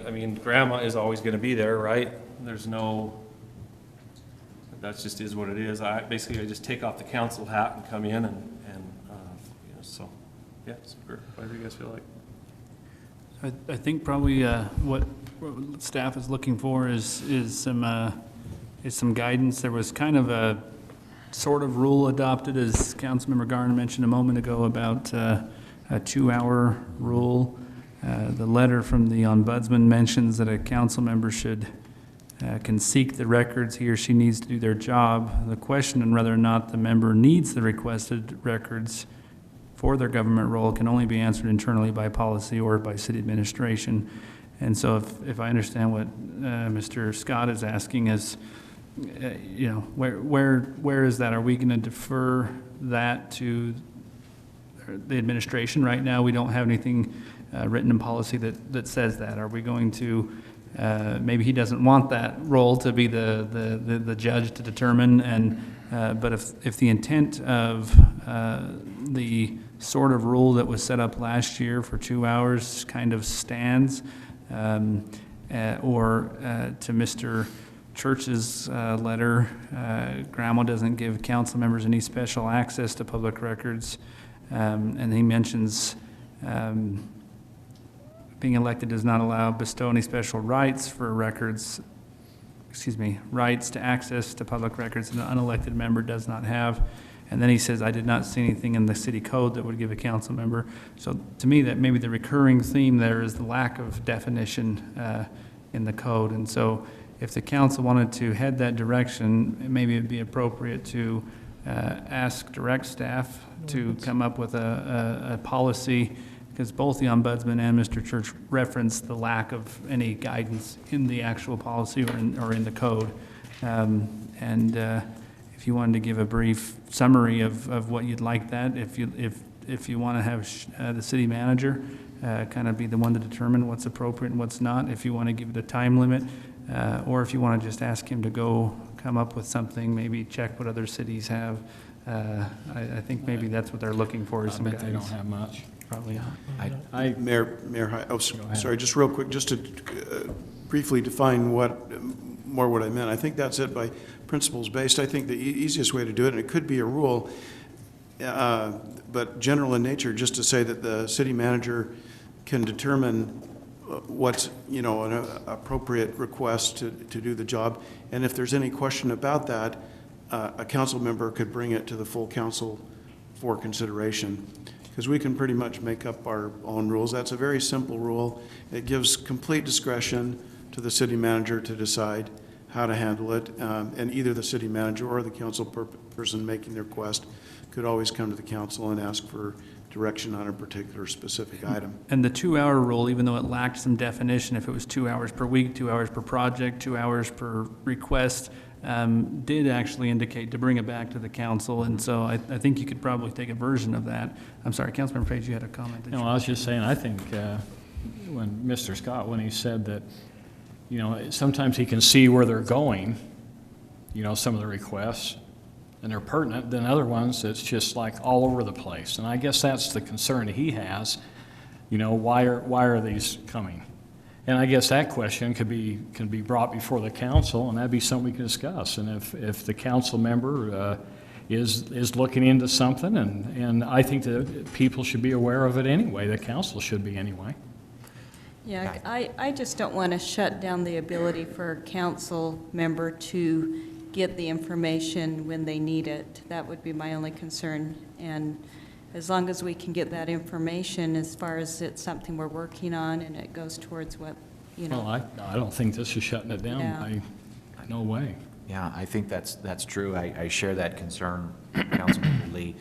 I mean, Grandma is always going to be there, right? There's no. That just is what it is. I just take off the council hat and come in so yeah, whatever you guys feel like. I think probably what staff is looking for is some guidance. There was kind of a sort of rule adopted, as Councilmember Garner mentioned a moment ago, about a 2-hour rule. The letter from the ombudsman mentions that a council member can seek the records he or she needs to do their job. The question on whether or not the member needs the requested records for their government role can only be answered internally by policy or by city administration. And so if I understand what Mr. Scott is asking is, where is that? Are we going to defer that to the administration? Right now, we don't have anything written in policy that says that. Are we going to maybe he doesn't want that role to be the judge to determine, but if the intent of the sort of rule that was set up last year for 2 hours kind of stands, or to Mr. Church's letter, Grandma doesn't give council members any special access to public records, and he mentions being elected does not bestow any special rights for rights to access to public records an unelected member does not have. And then he says, I did not see anything in the city code that would give a council member. So to me, that maybe the recurring theme there is the lack of definition in the code. And so if the council wanted to head that direction, maybe it'd be appropriate to ask direct staff to come up with a policy, because both the ombudsman and Mr. Church referenced the lack of any guidance in the actual policy or in the code. If you wanted to give a brief summary of what you'd like that, if you want to have the city manager kind of be the one to determine what's appropriate and what's not, if you want to give it a time limit, or if you want to just ask him to come up with something, maybe check what other cities have. I think maybe that's what they're looking for, is some guidance. They don't have much. Probably not. Mayor, hi. Sorry, just real quick, just to briefly define what I meant. I think that's it by principles based. I think the easiest way to do it, and it could be a rule, but general in nature, just to say that the city manager can determine what's, an appropriate request to do the job. And if there's any question about that, a council member could bring it to the full council for consideration. Because we can pretty much make up our own rules. That's a very simple rule. It gives complete discretion to the city manager to decide how to handle it. And either the city manager or the council person making the request could always come to the council and ask for direction on a particular specific item. And the 2-hour rule, even though it lacked some definition, if it was 2 hours per week, 2 hours per project, 2 hours per request, did actually indicate to bring it back to the council, and so I think you could probably take a version of that. I'm sorry, Councilmember Page, you had a comment. No, I was just saying, I think when Mr. Scott, when he said that, sometimes he can see where they're going, some of the requests, and they're pertinent, then other ones, it's just like all over the place. And I guess that's the concern he has, why are these coming? And I guess that question can be brought before the council, and that'd be something we can discuss. And if the council member is looking into something, and I think that people should be aware of it anyway, the council should be anyway. Yeah, I just don't want to shut down the ability for a council member to get the information when they need it. That would be my only concern. And as long as we can get that information, as far as it's something we're working on and it goes towards what, you know. Well, I don't think this is shutting it down. Yeah. No way. Yeah, I think that's true. I share that concern, Councilman Lee.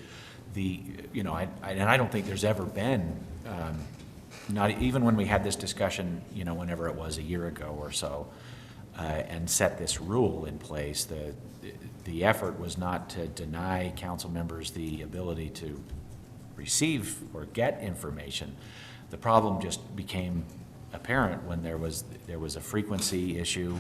And I don't think there's ever been, not even when we had this discussion, whenever it was a year ago or so, and set this rule in place, the effort was not to deny council members the ability to receive or get information. The problem just became apparent when there was a frequency issue,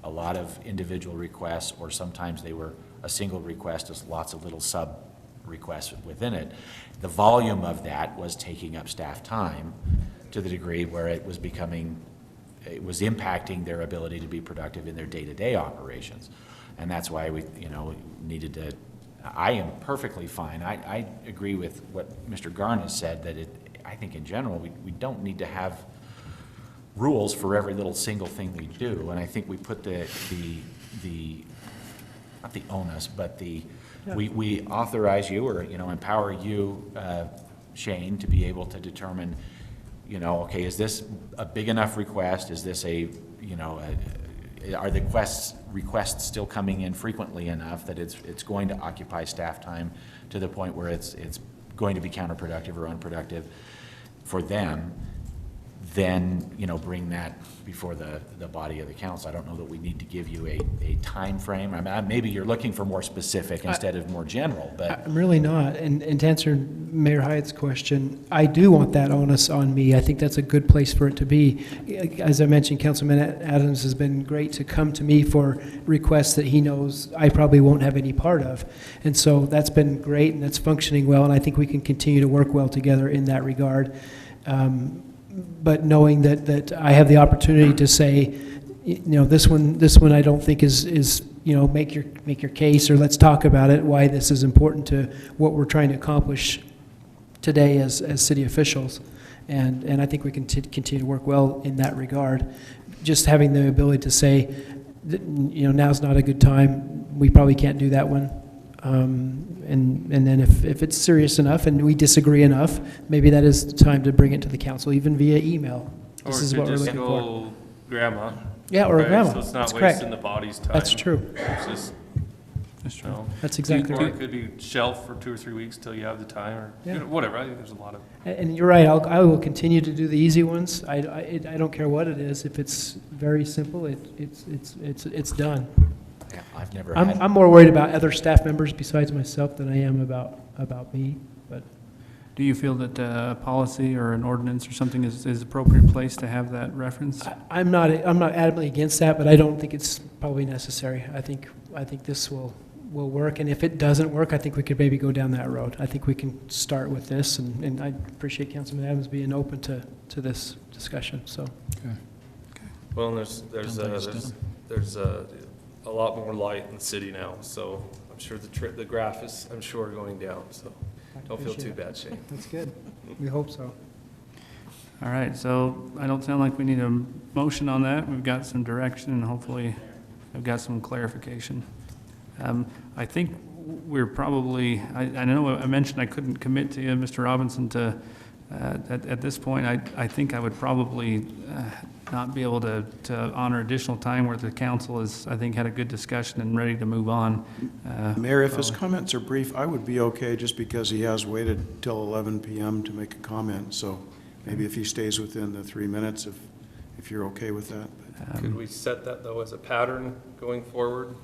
a lot of individual requests, or sometimes they were a single request with lots of little sub requests within it. The volume of that was taking up staff time to the degree where it was impacting their ability to be productive in their day-to-day operations. And that's why we, needed to, I am perfectly fine. I agree with what Mr. Garn has said, that I think in general, we don't need to have rules for every little single thing we do. And I think we put the not the onus, but we authorize you, or, empower you, Shane, to be able to determine, okay, is this a big enough request? Is this are the requests still coming in frequently enough that it's going to occupy staff time to the point where it's going to be counterproductive or unproductive for them? Then, bring that before the body of the council. I don't know that we need to give you a time frame. I mean, maybe you're looking for more specific instead of more general, but. I'm really not. And to answer Mayor Hyatt's question, I do want that onus on me. I think that's a good place for it to be. As I mentioned, Councilman Adams has been great to come to me for requests that he knows I probably won't have any part of. And so that's been great, and that's functioning well, and I think we can continue to work well together in that regard. But knowing that I have the opportunity to say, this one I don't think is make your case, or let's talk about it, why this is important to what we're trying to accomplish today as city officials, and I think we can continue to work well in that regard. Just having the ability to say, now's not a good time, we probably can't do that one. And then if it's serious enough and we disagree enough, maybe that is the time to bring it to the council, even via email. This is what we're looking for. Grandma. Yeah, or a grandma. So it's That's not correct. wasting the body's time. That's true. It's just, That's true. That's exactly or right. it could be shelved for 2 or 3 weeks till you have the time, or Yeah. whatever. I think there's a lot of. And you're right, I will continue to do the easy ones. I don't care what it is. If it's very simple, it's done. Yeah, I've never I'm more worried about other staff members besides myself than I am about me. But Do you feel that a policy or an ordinance or something is appropriate place to have that reference? I'm not adamantly against that, but I don't think it's probably necessary. I think this will work, and if it doesn't work, I think we could maybe go down that road. I think we can start with this, and I appreciate Councilman Adams being open to this discussion. So. Okay. Well, and there's a lot more light in the city now, so I'm sure the graph is, going down, so don't feel too bad, Shane. That's good. We hope so. All right, so I don't sound like we need a motion on that. We've got some direction, and hopefully I've got some clarification. I think we're probably, I know I mentioned I couldn't commit to you, Mr. Robinson, to at this point, I think I would probably not be able to honor additional time where the council has, I think, had a good discussion and ready to move on. Mayor, if his comments are brief, I would be okay, just because he has waited till 11 p.m. to make a comment. So maybe if he stays within the 3 minutes, if you're okay with that. Could we set that, though, as a pattern going forward?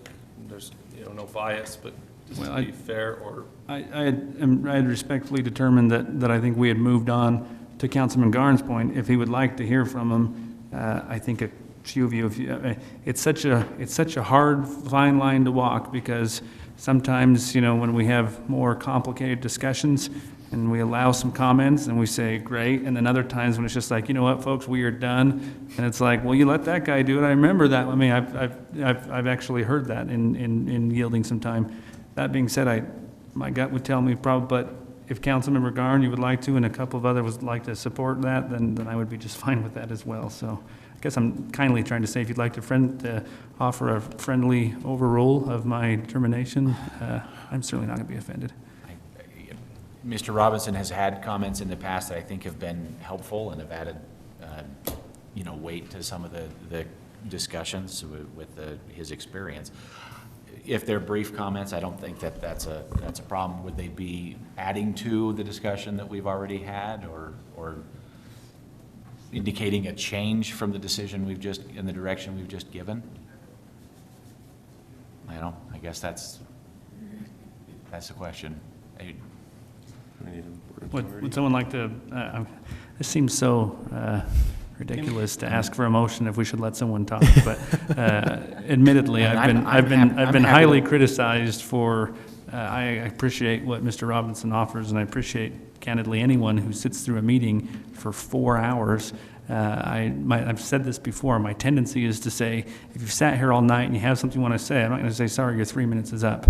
There's, no bias, but just to be fair, or? I had respectfully determined that I think we had moved on to Councilman Garn's point. If he would like to hear from him, I think a few of you, it's such a hard, fine line to walk, because sometimes, when we have more complicated discussions and we allow some comments and we say, great, and then other times when it's just like, you know what, folks, we are done, and it's like, well, you let that guy do it. I remember that. I mean, I've actually heard that in yielding some time. That being said, my gut would tell me probably, but if Councilmember Garn, you would like to, and a couple of others would like to support that, then I would be just fine with that as well. So I guess I'm kindly trying to say, if you'd like to offer a friendly overrule of my determination, I'm certainly not going to be offended. Mr. Robinson has had comments in the past that I think have been helpful and have added, weight to some of the discussions with his experience. If they're brief comments, I don't think that's a problem. Would they be adding to the discussion that we've already had, or indicating a change from the decision in the direction we've just given? I guess that's the question. Would someone like to, this seems so ridiculous to ask for a motion if we should let someone talk, but admittedly, I've been highly criticized for, I appreciate what Mr. Robinson offers, and I appreciate candidly anyone who sits through a meeting for 4 hours. I've said this before, my tendency is to say, if you've sat here all night and you have something you want to say, I'm not going to say, sorry, your 3 minutes is up.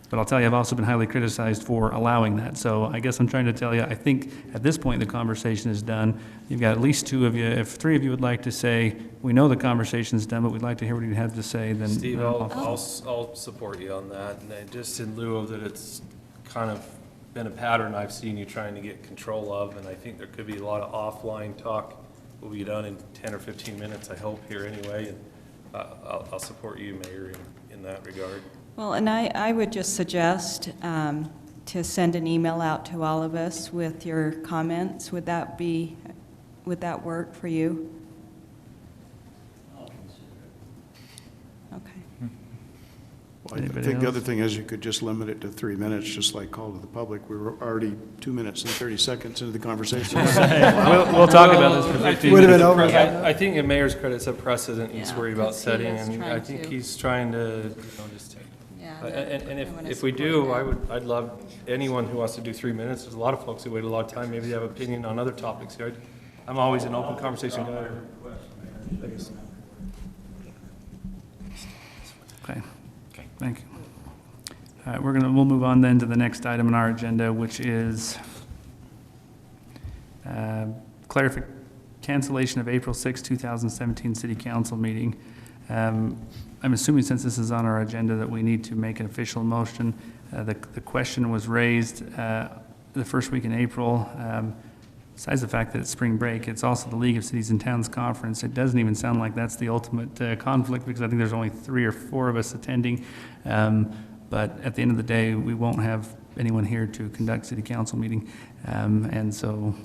But I'll tell you, I've also been highly criticized for allowing that. So I guess I'm trying to tell you, I think at this point the conversation is done. You've got at least 2 of you. If 3 of you would like to say, we know the conversation's done, but we'd like to hear what you have to say, then. Steve, I'll support you on that. And just in lieu of that, it's kind of been a pattern I've seen you trying to get control of, and I think there could be a lot of offline talk will be done in 10 or 15 minutes, I hope, here anyway. And I'll support you, Mayor, in that regard. Well, and I would just suggest to send an email out to all of us with your comments. Would that work for you? Okay. Well, I think the other thing is you could just limit it to 3 minutes, just like call to the public. We were already 2 minutes and 30 seconds into the conversation. We'll talk about this for 15 Would have minutes. been over. I think in Mayor's credit, it's a precedent he's worried about because he setting, is and trying I think to. he's trying to, just take. Yeah. And I wanna if we support do, that. I'd love anyone who wants to do 3 minutes. There's a lot of folks who wait a lot of time. Maybe they have opinion on other topics here. I'm always an open conversation guy. Okay, thank you. All right, we'll move on then to the next item on our agenda, which is cancellation of April 6, 2017 City Council meeting. I'm assuming since this is on our agenda that we need to make an official motion. The question was raised the first week in April. Besides the fact that it's spring break, it's also the League of Cities and Towns Conference. It doesn't even sound like that's the ultimate conflict, because I think there's only 3 or 4 of us attending. But at the end of the day, we won't have anyone here to conduct city council meeting. And so,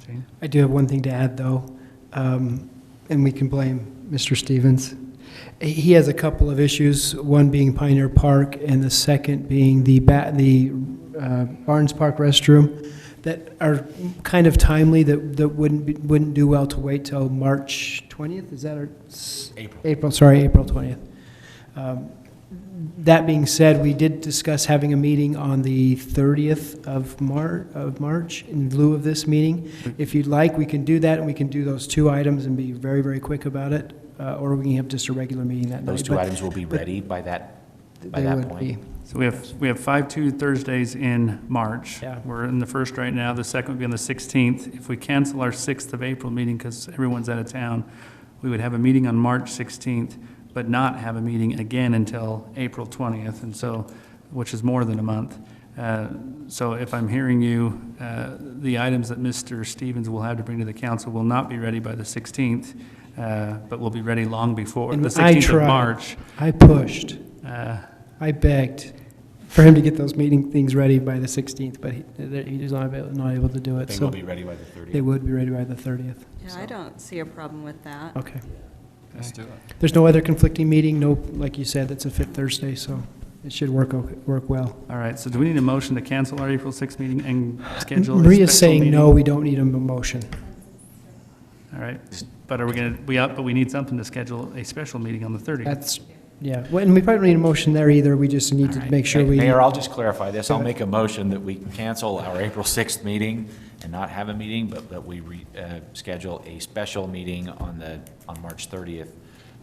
Jane? I do have one thing to add, though, and we can blame Mr. Stevens. He has a couple of issues, one being Pioneer Park, and the second being the Barnes Park restroom, that are kind of timely, that wouldn't do well to wait till March 20th. Is that our April 20th. That being said, we did discuss having a meeting on the 30th of March in lieu of this meeting. If you'd like, we can do that, and we can do those 2 items and be very, very quick about it, or we can have just a regular meeting that night. Those 2 items will be ready by that point. So we have 5-2 Thursdays in March. Yeah. We're in the first right now. The second would be on the 16th. If we cancel our 6th of April meeting because everyone's out of town, we would have a meeting on March 16th, but not have a meeting again until April 20th, and so, which is more than a month. So if I'm hearing you, the items that Mr. Stevens will have to bring to the council will not be ready by the 16th, but will be ready long before, the 16th of March. I pushed. I begged for him to get those things ready by the 16th, but he was not able to do it. They will be ready by the 30th. They would be ready by the 30th. Yeah, so. I don't see a problem with that. Okay. Let's do it. There's no other conflicting meeting, no, like you said, that's a fifth Thursday, so it should work well. All right, so do we need a motion to cancel our April 6th meeting and schedule a Maria's special saying meeting? no, we don't need a motion. All right, but are we going to, but we need something to schedule a special meeting on the 30th. That's, yeah, well, and we probably don't need a motion there either, we just need to make sure we. Mayor, I'll just clarify this. I'll make a motion that we cancel our April 6th meeting and not have a meeting, but that we schedule a special meeting on March 30th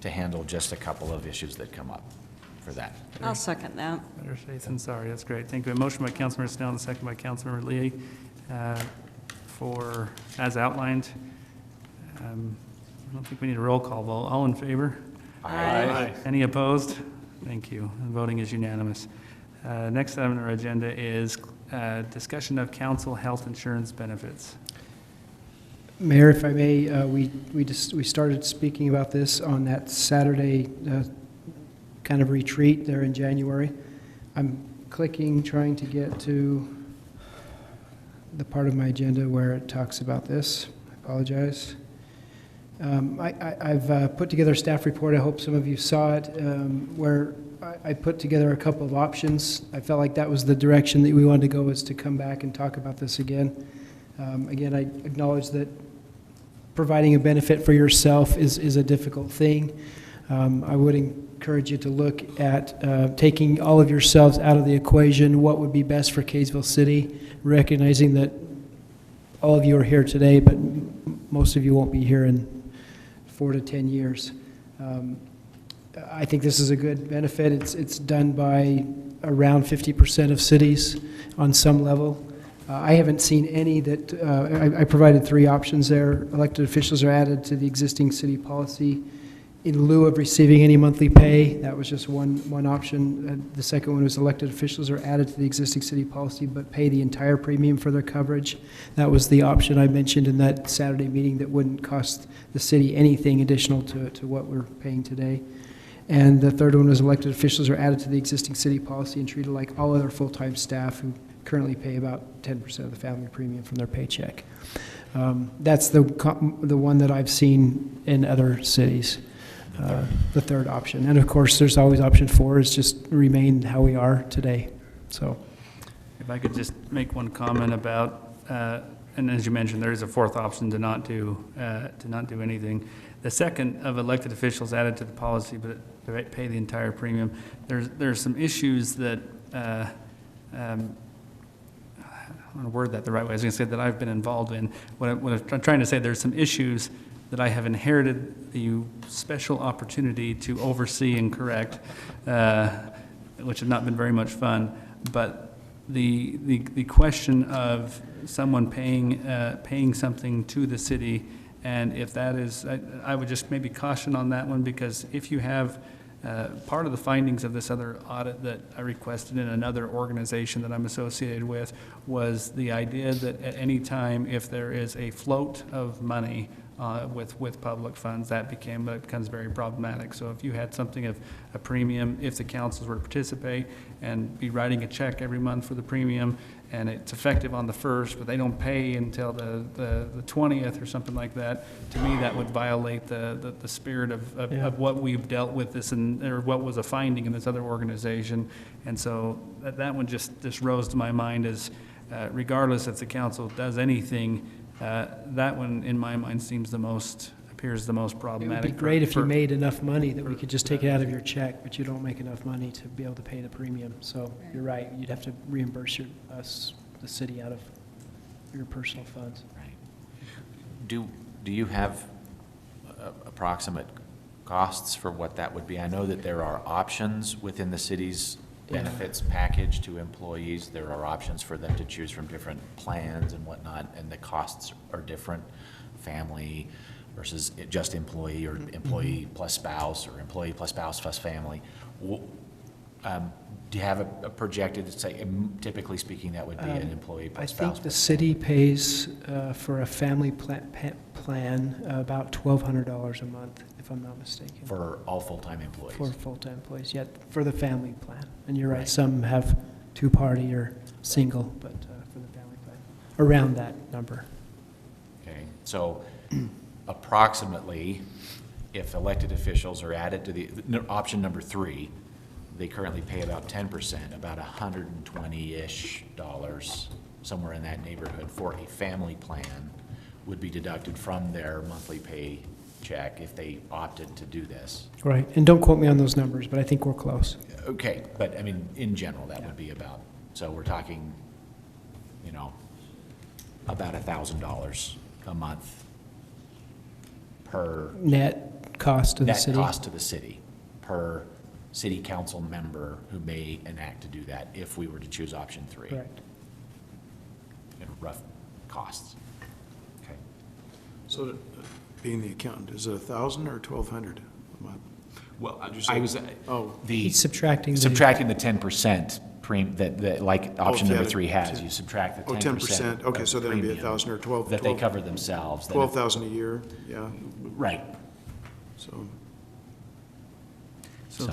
to handle just a couple of issues that come up for that. I'll second that. Better safe than sorry. That's great. Thank you. A motion by Councilmember Snell, and a second by Councilmember Lee for, as outlined. I don't think we need a roll call vote. All in favor? Aye. Any opposed? Thank you. And voting is unanimous. Next item on our agenda is discussion of council health insurance benefits. Mayor, if I may, we started speaking about this on that Saturday kind of retreat there in January. I'm clicking, trying to get to the part of my agenda where it talks about this. I apologize. I've put together a staff report. I hope some of you saw it, where I put together a couple of options. I felt like that was the direction that we wanted to go, was to come back and talk about this again. Again, I acknowledge that providing a benefit for yourself is a difficult thing. I would encourage you to look at taking all of yourselves out of the equation, what would be best for Kaysville City, recognizing that all of you are here today, but most of you won't be here in 4 to 10 years. I think this is a good benefit. It's done by around 50% of cities on some level. I haven't seen any that, I provided 3 options there. Elected officials are added to the existing city policy in lieu of receiving any monthly pay. That was just one option. The second one was elected officials are added to the existing city policy but pay the entire premium for their coverage. That was the option I mentioned in that Saturday meeting that wouldn't cost the city anything additional to what we're paying today. And the third one was elected officials are added to the existing city policy and treated like all other full-time staff who currently pay about 10% of the family premium from their paycheck. That's the one that I've seen in other cities. The third option. And of course, there's always option 4 is just remain how we are today. So, if I could just make one comment about, and as you mentioned, there is a 4th option to not do anything. The second of elected officials added to the policy, but to pay the entire premium. There's some issues that I don't want to word that the right way. I was going to say that I've been involved in. What I'm trying to say, there's some issues that I have inherited the special opportunity to oversee and correct, which have not been very much fun. But the question of someone paying something to the city, and if that is, I would just maybe caution on that one, because if you have part of the findings of this other audit that I requested in another organization that I'm associated with was the idea that at any time if there is a float of money with public funds, that becomes very problematic. So if you had something of a premium, if the councils were to participate and be writing a check every month for the premium, and it's effective on the 1st, but they don't pay until the 20th or something like that, to me that would violate the spirit of what we've dealt with this, or what was a finding in this other organization. And so that one just rose to my mind as regardless if the council does anything, that one, in my mind, appears the most problematic. It would be great if you made enough money that we could just take it out of your check, but you don't make enough money to be able to pay the premium. So you're right, you'd have to reimburse the city out of your personal funds. Right. Do you have approximate costs for what that would be? I know that there are options within the city's benefits package to employees. There are options for them to choose from different plans and whatnot, and the costs are different. Family versus just employee, or employee plus spouse, or employee plus spouse plus family. Do you have a projected, say, typically speaking, that would be an employee plus spouse? I think the city pays for a family plan about $1,200 a month, if I'm not mistaken. For all full-time employees? For full-time employees, yeah, for the family plan. And you're right, some have 2-party or single, but for the family plan, around that number. Okay, so approximately, if elected officials are added to the option number 3, they currently pay about 10%, about $120-ish, somewhere in that neighborhood, for a family plan would be deducted from their monthly pay check if they opted to do this. Right, and don't quote me on those numbers, but I think we're close. Okay, but I mean, in general, that would be about, so we're talking, about $1,000 a month per net cost to the city. Net cost to the city per city council member who may enact to do that if we were to choose option 3. Correct. In rough costs. Okay. So, being the accountant, is it 1,000 or 1,200 a month? Well, Did you I say- was, Oh, He's subtracting the. subtracting the 10% that like option yeah, number 3 has. 10. You subtract the 10%. Oh, 10%. Okay, of so then it'd be premium 1,000 or 12. that they cover themselves. Then if- 12,000 a year, yeah, Right. so. So So-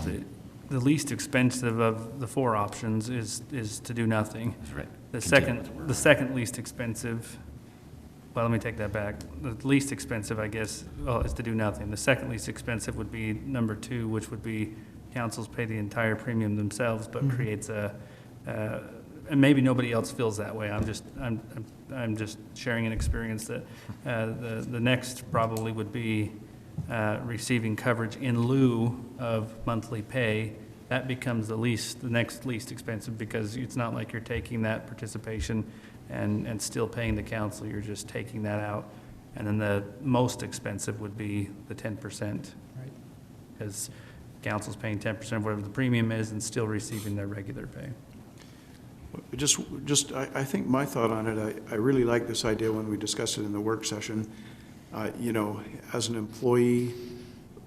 the least expensive of the 4 options is to do nothing. That's right. The Continue with second, the second least expensive, well, let me take that back. The least expensive, I guess, well, is to do nothing. The second least expensive would be number 2, which would be councils pay the entire premium themselves, but creates and maybe nobody else feels that way. I'm just sharing an experience that the next probably would be receiving coverage in lieu of monthly pay. That becomes the next least expensive, because it's not like you're taking that participation and still paying the council, you're just taking that out. And then the most expensive would be the 10%. Right. Because council's paying 10% of whatever the premium is and still receiving their regular pay. I think my thought on it, I really like this idea when we discussed it in the work session. You know, as an employee,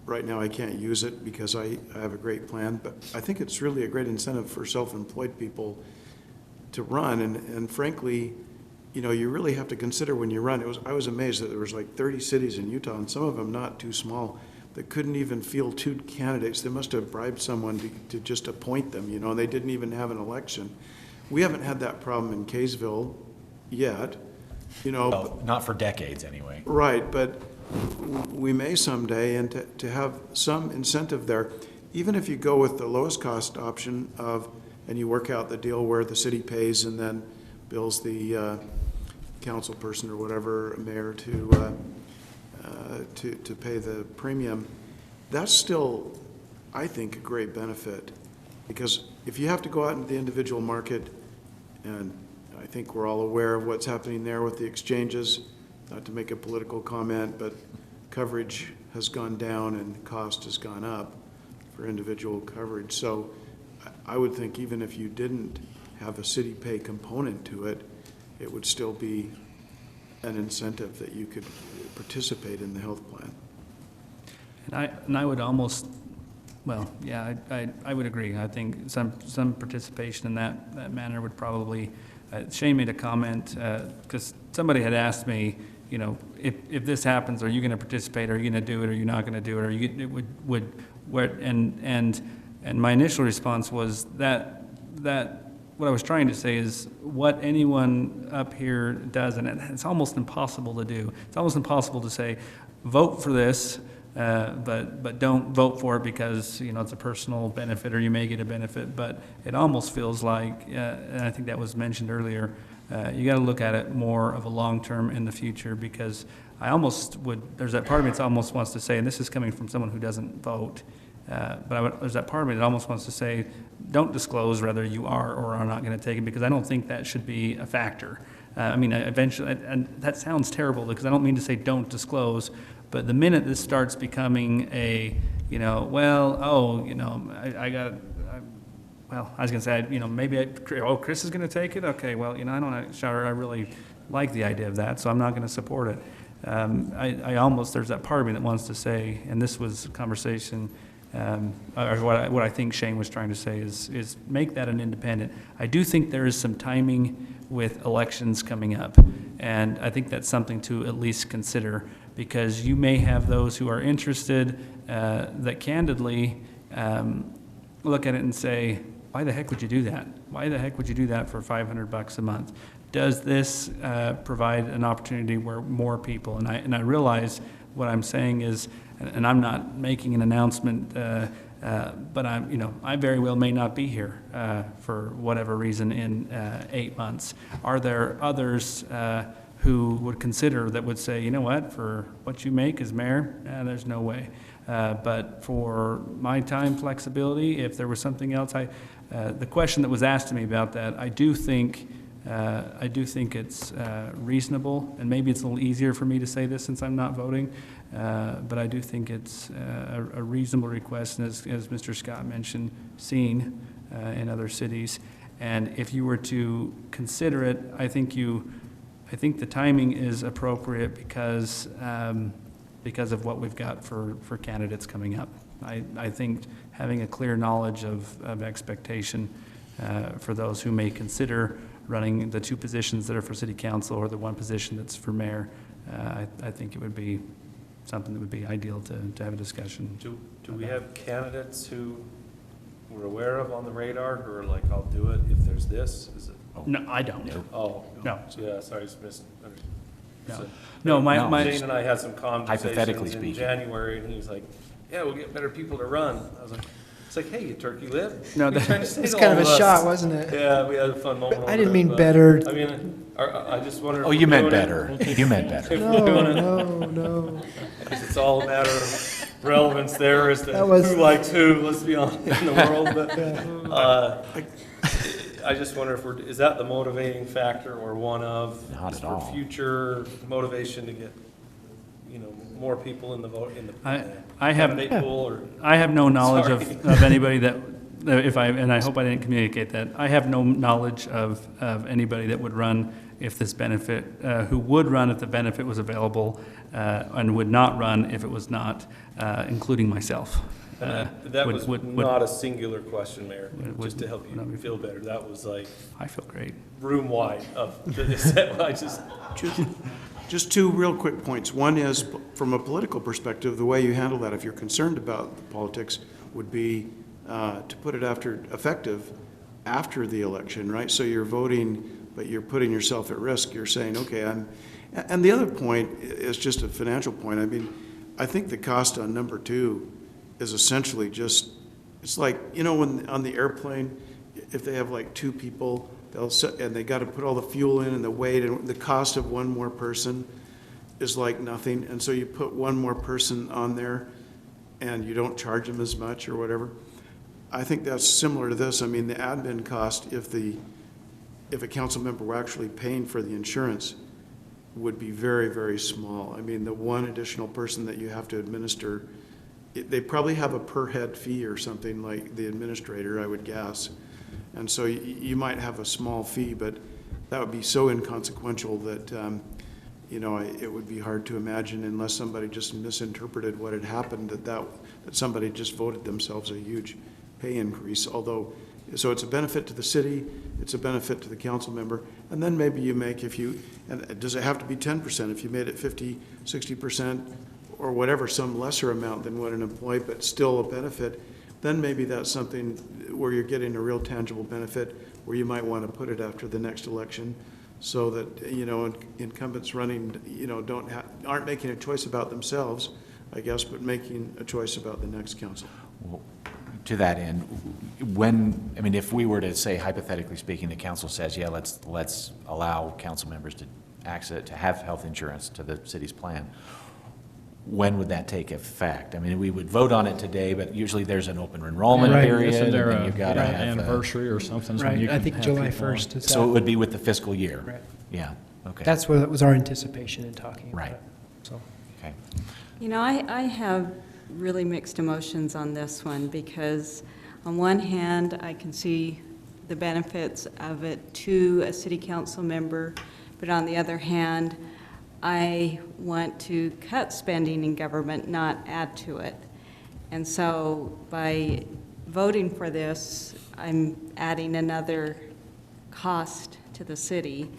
right now I can't use it because I have a great plan, but I think it's really a great incentive for self-employed people to run, and frankly, you know, you really have to consider when you run. I was amazed that there was like 30 cities in Utah, and some of them not too small, that couldn't even field 2 candidates. They must have bribed someone to just appoint them, you know, and they didn't even have an election. We haven't had that problem in Kaysville yet, you know. Well, not for decades, anyway. Right, but we may someday, and to have some incentive there, even if you go with the lowest cost option and you work out the deal where the city pays and then bills the council person or whatever, mayor, to pay the premium, that's still, I think, a great benefit. Because if you have to go out into the individual market, and I think we're all aware of what's happening there with the exchanges, not to make a political comment, but coverage has gone down and cost has gone up for individual coverage. So I would think even if you didn't have a city pay component to it, it would still be an incentive that you could participate in the health plan. And I would almost, well, yeah, I would agree. I think some participation in that manner would probably, Shane made a comment, because somebody had asked me, you know, if this happens, are you going to participate? Are you going to do it? Are you not going to do it? Or and my initial response was that what I was trying to say is what anyone up here does, and it's almost impossible to do. It's almost impossible to say, vote for this, but don't vote for it because, you know, it's a personal benefit or you may get a benefit. But it almost feels like, and I think that was mentioned earlier, you got to look at it more of a long-term in the future, because I almost would, there's that part of me that almost wants to say, and this is coming from someone who doesn't vote, there's that part of me that almost wants to say, don't disclose whether you are or are not going to take it, because I don't think that should be a factor. I mean, eventually, and that sounds terrible, because I don't mean to say don't disclose, but the minute this starts becoming a, you know, well, oh, you know, I was going to say, you know, maybe, Chris is going to take it? Okay, well, you know, I really like the idea of that, so I'm not going to support it. There's that part of me that wants to say, and this was a conversation, or what I think Shane was trying to say is make that an independent. I do think there is some timing with elections coming up, and I think that's something to at least consider, because you may have those who are interested that candidly look at it and say, why the heck would you do that? Why the heck would you do that for $500 a month? Does this provide an opportunity where more people, and I realize what I'm saying is, and I'm not making an announcement, but I very well may not be here for whatever reason in 8 months. Are there others who would consider, that would say, you know what, for what you make as mayor, there's no way. But for my time flexibility, if there was something else, the question that was asked to me about that, I do think I do think it's reasonable, and maybe it's a little easier for me to say this since I'm not voting, but I do think it's a reasonable request, and as Mr. Scott mentioned, seen in other cities. And if you were to consider it, I think the timing is appropriate because of what we've got for candidates coming up. I think having a clear knowledge of expectation for those who may consider running the two positions that are for city council or the one position that's for mayor, I think it would be something that would be ideal to have a discussion. Do we have candidates who we're aware of on the radar who are like, I'll do it if there's this? Is it? No, I don't. Oh. No. Yeah, sorry, I just missed. No, my Jane and I had some Hypothetically conversations in speaking. January, and he was like, yeah, we'll get better people to run. I was like, it's like, hey, you turkey lip. No, You're trying to say It's to kind of all a us. shot, wasn't it? Yeah, we had a fun moment. I over didn't it, mean but, better. I mean, I just wonder. Oh, if you we're meant doing better. it- You meant better. If we're doing it, No. because it's all a matter of relevance there as to That was- who likes who, let's be honest, in the world. But I just wonder if is that the motivating factor or one of? Not at for all. Future motivation to get, more people in the vote, in the I have candidate pool or? I have no knowledge Sorry. of anybody that, and I hope I didn't communicate that, I have no knowledge of anybody that would run if this benefit, who would run if the benefit was available, and would not run if it was not, including myself. And that was would- not a singular question, Mayor, would- just to help you feel better. That was like I feel great. room wide of, I just, Just two real quick points. One is, from a political perspective, the way you handle that, if you're concerned about the politics, would be to put it effective after the election, right? So you're voting, but you're putting yourself at risk. You're saying, okay, and the other point is just a financial point. I mean, I think the cost on number 2 is essentially just, it's like, when on the airplane, if they have like 2 people, and they got to put all the fuel in and the weight, and the cost of one more person is like nothing. And so you put one more person on there and you don't charge them as much or whatever. I think that's similar to this. I mean, the admin cost, if a council member were actually paying for the insurance, would be very, very small. I mean, the one additional person that you have to administer, they probably have a per head fee or something, like the administrator, I would guess. And so you might have a small fee, but that would be so inconsequential that, it would be hard to imagine, unless somebody just misinterpreted what had happened, that somebody just voted themselves a huge pay increase. So it's a benefit to the city, it's a benefit to the council member, and then maybe you make, and does it have to be 10%? If you made it 50, 60%, or whatever, some lesser amount than what an employee, but still a benefit, then maybe that's something where you're getting a real tangible benefit, where you might want to put it after the next election, so that, incumbents running, aren't making a choice about themselves, I guess, but making a choice about the next council. Well, to that end, if we were to say, hypothetically speaking, the council says, yeah, let's allow council members to have health insurance to the city's plan, when would that take effect? I mean, we would vote on it today, but usually there's an open enrollment Right. period. Isn't there and then you've got to an have anniversary or something? so when Right, you I can think have July people on? 1st is So that. it would be with the fiscal year? Right. Yeah, okay. That's what was our anticipation in talking about Right. it. So. Okay. I have really mixed emotions on this one, because on one hand, I can see the benefits of it to a city council member, but on the other hand, I want to cut spending in government, not add to it. And so by voting for this, I'm adding another cost to the city,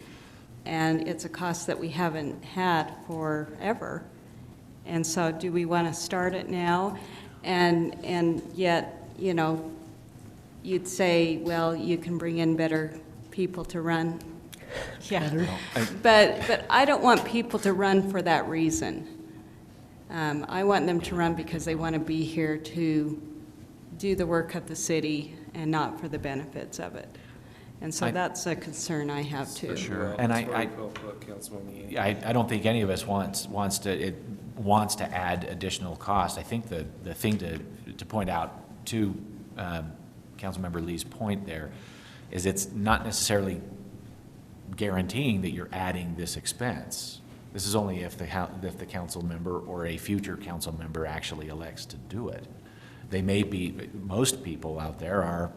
and it's a cost that we haven't had forever. And so do we want to start it now? And yet, you'd say, well, you can bring in better people to run. Yeah, but I don't want people to run for that reason. I want them to run because they want to be here to do the work of the city and not for the benefits of it. And so that's a concern I have too. Sure. And I don't think any of us wants to add additional cost. I think the thing to point out to Councilmember Lee's point there is it's not necessarily guaranteeing that you're adding this expense. This is only if the council member or a future council member actually elects to do it. They may be, most people out there are,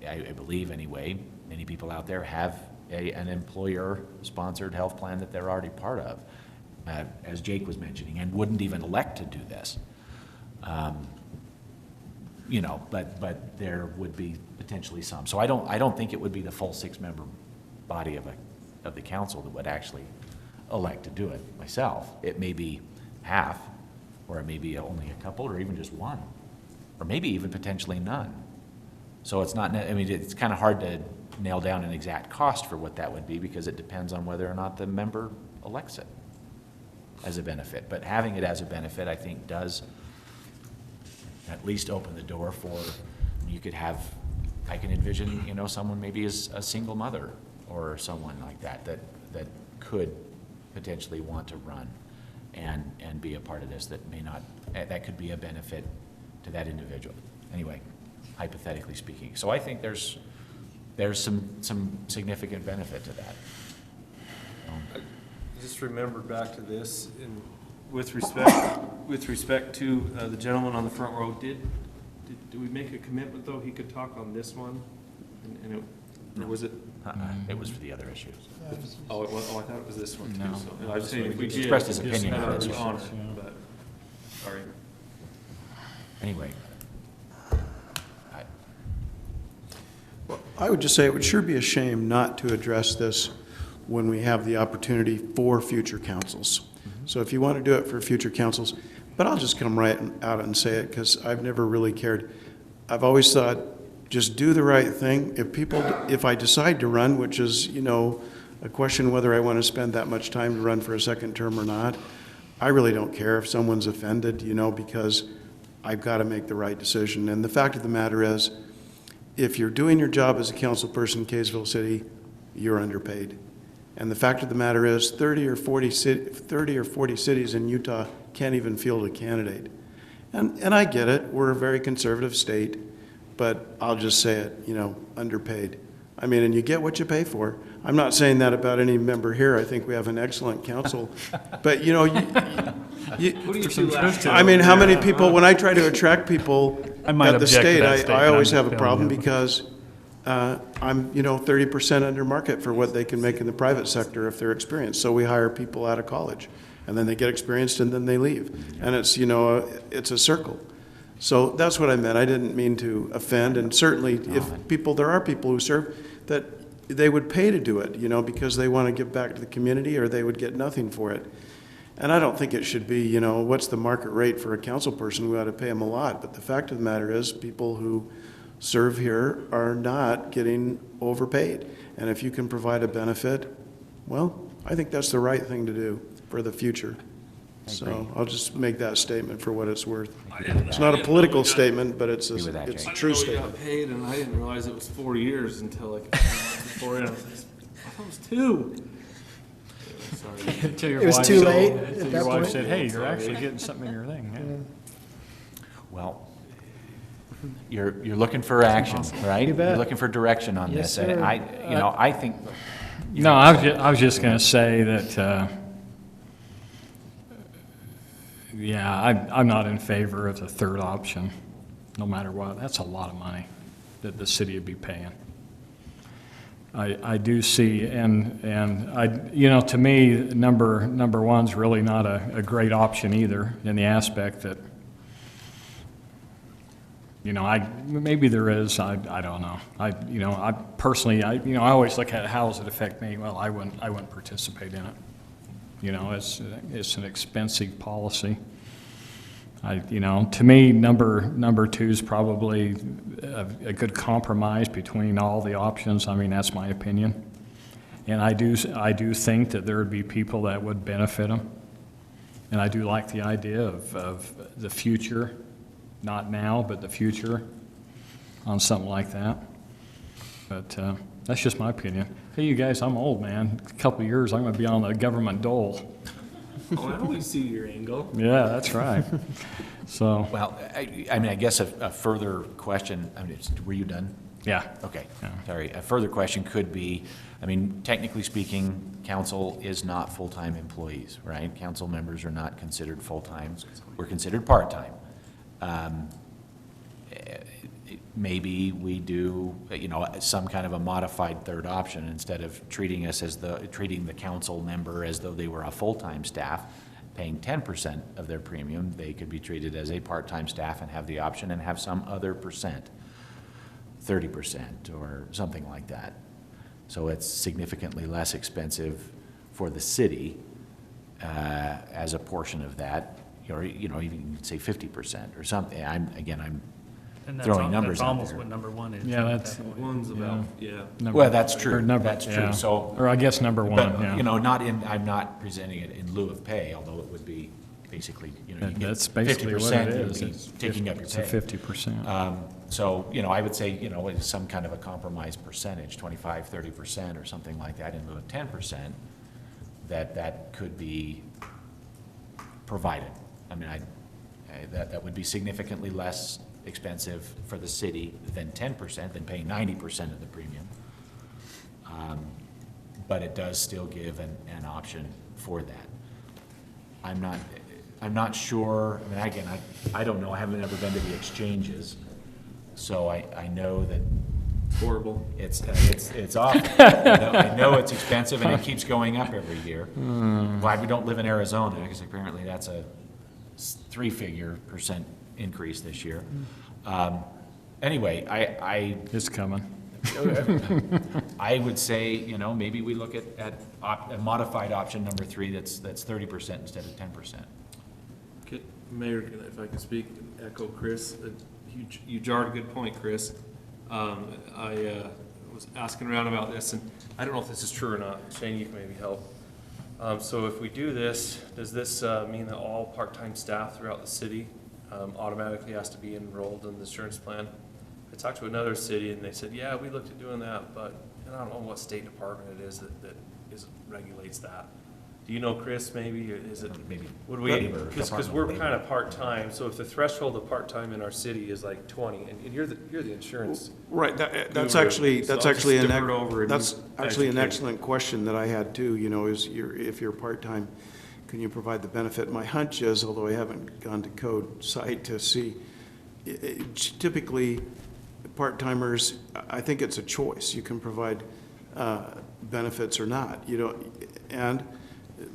I believe anyway, many people out there have an employer-sponsored health plan that they're already part of, as Jake was mentioning, and wouldn't even elect to do this. You know, but there would be potentially some. So I don't think it would be the full 6-member body of the council that would actually elect to do it myself. It may be half, or it may be only a couple, or even just one, or maybe even potentially none. So it's not, I mean, it's kind of hard to nail down an exact cost for what that would be, because it depends on whether or not the member elects it as a benefit. But having it as a benefit, I think, does at least open the door for, you could have, I can envision, you know, someone maybe is a single mother or someone like that could potentially want to run and be a part of this, that may not, that could be a benefit to that individual. Anyway, hypothetically speaking. So I think there's some significant benefit to that. I just remembered back to this, and with respect to the gentleman on the front row, did we make a commitment, though, he could talk on this one? Or was it? It was for the other issues. Oh, it was, I thought it was this one too. No. So I was saying if we did, Expressed his opinion just on not this on one. it, but, sorry. Anyway. Well, I would just say it would sure be a shame not to address this when we have the opportunity for future councils. So if you want to do it for future councils, but I'll just come right out and say it, because I've never really cared. I've always thought, just do the right thing. If I decide to run, which is, you know, a question whether I want to spend that much time to run for a second term or not, I really don't care if someone's offended, you know, because I've got to make the right decision. And the fact of the matter is, if you're doing your job as a council person in Kaysville City, you're underpaid. And the fact of the matter is, 30 or 40 cities in Utah can't even field a candidate. And I get it, we're a very conservative state, but I'll just say it, you know, underpaid. I mean, and you get what you pay for. I'm not saying that about any member here. I think we have an excellent council. But, you know, I mean, how many people, when I try to attract people at the state, I always have a problem because I'm, you know, 30% under market for what they can make in the private sector if they're experienced. So we hire people out of college, and then they get experienced, and then they leave. And it's, you know, it's a circle. So that's what I meant. I didn't mean to offend, and certainly if people, there are people who serve that they would pay to do it, you know, because they want to give back to the community, or they would get nothing for it. And I don't think it should be, you know, what's the market rate for a council person? We ought to pay them a lot. But the fact of the matter is, people who serve here are not getting overpaid. And if you can provide a benefit, well, I think that's the right thing to do for the future. So I'll just make that statement for what it's worth. It's not a political statement, but it's a true statement. Got paid, and I didn't realize it was 4 years until like before I thought it was 2. Sorry. Until your It was wife too said- late until at your that wife point? said, hey, you're actually getting something in your thing. Yeah. Well, you're looking for action, right? You bet. You're looking for direction on Yes, this. And sir. I think. No, I was just going to say that, yeah, I'm not in favor of the third option, no matter what. That's a lot of money that the city would be paying. I do see, and you know, to me, number one's really not a great option either, in the aspect that, you know, maybe there is, I don't know. You know, I personally, you know, I always look at how does it affect me? Well, I wouldn't participate in it. You know, it's an expensive policy. You know, to me, number two is probably a good compromise between all the options. I mean, that's my opinion. And I do think that there would be people that would benefit them. And I do like the idea of the future, not now, but the future on something like that. But that's just my opinion. Hey, you guys, I'm old, man. A couple of years, I'm going to be on the government dole. Oh, I always see your angle. Yeah, that's right. So. Well, I mean, I guess a further question, I mean, were you done? Yeah. Okay, Yeah. sorry. A further question could be, I mean, technically speaking, council is not full-time employees, right? Council members are not considered full-time. We're considered part-time. Maybe we do, some kind of a modified third option instead of treating the council member as though they were a full-time staff, paying 10% of their premium. They could be treated as a part-time staff and have the option and have some other percent, 30% or something like that. So it's significantly less expensive for the city as a portion of that, or even say 50% or something. I'm And throwing numbers that's out almost there. what number one is. Yeah, right? that's, One's about, yeah. Well, that's true. or number- That's true. yeah. So, Or I guess number one, but, yeah. I'm not presenting it in lieu of pay, although it would be basically, you get That's basically what it 50%, you'd is. be It's taking up your It's a pay. 50%. So, I would say, it's some kind of a compromise percentage, 25, 30% or something like that in lieu of 10%, that could be provided. I mean, that would be significantly less expensive for the city than 10%, than paying 90% of the premium. But it does still give an option for that. I'm not sure, I mean, again, I don't know, I haven't ever been to the exchanges, so I know that Horrible. it's awful. I know it's expensive and it keeps going up every year. Why we don't live in Arizona, because apparently that's a 3-figure % increase this year. Anyway, It's coming. I would say, maybe we look at a modified option number 3 that's 30% instead of 10%. Okay, Mayor, if I can speak, echo Chris, you jarred a good point, Chris. I was asking around about this, and I don't know if this is true or not. Shane, you can maybe help. So if we do this, does this mean that all part-time staff throughout the city automatically has to be enrolled in the insurance plan? I talked to another city, and they said, yeah, we looked at doing that, but I don't know what state department it is that regulates that. Do you know, Chris, maybe, or is it? Maybe. Would we, Labor, because Department we're of Labor. kind of part-time, so if the threshold of part-time in our city is like 20, and you're the insurance. Right, that's guru, actually, so that's I'll actually just an, defer it over and that's you actually an educate. excellent question that I had too, if you're part-time, can you provide the benefit? My hunch is, although I haven't gone to code site to see, typically, part-timers, I think it's a choice. You can provide benefits or not, and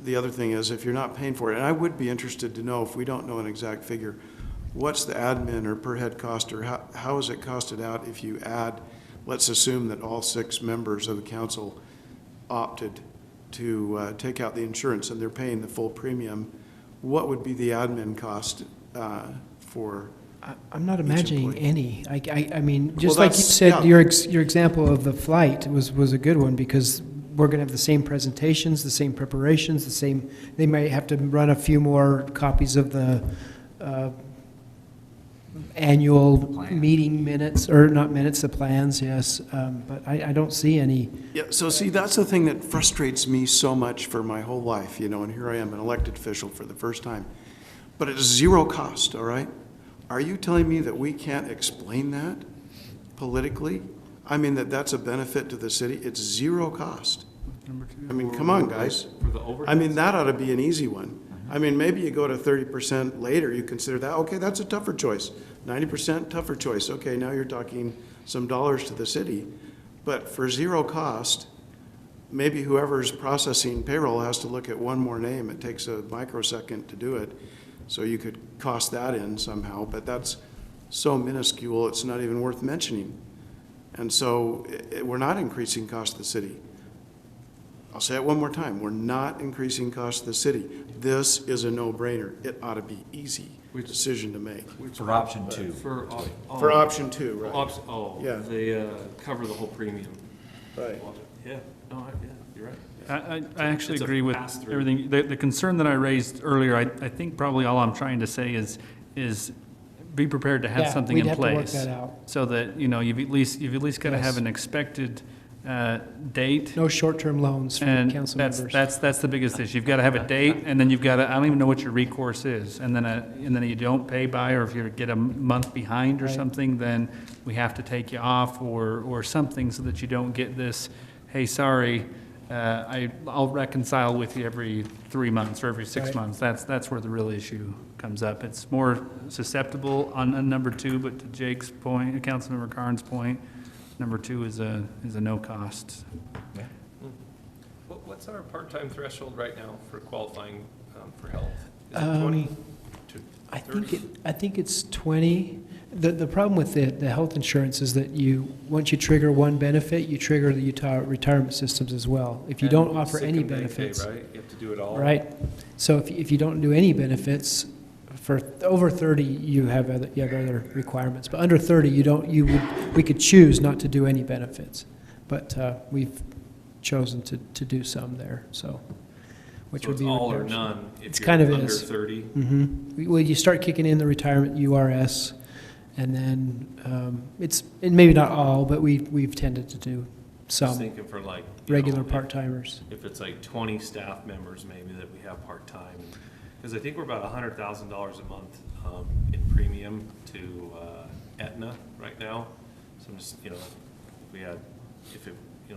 the other thing is, if you're not paying for it, and I would be interested to know, if we don't know an exact figure, what's the admin or per head cost, or how is it costed out if you add, let's assume that all 6 members of the council opted to take out the insurance and they're paying the full premium, what would be the admin cost for? I'm not imagining employee. any. I mean, just Well, like you that's- said, yeah. your example of the flight was a good one, because we're going to have the same presentations, the same preparations, they might have to run a few more copies of the annual meeting minutes, or not minutes, the plans, yes. But I don't see any. Yeah, so see, that's the thing that frustrates me so much for my whole life, and here I am, an elected official for the first time. But it's 0 cost, all right? Are you telling me that we can't explain that politically? I mean, that's a benefit to the city? It's 0 cost. I mean, come on, guys. For the overtime? I mean, that ought to be an easy one. I mean, maybe you go to 30% later, you consider that, okay, that's a tougher choice. 90% tougher choice. Okay, now you're talking some dollars to the city. But for 0 cost, maybe whoever's processing payroll has to look at one more name. It takes a microsecond to do it. So you could cost that in somehow, but that's so minuscule, it's not even worth mentioning. And so we're not increasing cost to the city. I'll say it one more time. We're not increasing cost to the city. This is a no-brainer. It ought to be easy decision to make. For option 2. For option 2, right? Yeah. They cover the whole premium. Right. Yeah, you're right. I actually It's a agree with pass-through. everything. The concern that I raised earlier, I think probably all I'm trying to say is be prepared to have Yeah, something we'd in have to work place. that out. So that, you've at least got to have an expected date. No short-term loans for And council that's, members. that's the biggest issue. You've got to have a date, and then you've got to, I don't even know what your recourse is. And then you don't pay by, or if you get a month behind or Right. something, then we have to take you off or something so that you don't get this, hey, sorry, I'll reconcile with you every 3 months or every 6 Right. months. That's where the real issue comes up. It's more susceptible on number 2, but to Jake's point, Councilmember Carn's point, number 2 is a no cost. What's our part-time threshold right now for qualifying for health? Is it Um, 20 to I 30? think it's 20. The problem with the health insurance is that once you trigger one benefit, you trigger the Utah retirement systems as well. If you don't And offer sick any and bank pay, benefits. right? You have to do it all. Right. So if you don't do any benefits, for over 30, you have other requirements. But under 30, we could choose not to do any benefits. But we've chosen to do some there, so. Which So would it's be all or repairs. none It's if you're kind of under is. 30? Mm-hmm. Well, you start kicking in the retirement URS, and then it's, and maybe not all, but we've tended to do Just some thinking for like, regular part-timers. If it's like 20 staff members maybe that we have part-time. Because I think we're about $100,000 a month in premium to Aetna right now. So I'm just, if we had,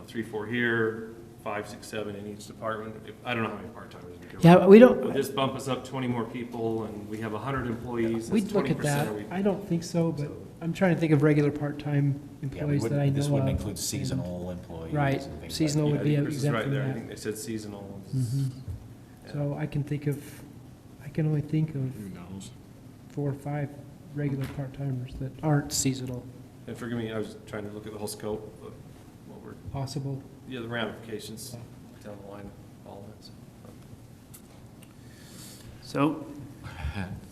3, 4 here, 5, 6, 7 in each department. I don't know how many part-timers we do. Yeah, we don't. Would this bump us up 20 more people and we have 100 employees? We'd look at that. I don't think so, but I'm trying to think of regular part-time employees that I know of. This wouldn't include seasonal employees. Right, and things seasonal like would be Chris is exempt right from there. I that. think they said seasonal. Mhm. Yeah. So I can only think of 4 or 5 regular part-timers that aren't seasonal And forgive me, I was trying to look at the whole scope of what we're, possible. the ramifications down the line, all of it. So,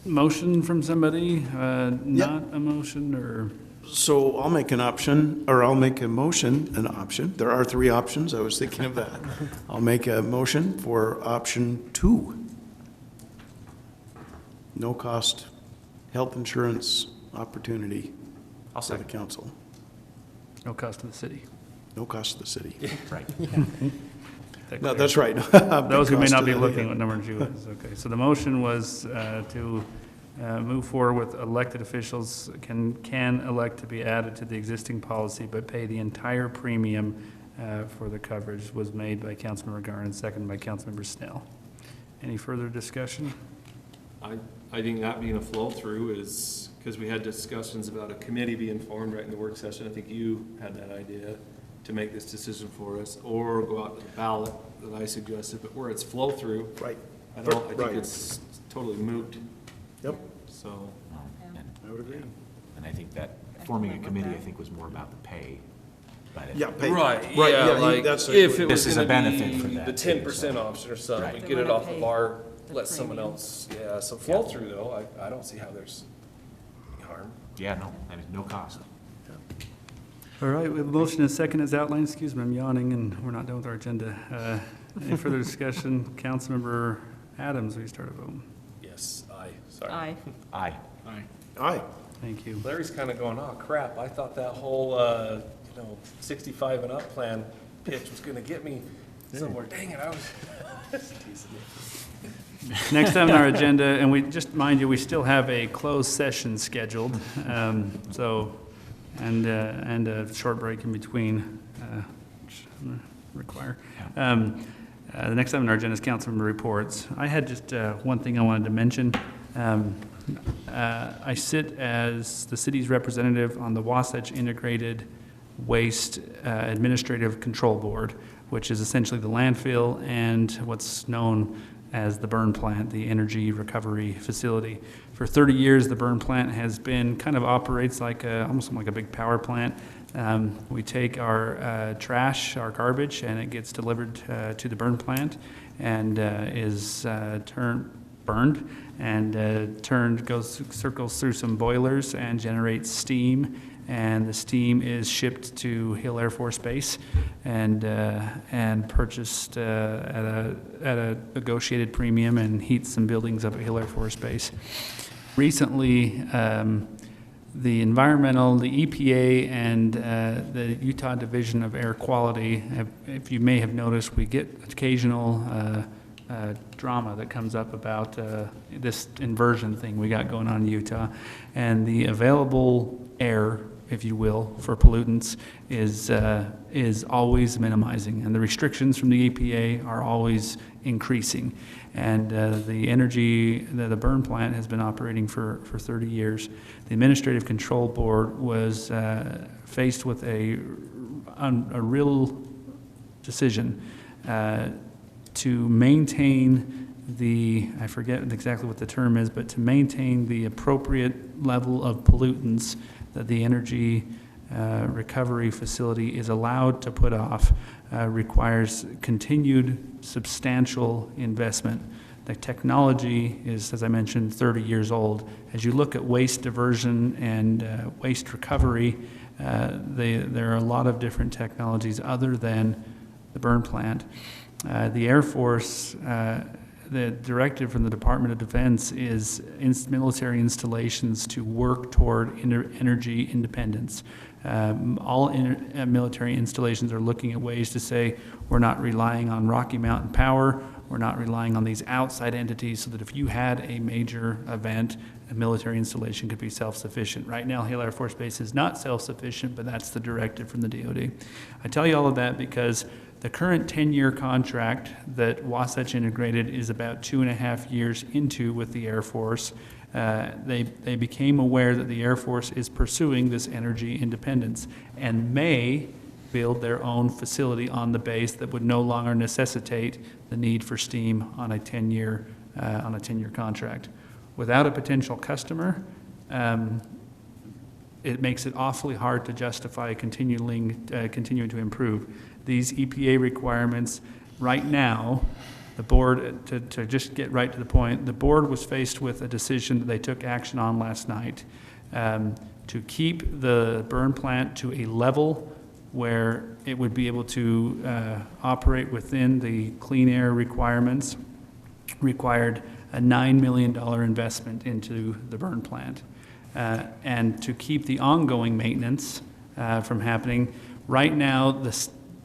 motion from somebody, not a motion, or? So I'll make an option, or I'll make a motion, an option. There are 3 options. I was thinking of that. I'll make a motion for option 2. No cost health insurance opportunity I'll for the second. council. No cost to the city. No cost to the city. Right. No, that's right. Those who may Cost not to be the- looking what number 2 is, okay. So the motion was to move forward with elected officials can elect to be added to the existing policy, but pay the entire premium for the coverage, was made by Councilmember Garn and seconded by Councilmember Snell. Any further discussion? I think that being a flow-through is, because we had discussions about a committee being formed right in the work session. I think you had that idea to make this decision for us, or go out to the ballot that I suggested, but where it's flow-through. Right. I think Right. it's totally moot, Yep, so. I would agree. And I think that forming a committee, I think, was more about the pay. But Yeah, pay. Right, Right, yeah, he- like, that's if it This was is a gonna benefit be for that the too, 10% so. option or something, Right. we get it off of our, the let someone premium. else, yeah, so flow-through though, I don't see how there's any harm. Yeah, no, I mean, no cost. All right, we have a motion and a second as outlined. Excuse me, I'm yawning and we're not done with our agenda. Any further discussion? Councilmember Adams, will you start a vote? Yes, aye, sorry. Aye. Aye. Aye. Thank you. Larry's kind of going, oh crap, I thought that whole, 65 and up plan pitch was gonna get me somewhere. Dang it, I was teasing you. Next item on our agenda, and we, just mind you, we still have a closed session scheduled, and a short break in between, which I'm gonna require. The next item on our agenda is councilmember reports. I had just one thing I wanted to mention. I sit as the city's representative on the Wasatch Integrated Waste Administrative Control Board, which is essentially the landfill and what's known as the burn plant, the energy recovery facility. For 30 years, the burn plant has been, kind of operates like almost like a big power plant. We take our trash, our garbage, and it gets delivered to the burn plant and is burned and circles through some boilers and generates steam, and the steam is shipped to Hill Air Force Base and purchased at a negotiated premium and heats some buildings up at Hill Air Force Base. Recently, the environmental, the EPA, and the Utah Division of Air Quality, if you may have noticed, we get occasional drama that comes up about this inversion thing we got going on in Utah. And the available air, if you will, for pollutants is always minimizing. And the restrictions from the EPA are always increasing. And the energy, the burn plant has been operating for 30 years. The Administrative Control Board was faced with a real decision to maintain I forget exactly what the term is, but to maintain the appropriate level of pollutants that the energy recovery facility is allowed to put off requires continued substantial investment. The technology is, as I mentioned, 30 years old. As you look at waste diversion and waste recovery, there are a lot of different technologies other than the burn plant. The Air Force, the directive from the Department of Defense is military installations to work toward energy independence. All military installations are looking at ways to say we're not relying on Rocky Mountain Power, we're not relying on these outside entities, so that if you had a major event, a military installation could be self-sufficient. Right now, Hill Air Force Base is not self-sufficient, but that's the directive from the DoD. I tell you all of that because the current 10-year contract that Wasatch Integrated is about 2.5 years into with the Air Force, they became aware that the Air Force is pursuing this energy independence and may build their own facility on the base that would no longer necessitate the need for steam on a 10-year contract. Without a potential customer, it makes it awfully hard to justify continuing to improve. These EPA requirements, right now, the board, to just get right to the point, the board was faced with a decision that they took action on last night to keep the burn plant to a level where it would be able to operate within the clean air requirements, required a $9 million investment into the burn plant. And to keep the ongoing maintenance from happening, right now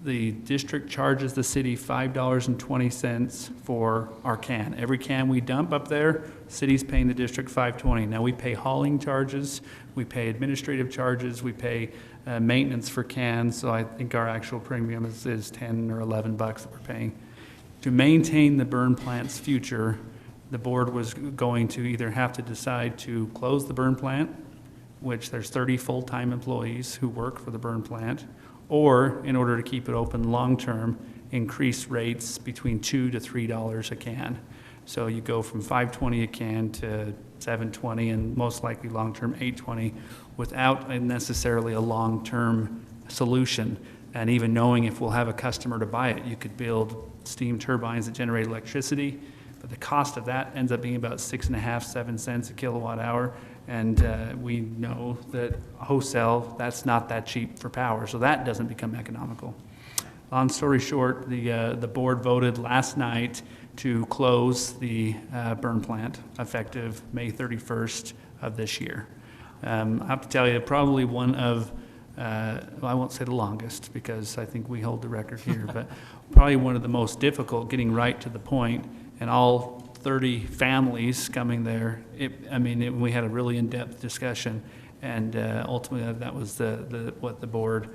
the district charges the city $5.20 for our can. Every can we dump up there, the city's paying the district $5.20. Now we pay hauling charges, we pay administrative charges, we pay maintenance for cans, so I think our actual premium is 10 or 11 bucks that we're paying. To maintain the burn plant's future, the board was going to either have to decide to close the burn plant, which there's 30 full-time employees who work for the burn plant, or in order to keep it open long-term, increase rates between $2 to $3 a can. So you go from $5.20 a can to $7.20 and most likely long-term $8.20 without necessarily a long-term solution. And even knowing if we'll have a customer to buy it, you could build steam turbines that generate electricity, but the cost of that ends up being about 6.5, 7 cents a kilowatt hour. And we know that wholesale, that's not that cheap for power, so that doesn't become economical. Long story short, the board voted last night to close the burn plant effective May 31st of this year. I have to tell you, probably one of, well, I won't say the longest because I think we hold the record here, but probably one of the most difficult, getting right to the point, and all 30 families coming there. We had a really in-depth discussion, and ultimately that was what the board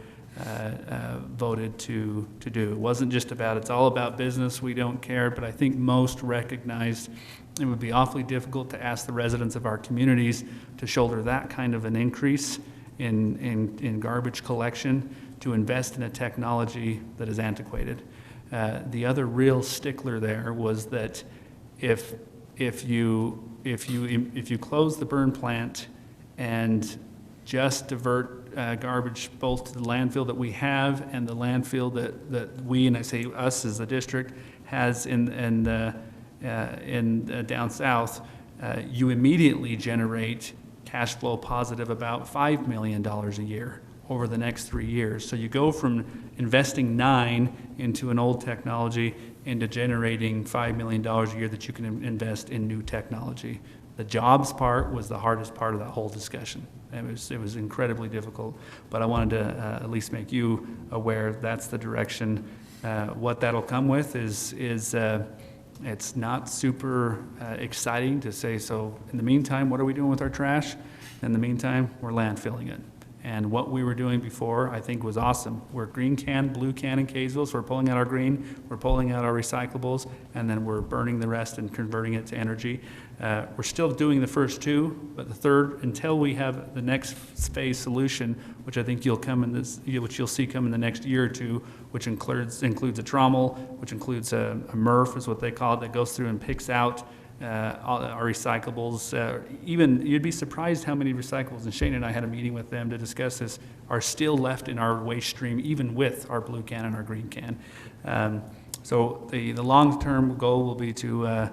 voted to do. It wasn't just about, it's all about business, we don't care, but I think most recognized it would be awfully difficult to ask the residents of our communities to shoulder that kind of an increase in garbage collection, to invest in a technology that is antiquated. The other real stickler there was that if you close the burn plant and just divert garbage both to the landfill that we have and the landfill that we, and I say us as a district, has in down south, you immediately generate cash flow positive about $5 million a year over the next 3 years. So you go from investing $9 million into an old technology into generating $5 million a year that you can invest in new technology. The jobs part was the hardest part of that whole discussion. It was incredibly difficult, but I wanted to at least make you aware that's the direction. What that'll come with is it's not super exciting to say, so in the meantime, what are we doing with our trash? In the meantime, we're landfilling it. And what we were doing before, I think, was awesome. We're green can, blue can in Kaysville, so we're pulling out our green, we're pulling out our recyclables, and then we're burning the rest and converting it to energy. We're still doing the first two, but the third, until we have the next phase solution, which I think which you'll see come in the next year or two, which includes a trommel, which includes a MRF, is what they call it, that goes through and picks out all our recyclables. Even you'd be surprised how many recyclables, and Shane and I had a meeting with them to discuss this, are still left in our waste stream, even with our blue can and our green can. So the long-term goal will be to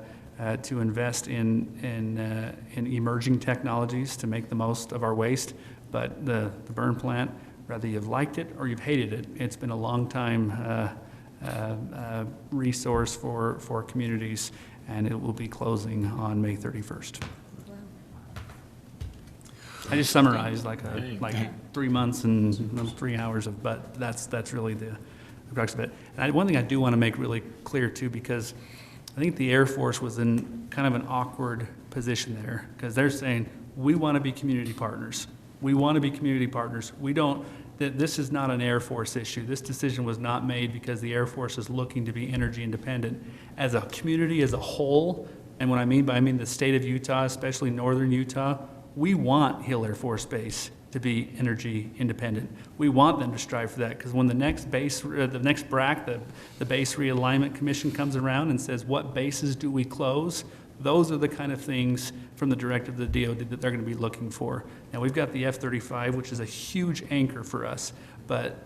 invest in emerging technologies to make the most of our waste. But the burn plant, whether you've liked it or you've hated it, it's been a long time resource for communities, and it will be closing on May 31st. I just summarized like 3 months and 3 hours of, but that's really the crux of it. And one thing I do want to make really clear too, because I think the Air Force was in kind of an awkward position there, because they're saying, we want to be community partners. We want to be community partners. This is not an Air Force issue. This decision was not made because the Air Force is looking to be energy independent. As a community as a whole, and what I mean the state of Utah, especially northern Utah, we want Hill Air Force Base to be energy independent. We want them to strive for that, because when the next BRAC, the Base Realignment Commission, comes around and says, what bases do we close? Those are the kind of things from the directive of the DoD that they're going to be looking for. Now, we've got the F-35, which is a huge anchor for us, but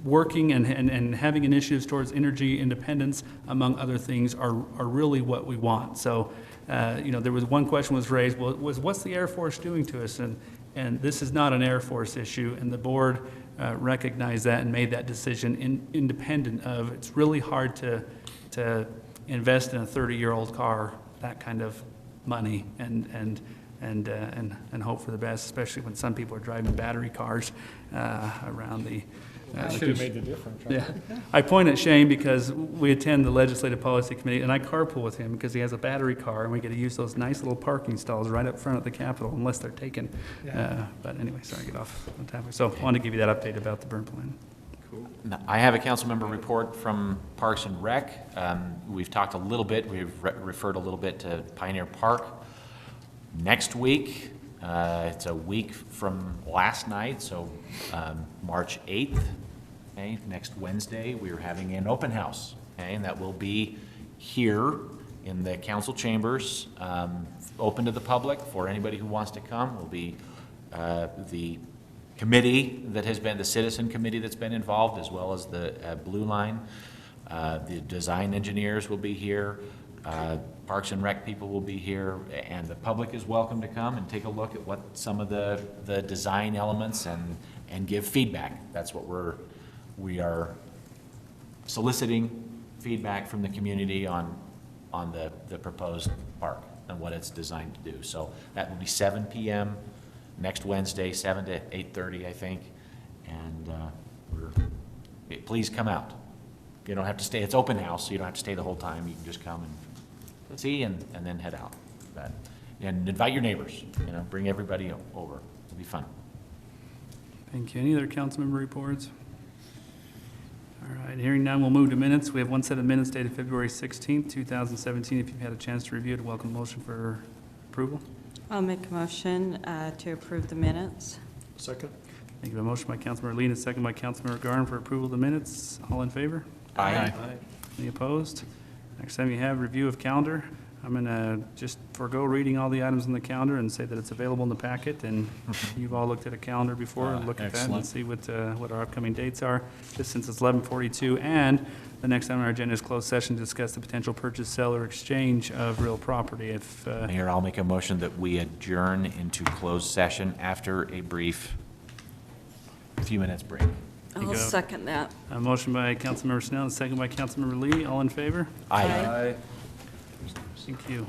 working and having initiatives towards energy independence, among other things, are really what we want. So, there was one question was raised, what's the Air Force doing to us? And this is not an Air Force issue, and the board recognized that and made that decision independent of, it's really hard to invest in a 30-year-old car, that kind of money, and hope for the best, especially when some people are driving battery cars around the. That should have made the difference, right? Yeah. I point at Shane because we attend the Legislative Policy Committee, and I carpool with him because he has a battery car, and we get to use those nice little parking stalls right up front at the Capitol, unless they're taken. Yeah. But anyway, sorry, get off on topic. So I wanted to give you that update about the burn plan. Now, I have a council member report from Parks and Rec. We've talked a little bit, we've referred a little bit to Pioneer Park. Next week, it's a week from last night, so March 8th, okay, next Wednesday, we're having an open house, okay, and that will be here in the council chambers, open to the public for anybody who wants to come. Will be the committee that has been, the citizen committee that's been involved, as well as the Blue Line. The design engineers will be here. Parks and Rec people will be here, and the public is welcome to come and take a look at what some of the design elements and give feedback. That's what we are soliciting feedback from the community on the proposed park and what it's designed to do. So that will be 7 p.m. next Wednesday, 7 to 8:30, I think, and please come out. You don't have to stay. It's open house, so you don't have to stay the whole time. You can just come and see and then head out. And invite your neighbors. Bring everybody over. It'll be fun. Thank you. Any other council member reports? All right, hearing none, we'll move to minutes. We have one set of minutes dated February 16th, 2017. If you've had a chance to review it, welcome motion for approval. I'll make a motion to approve the minutes. Second. Thank you. A motion by Councilmember Lee and a second by Councilmember Garn for approval of the minutes. All in favor? Aye. Any opposed? Next time you have review of calendar. I'm going to just forego reading all the items on the calendar and say that it's available in the packet, and you've all looked at a calendar before and look at that and see what our upcoming dates are. Just since it's 11:42, and the next time on our agenda is closed session to discuss the potential purchase, sale, or exchange of real property. Mayor, I'll make a motion that we adjourn into closed session after a brief few minutes break. I'll second that. A motion by Councilmember Snell and a second by Councilmember Lee. All in favor? Aye. Thank you.